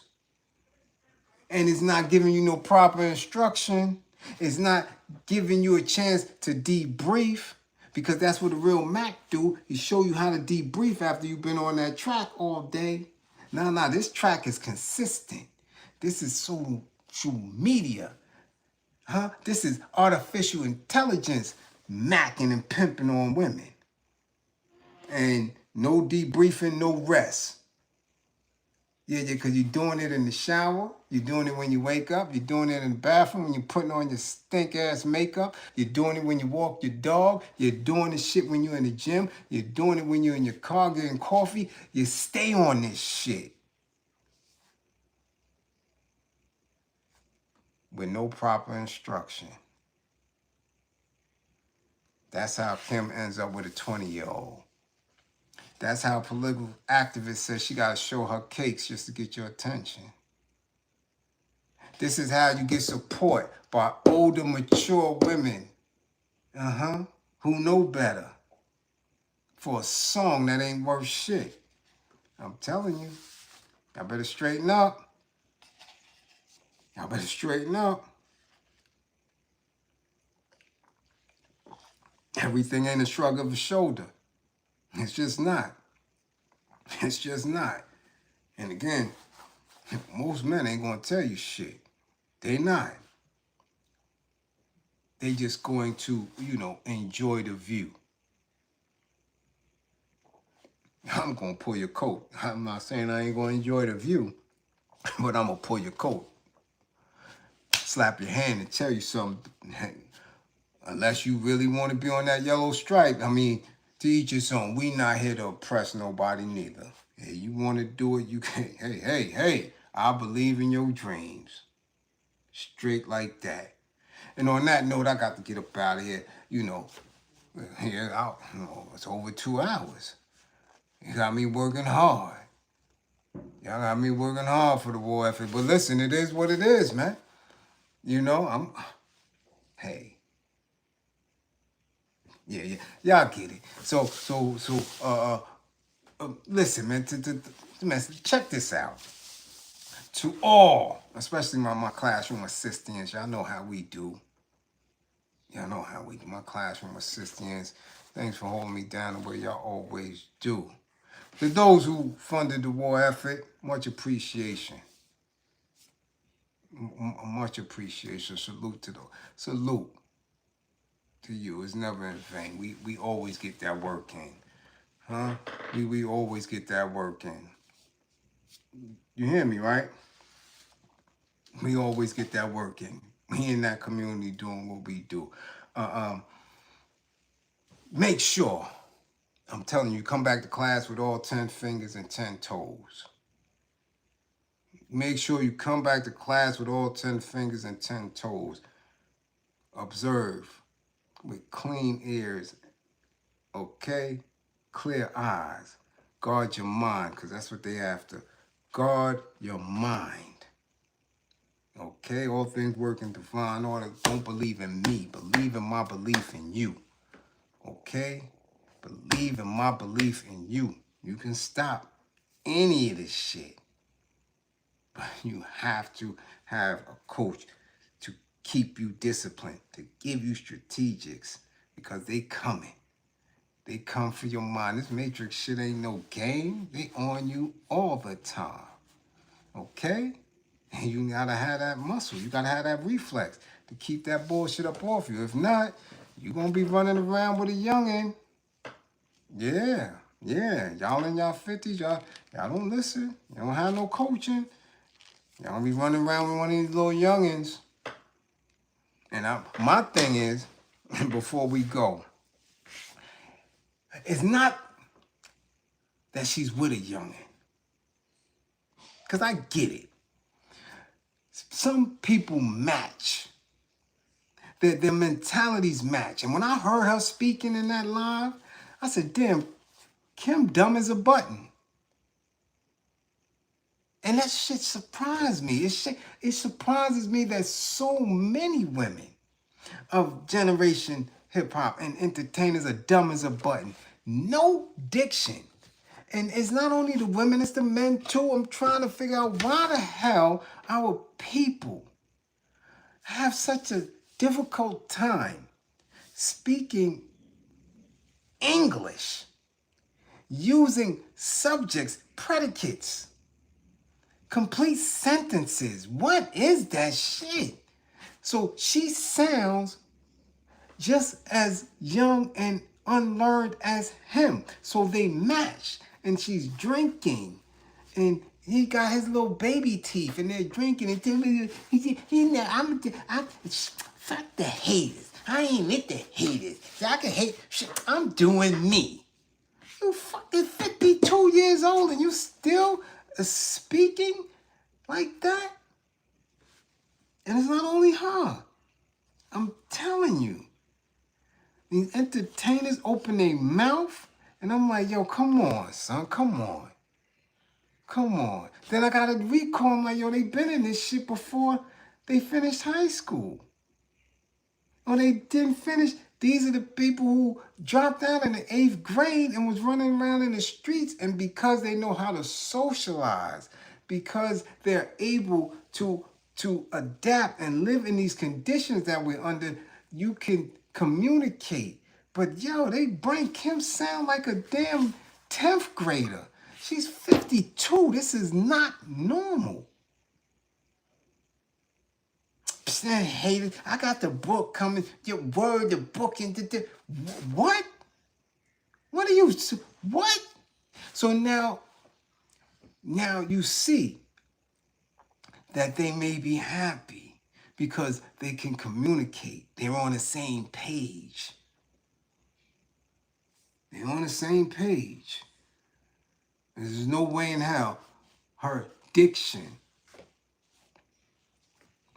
And it's not giving you no proper instruction. It's not giving you a chance to debrief. Because that's what a real Mac do. He show you how to debrief after you've been on that track all day. Now, this track is consistent. This is social media. This is artificial intelligence macking and pimping on women. And no debriefing, no rest. Yeah, because you're doing it in the shower. You're doing it when you wake up. You're doing it in the bathroom when you're putting on your stink-ass makeup. You're doing it when you walk your dog. You're doing this shit when you're in the gym. You're doing it when you're in your car getting coffee. You stay on this shit. With no proper instruction. That's how Kim ends up with a 20-year-old. That's how a political activist says she got to show her cakes just to get your attention. This is how you get support by older, mature women, who know better for a song that ain't worth shit. I'm telling you, y'all better straighten up. Y'all better straighten up. Everything ain't a shrug of a shoulder. It's just not. It's just not. And again, most men ain't gonna tell you shit. They not. They just going to, enjoy the view. I'm gonna pull your coat. I'm not saying I ain't gonna enjoy the view, but I'm gonna pull your coat. Slap your hand and tell you something. Unless you really want to be on that yellow stripe, to each his own. We not here to oppress nobody neither. Hey, you want to do it, you can. Hey, I believe in your dreams. Straight like that. And on that note, I got to get up out of here. It's over 2 hours. You got me working hard. Y'all got me working hard for the war effort. But listen, it is what it is, man. Hey. Yeah. Y'all get it. So, listen, man, check this out. To all, especially my classroom assistants, y'all know how we do. Y'all know how we do. My classroom assistants, thanks for holding me down the way y'all always do. To those who funded the war effort, much appreciation. Much appreciation. Salute to those. Salute to you. It's never in vain. We always get that work in. We always get that work in. You hear me, right? We always get that work in. We in that community doing what we do. Make sure, I'm telling you, come back to class with all 10 fingers and 10 toes. Make sure you come back to class with all 10 fingers and 10 toes. Observe with clean ears, okay? Clear eyes. Guard your mind, because that's what they after. Guard your mind. Okay? All things work in divine order. Don't believe in me. Believe in my belief in you. Okay? Believe in my belief in you. You can stop any of this shit. But you have to have a coach to keep you disciplined, to give you strategics, because they coming. They come for your mind. This matrix shit ain't no game. They on you all the time. Okay? And you gotta have that muscle. You gotta have that reflex to keep that bullshit up off you. If not, you gonna be running around with a youngin'. Yeah. Y'all in y'all 50s, y'all don't listen. You don't have no coaching. Y'all be running around with one of these little youngins. And my thing is, before we go, it's not that she's with a youngin'. Because I get it. Some people match. Their mentalities match. And when I heard her speaking in that live, I said, damn, Kim dumb as a button. And that shit surprised me. It surprises me that so many women of generation hip-hop and entertainers are dumb as a button. No diction. And it's not only the women, it's the men too. I'm trying to figure out why the hell our people have such a difficult time speaking English, using subjects, predicates, complete sentences. What is that shit? So she sounds just as young and unlearned as him. So they match. And she's drinking. And he got his little baby teeth. And they're drinking. And fuck the haters. I ain't with the haters. So I can hate. Shit, I'm doing me. You fucking 52 years old and you still speaking like that? And it's not only her. I'm telling you. These entertainers open their mouth, and I'm like, yo, come on, son, come on. Come on. Then I gotta recall, I'm like, yo, they been in this shit before they finished high school. Or they didn't finish. These are the people who dropped out in the 8th grade and was running around in the streets, and because they know how to socialize, because they're able to adapt and live in these conditions that we're under, you can communicate. But yo, they bring Kim sound like a damn 10th grader. She's 52. This is not normal. Hated. I got the book coming. Your word, the book, and what? What are you? What? So now you see that they may be happy because they can communicate. They're on the same page. They're on the same page. There's no way in hell her diction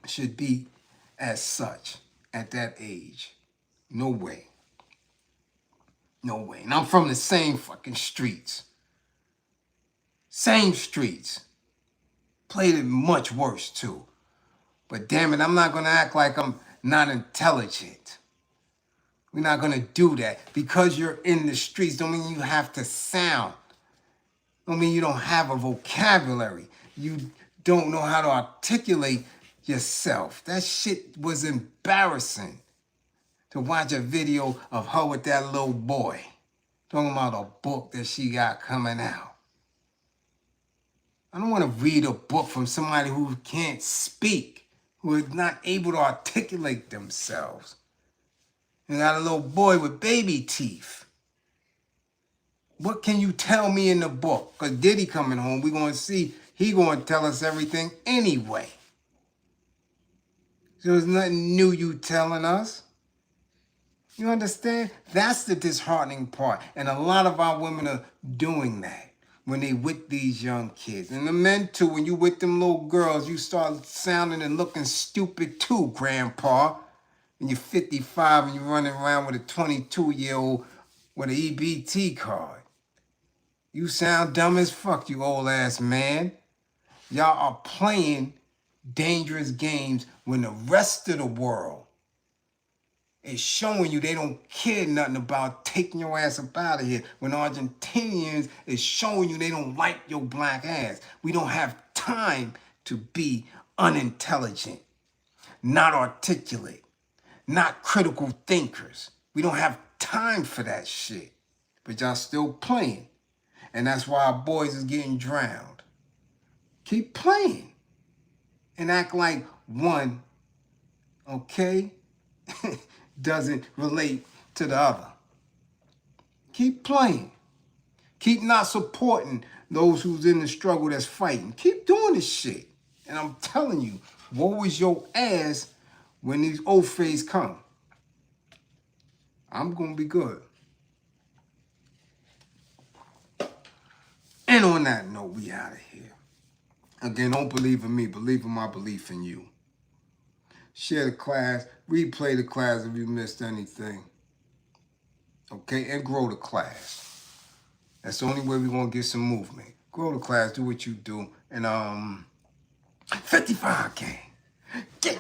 should be as such at that age. No way. No way. And I'm from the same fucking streets. Same streets. Played it much worse too. But damn it, I'm not gonna act like I'm not intelligent. We're not gonna do that. Because you're in the streets don't mean you have to sound. Don't mean you don't have a vocabulary. You don't know how to articulate yourself. That shit was embarrassing to watch a video of her with that little boy talking about a book that she got coming out. I don't want to read a book from somebody who can't speak, who is not able to articulate themselves. And got a little boy with baby teeth. What can you tell me in the book? Because Diddy coming home, we're going to see, he going to tell us everything anyway. So there's nothing new you telling us. You understand? That's the disheartening part. And a lot of our women are doing that when they with these young kids. And the men too, when you with them little girls, you start sounding and looking stupid too, grandpa. When you're 55 and you're running around with a 22-year-old with an EBT card. You sound dumb as fuck, you old ass man. Y'all are playing dangerous games when the rest of the world is showing you they don't care nothing about taking your ass up out of here. When Argentinians is showing you they don't like your black ass. We don't have time to be unintelligent, not articulate, not critical thinkers. We don't have time for that shit. But y'all still playing. And that's why our boys is getting drowned. Keep playing. And act like one, okay, doesn't relate to the other. Keep playing. Keep not supporting those who's in the struggle that's fighting. Keep doing this shit. And I'm telling you, woe is your ass when these old phase come. I'm going to be good. And on that note, we out of here. Again, don't believe in me. Believe in my belief in you. Share the class. Replay the class if you missed anything. Okay? And grow the class. That's the only way we're going to get some movement. Grow the class. Do what you do. And 55 gang. Get